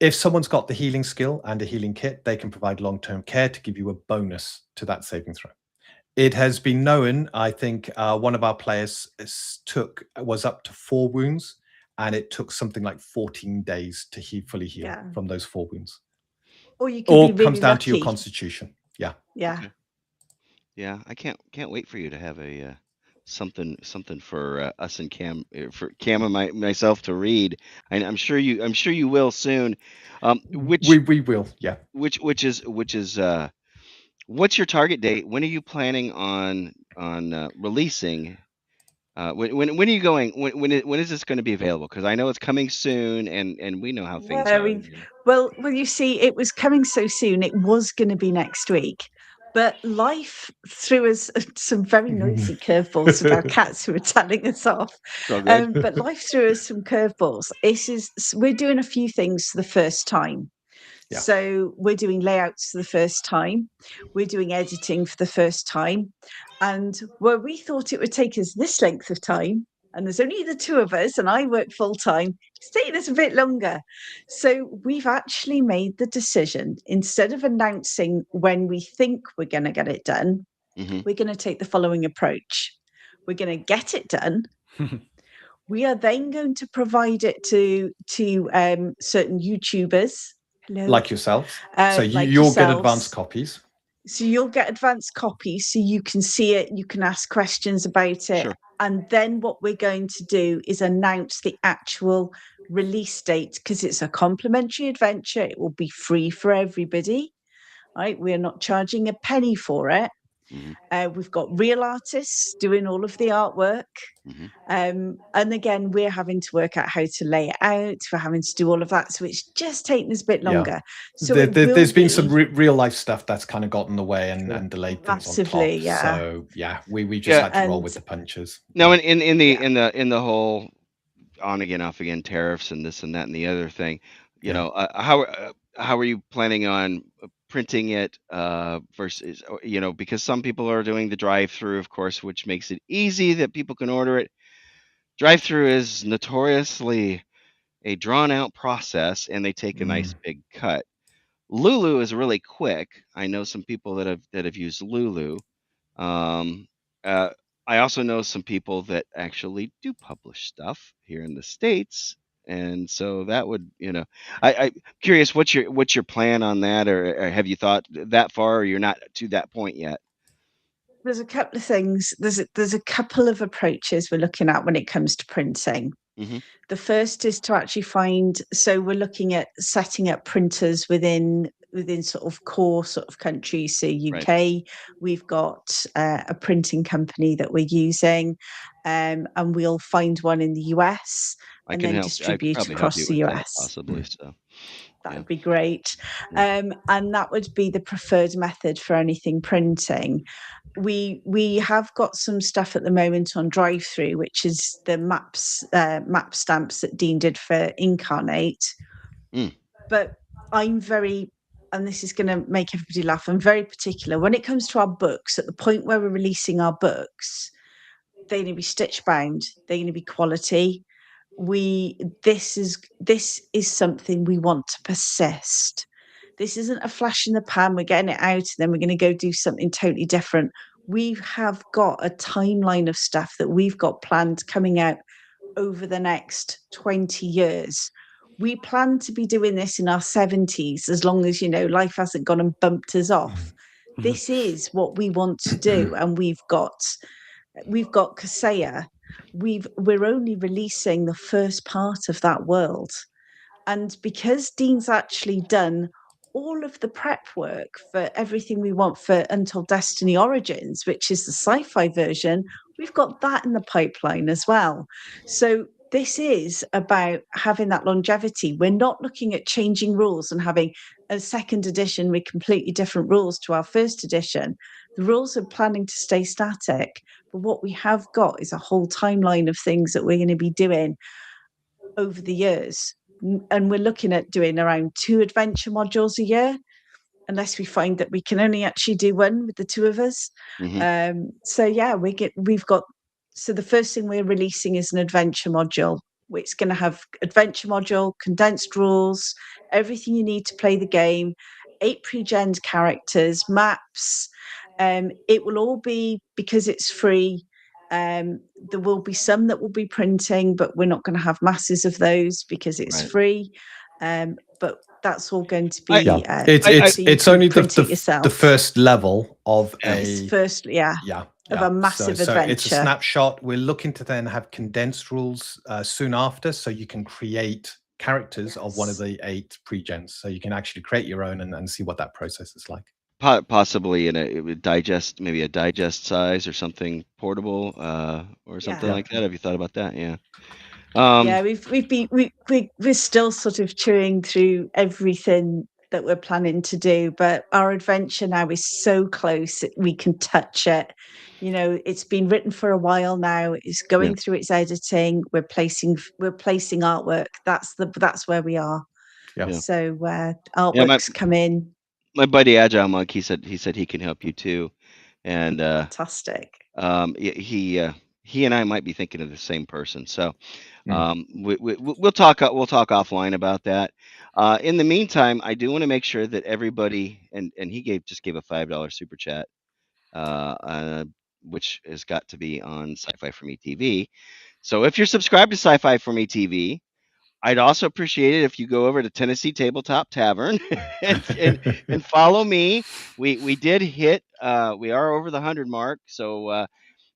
Speaker 5: If someone's got the healing skill and a healing kit, they can provide long-term care to give you a bonus to that saving throw. It has been known, I think one of our players was up to 4 wounds, and it took something like 14 days to fully heal from those 4 wounds.
Speaker 4: Or you can be really
Speaker 5: comes down
Speaker 4: lucky.
Speaker 5: to your constitution. Yeah.
Speaker 4: Yeah.
Speaker 2: Okay. Yeah, I can't wait for you to have a something for us and Cam, for Cam and myself to read. And I'm sure you will soon. Which
Speaker 5: we will. Yeah.
Speaker 2: Which is what's your target date? When are you planning on releasing? When are you going? When is this going to be available? Because I know it's coming soon, and we know how things are.
Speaker 4: Well, you see, it was coming so soon. It was going to be next week, but life threw us some very noisy curveballs with our cats who were telling us off. But life threw us some curveballs. We're doing a few things for the first time. Yeah. So we're doing layouts for the first time. We're doing editing for the first time. And where we thought it would take us this length of time, and there's only the 2 of us, and I work full time, it's taking us a bit longer. So we've actually made the decision, instead of announcing when we think we're going to get it done, we're going to take the following approach. We're going to get it done. We are then going to provide it to certain YouTubers. Hello.
Speaker 5: Like yourselves. So you'll get advanced copies.
Speaker 4: So you'll get advanced copies so you can see it, you can ask questions about it. Sure. And then what we're going to do is announce the actual release date, because it's a complimentary adventure. It will be free for everybody. Right? We're not charging a penny for it. We've got real artists doing all of the artwork. And again, we're having to work out how to lay it out. We're having to do all of that. So it's just taking us a bit longer. Yeah. So
Speaker 5: there's been some real life stuff that's kind of gotten in the way and delayed things massively, on top. Yeah. So yeah, we just had to roll with the punches.
Speaker 2: No, in the whole on again, off again tariffs and this and that and the other thing, you know, how are you planning on printing it versus, you know, because some people are doing the drive-through, of course, which makes it easy that people can order it. Drive-through is notoriously a drawn-out process, and they take a nice big cut. Lulu is really quick. I know some people that have used Lulu. I also know some people that actually do publish stuff here in the States. And so that would, you know, I'm curious, what's your plan on that, or have you thought that far, or you're not to that point yet?
Speaker 4: There's a couple of things. There's a couple of approaches we're looking at when it comes to printing. The first is to actually so we're looking at setting up printers within sort of core sort of countries. So UK, right. We've got a printing company that we're using, and we'll find one in the US and then distribute across the US.
Speaker 2: Possibly, so.
Speaker 4: That would be great. And that would be the preferred method for anything printing. We have got some stuff at the moment on drive-through, which is the map stamps that Dean did for Incarnate. But I'm and this is going to make everybody laugh, I'm very particular. When it comes to our books, at the point where we're releasing our books, they're going to be stitch bound, they're going to be quality. This is something we want to persist. This isn't a flash in the pan, we're getting it out and then we're going to go do something totally different. We have got a timeline of stuff that we've got planned coming out over the next 20 years. We plan to be doing this in our 70s, as long as, you know, life hasn't gone and bumped us off. This is what we want to do. And we've got Kaseya. We're only releasing the first part of that world. And because Dean's actually done all of the prep work for everything we want for Untold Destiny Origins, which is the sci-fi version. We've got that in the pipeline as well. So this is about having that longevity. We're not looking at changing rules and having a second edition with completely different rules to our first edition. The rules are planning to stay static, but what we have got is a whole timeline of things that we're going to be doing over the years. And we're looking at doing around 2 adventure modules a year, unless we find that we can only actually do one with the 2 of us. So yeah, we've got, so the first thing we're releasing is an adventure module. It's going to have adventure module, condensed rules, everything you need to play the game, 8 pre-gen characters, maps. It will all be, because it's free, there will be some that will be printing, but we're not going to have masses of those because it's free. But that's all going to be
Speaker 5: it's only the
Speaker 4: the
Speaker 5: first level of
Speaker 4: it's
Speaker 5: a
Speaker 4: first of a massive adventure.
Speaker 5: It's a snapshot. We're looking to then have condensed rules soon after, so you can create characters of one of the 8 pre-gens, so you can actually create your own and see what that process is like.
Speaker 2: Possibly in a digest, maybe a digest size or something portable, or something like that. Have you thought about that? Yeah.
Speaker 4: We're still sort of chewing through everything that we're planning to do, but our adventure now is so close that we can touch it. You know, it's been written for a while now. It's going through its editing. We're placing artwork. That's where we are. So artworks come in.
Speaker 2: My buddy Agile Monk, he said he can help you too, and
Speaker 4: fantastic.
Speaker 2: He and I might be thinking of the same person. So we'll talk offline about that. In the meantime, I do want to make sure that everybody, and he just gave a $5 super chat, which has got to be on Sci-Fi for Me TV. So if you're subscribed to Sci-Fi for Me TV, I'd also appreciate it if you go over to Tennessee Tabletop Tavern and follow me. We did hit, we are over the 100 mark, so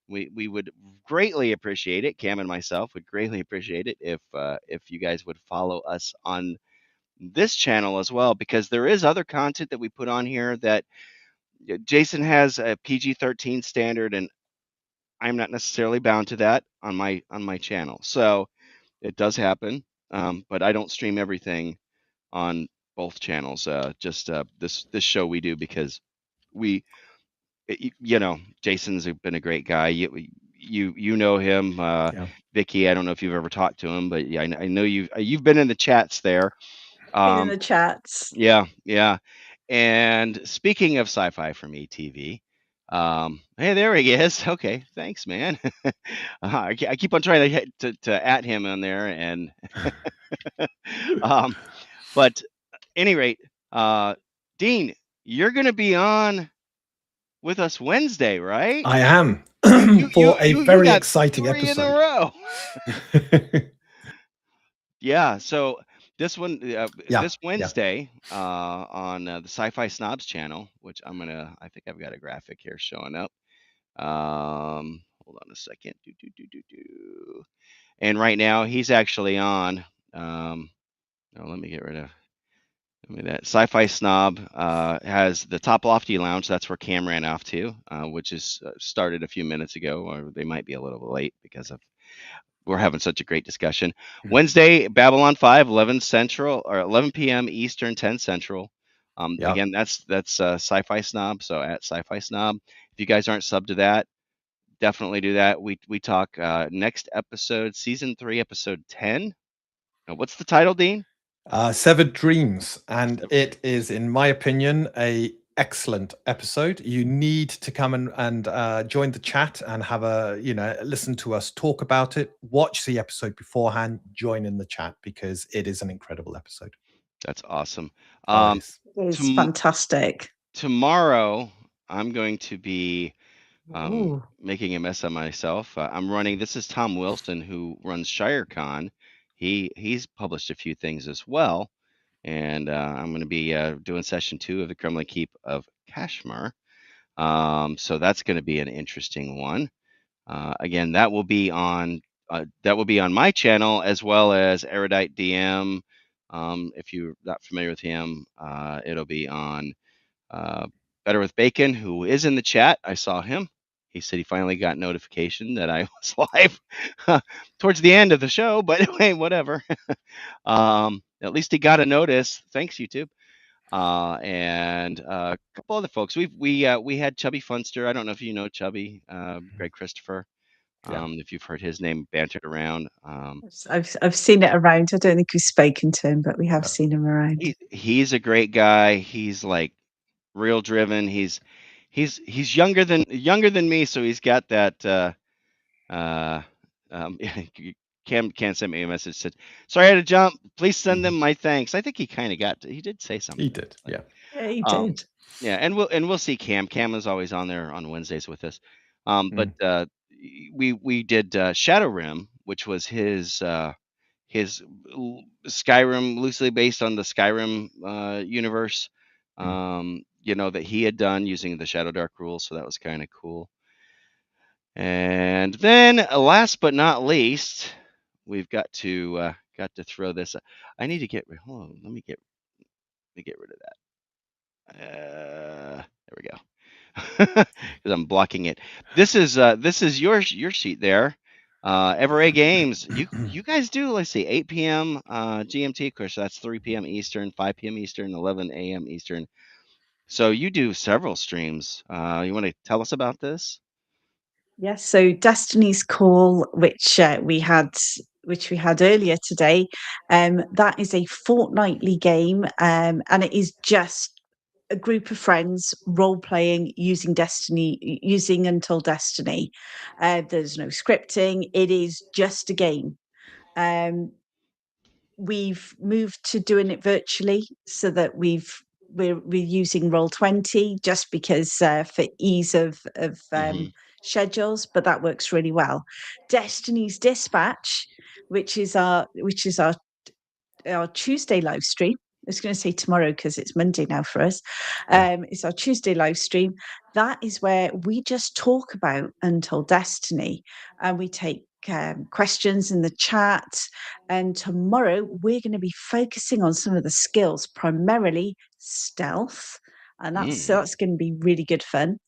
Speaker 2: we would greatly appreciate it. Cam and myself would greatly appreciate it if you guys would follow us on this channel as well, because there is other content that we put on here that Jason has a PG-13 standard, and I'm not necessarily bound to that on my channel. So it does happen, but I don't stream everything on both channels. Just this show we do because Jason's been a great guy. You know him, Vicky. I don't know if you've ever talked to him, but yeah, I know you've been in the chats there.
Speaker 4: Been in the chats.
Speaker 2: Yeah. And speaking of Sci-Fi for Me TV, hey, there he is. Okay, thanks, man. I keep on trying to at him on there, and but at any rate, Dean, you're going to be on with us Wednesday, right?
Speaker 5: I am for a very exciting episode.
Speaker 2: In a row. Yeah, so this one, this Wednesday, on the Sci-Fi Snobs channel, which I think I've got a graphic here showing up. Hold on a second. And right now he's actually on. Let me get rid of. That Sci-Fi Snob has the Top Lofty Lounge. That's where Cam ran off to, which is started a few minutes ago, or they might be a little late because we're having such a great discussion. Wednesday, Babylon 5, 11 Central, or 11 p.m. Eastern, 10 Central. Again, that's Sci-Fi Snob. So at Sci-Fi Snob, if you guys aren't subbed to that, definitely do that. We talk next episode, season 3, episode 10. Now, what's the title, Dean?
Speaker 5: Severed Dreams, and it is, in my opinion, a excellent episode. You need to come and join the chat and have listen to us talk about it. Watch the episode beforehand, join in the chat, because it is an incredible episode.
Speaker 2: That's awesome.
Speaker 4: It's fantastic.
Speaker 2: Tomorrow, I'm going to be making a mess of myself. I'm running. This is Tom Wilson, who runs ShireCon. He's published a few things as well, and I'm going to be doing session 2 of the Kremlin Keep of Kashmir. So that's going to be an interesting one. Again, that will be on my channel, as well as Erudite DM, If you're not familiar with him, it'll be on Better with Bacon, who is in the chat. I saw him. He said he finally got notification that I was live towards the end of the show, but anyway, whatever. At least he got a notice. Thanks, YouTube. And a couple other folks. We had Chubby Funster. I don't know if you know Chubby, Greg Christopher. If you've heard his name bantered around.
Speaker 4: I've seen it around. I don't think we've spoken to him, but we have seen him around.
Speaker 2: He's a great guy. He's like real driven. He's younger than me, so he's got that. Cam sent me a message, said, "Sorry I had to jump. Please send them my thanks." I think he kind of he did say something.
Speaker 5: He did, yeah.
Speaker 4: Yeah, he did.
Speaker 2: Yeah, and we'll see Cam. Cam is always on there on Wednesdays with us. But we did Shadow Rim, which was his Skyrim, loosely based on the Skyrim universe. That he had done using the Shadow Dark rules, so that was kind of cool. And then, last but not least, we've got to throw this. I need to get. Hold on, let me get rid of that. There we go. Because I'm blocking it. This is your sheet there. Everae Games. You guys do, let's see, 8 p.m. GMT, of course, that's 3 p.m. Eastern, 5 p.m. Eastern, 11 a.m. Eastern. So you do several streams. You want to tell us about this?
Speaker 4: Yes. So Destiny's Call, which we had earlier today, that is a fortnightly game, and it is just a group of friends role playing using Untold Destiny. There's no scripting. It is just a game. We've moved to doing it virtually so that we're using Roll20 just because for ease of schedules, but that works really well. Destiny's Dispatch, which is our Tuesday live stream. I was going to say tomorrow because it's Monday now for us. It's our Tuesday live stream. That is where we just talk about Untold Destiny, and we take questions in the chat. And tomorrow we're going to be focusing on some of the skills, primarily stealth, and that's going to be really good fun.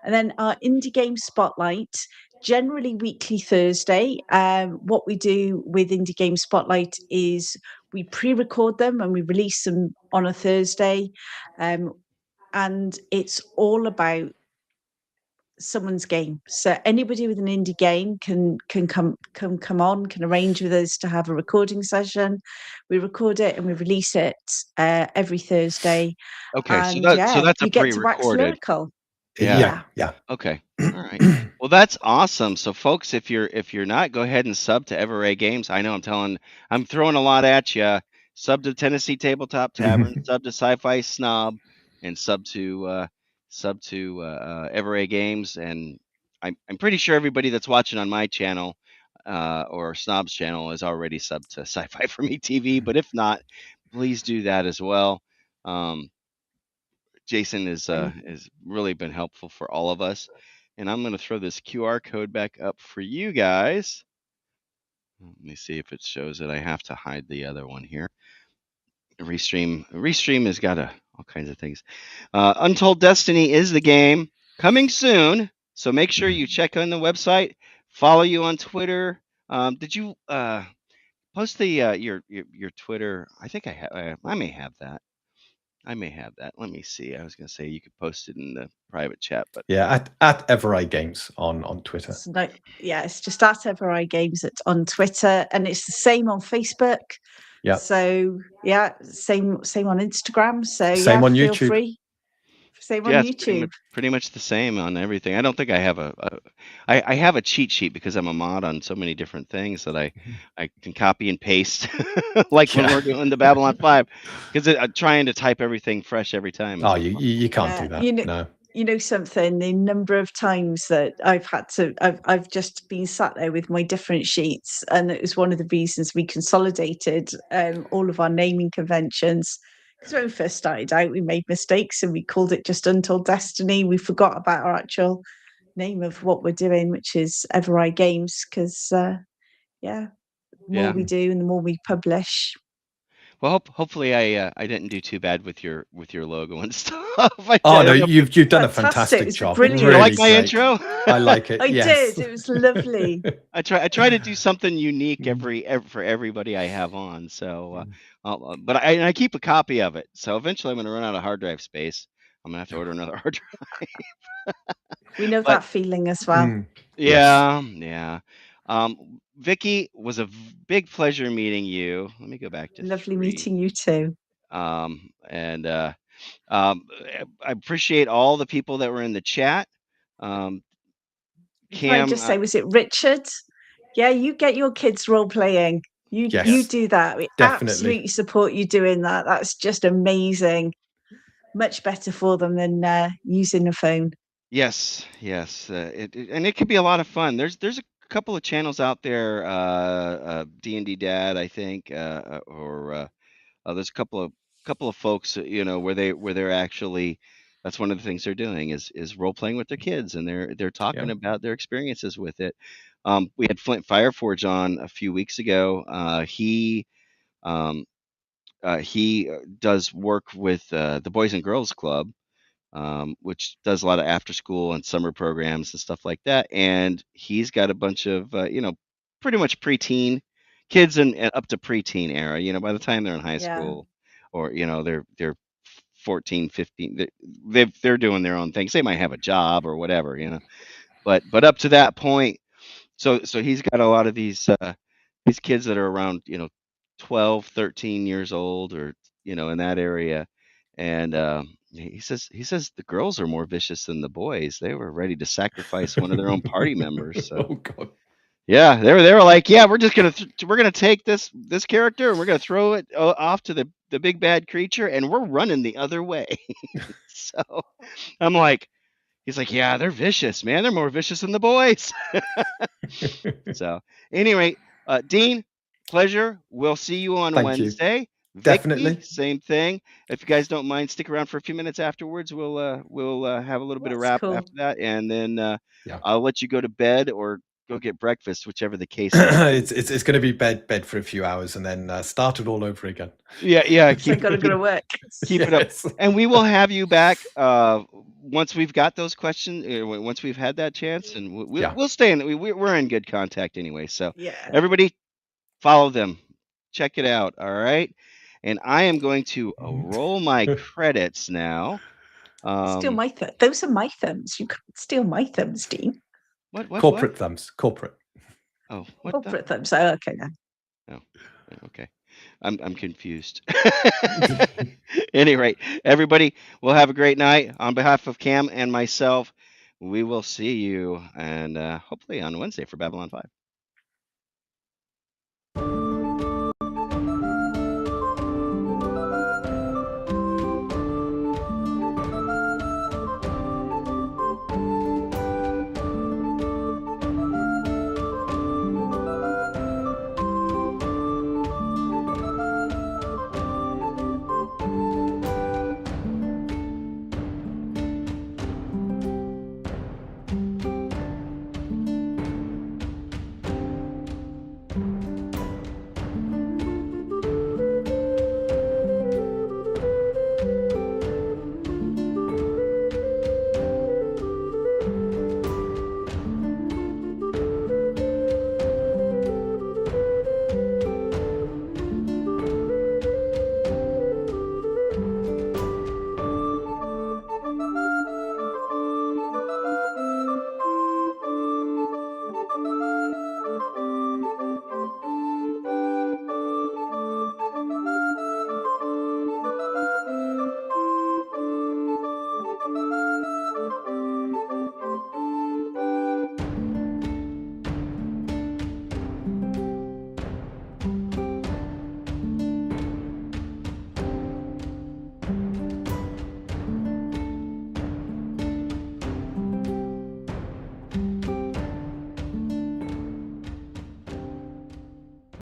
Speaker 4: And then our indie game spotlight, generally weekly Thursday. What we do with indie game spotlight is we pre-record them and we release them on a Thursday, and it's all about someone's game. So anybody with an indie game can come on, can arrange with us to have a recording session. We record it and we release it every Thursday.
Speaker 2: Okay,
Speaker 4: and
Speaker 2: so that's
Speaker 4: you
Speaker 2: a
Speaker 4: get to wax
Speaker 2: pre-recorded.
Speaker 4: lyrical.
Speaker 5: Yeah.
Speaker 2: Okay. All right. Well, that's awesome. So, folks, if you're not, go ahead and sub to Everae Games. I know I'm throwing a lot at you. Sub to Tennessee Tabletop Tavern, sub to Sci-Fi Snob, and sub to Everae Games. And I'm pretty sure everybody that's watching on my channel or Snob's channel is already subbed to Sci-Fi for Me TV. But if not, please do that as well. Jason has really been helpful for all of us. And I'm going to throw this QR code back up for you guys. Let me see if it shows it. I have to hide the other one here. Restream has got all kinds of things. Untold Destiny is the game coming soon. So make sure you check on the website. Follow you on Twitter. Did you post the your Twitter? I think I have. I may have that. Let me see. I was going to say you could post it in the private chat, but
Speaker 5: yeah, at Everae Games on Twitter.
Speaker 4: It's just at Everae Games on Twitter, and it's the same on Facebook.
Speaker 5: Yeah.
Speaker 4: So same on Instagram. So
Speaker 5: same on
Speaker 4: feel
Speaker 5: YouTube.
Speaker 4: free. Same on YouTube.
Speaker 2: Pretty much the same on everything. I don't think I have I have a cheat sheet because I'm a mod on so many different things that I can copy and paste, like when we're doing the Babylon 5, because I'm trying to type everything fresh every time.
Speaker 5: Oh, you can't do that. No.
Speaker 4: You know something, the number of times that I've just been sat there with my different sheets, and it was one of the reasons we consolidated all of our naming conventions. Because when we first started out, we made mistakes and we called it just Untold Destiny. We forgot about our actual name of what we're doing, which is Everae Games, because the more we do and the more we publish.
Speaker 2: Well, hopefully I didn't do too bad with your logo and stuff.
Speaker 5: Oh no,
Speaker 2: don't know if
Speaker 5: you've done a
Speaker 4: Fantastic.
Speaker 5: fantastic
Speaker 4: It's
Speaker 5: job.
Speaker 4: brilliant.
Speaker 2: you
Speaker 5: Really
Speaker 2: like my
Speaker 5: great.
Speaker 2: intro.
Speaker 5: I like it.
Speaker 4: I
Speaker 5: Yes.
Speaker 4: did. It was lovely.
Speaker 2: I try to do something unique for everybody I have on. So, but I keep a copy of it. So eventually I'm going to run out of hard drive space. I'm going to have to order another hard drive.
Speaker 4: We know
Speaker 2: But
Speaker 4: that feeling as well.
Speaker 2: yeah, yeah. Vicky, was a big pleasure meeting you. Let me go back to
Speaker 4: Lovely
Speaker 2: 3.
Speaker 4: meeting you too.
Speaker 2: And I appreciate all the people that were in the chat.
Speaker 4: Can I
Speaker 2: Cam,
Speaker 4: just say, was it Richard? Yeah, you get your kids role playing. You
Speaker 5: Yes,
Speaker 4: do that. We
Speaker 5: definitely.
Speaker 4: absolutely support you doing that. That's just amazing. Much better for them than using a phone.
Speaker 2: yes, and it could be a lot of fun. There's a couple of channels out there, D&D Dad, I think, or there's a couple of folks, where they're actually, that's one of the things they're doing is role playing with their kids, and they're talking
Speaker 5: Yeah.
Speaker 2: about their experiences with it. We had Flint Fireforge on a few weeks ago. Um, he does work with the Boys and Girls Club, which does a lot of after school and summer programs and stuff like that. And he's got a bunch of, pretty much preteen kids and up to preteen era, by the time they're in high
Speaker 4: Yeah.
Speaker 2: school, or, they're 14, 15, they're doing their own things. They might have a job or whatever, but up to that point. So he's got a lot of these kids that are around, 12, 13 years old, or, in that area. And he says the girls are more vicious than the boys. They were ready to sacrifice one of their own party members. So
Speaker 5: Oh God.
Speaker 2: yeah, they were like, yeah, we're gonna take this character and we're gonna throw it off to the big bad creature, and we're running the other way. So I'm like, he's like, yeah, they're vicious, man. They're more vicious than the boys. So anyway, Dean, pleasure. We'll see you on
Speaker 5: Thank you.
Speaker 2: Wednesday. Vicky,
Speaker 5: Definitely.
Speaker 2: same thing. If you guys don't mind, stick around for a few minutes afterwards. We'll have a little bit of
Speaker 4: That's
Speaker 2: wrap
Speaker 4: cool.
Speaker 2: after that, and then
Speaker 5: Yeah.
Speaker 2: I'll let you go to bed or go get breakfast, whichever the case may be.
Speaker 5: it's going to be bed for a few hours and then start it all over again.
Speaker 2: Yeah.
Speaker 4: I got to go to work.
Speaker 2: Keep it up, and we will have you back once we've got those questions. Once we've had that chance, and we'll stay in. We're in good contact anyway. So
Speaker 4: Yeah.
Speaker 2: everybody, follow them, check it out. All right, and I am going to roll my credits now.
Speaker 4: Steal my those are my thumbs. You can't steal my thumbs, Dean.
Speaker 2: What?
Speaker 5: Corporate thumbs. Corporate.
Speaker 2: Oh, what?
Speaker 4: Corporate thumbs. Oh, okay then.
Speaker 2: Oh, okay. I'm confused. Any rate, everybody, we'll have a great night. On behalf of Cam and myself, we will see you, and hopefully on Wednesday for Babylon 5.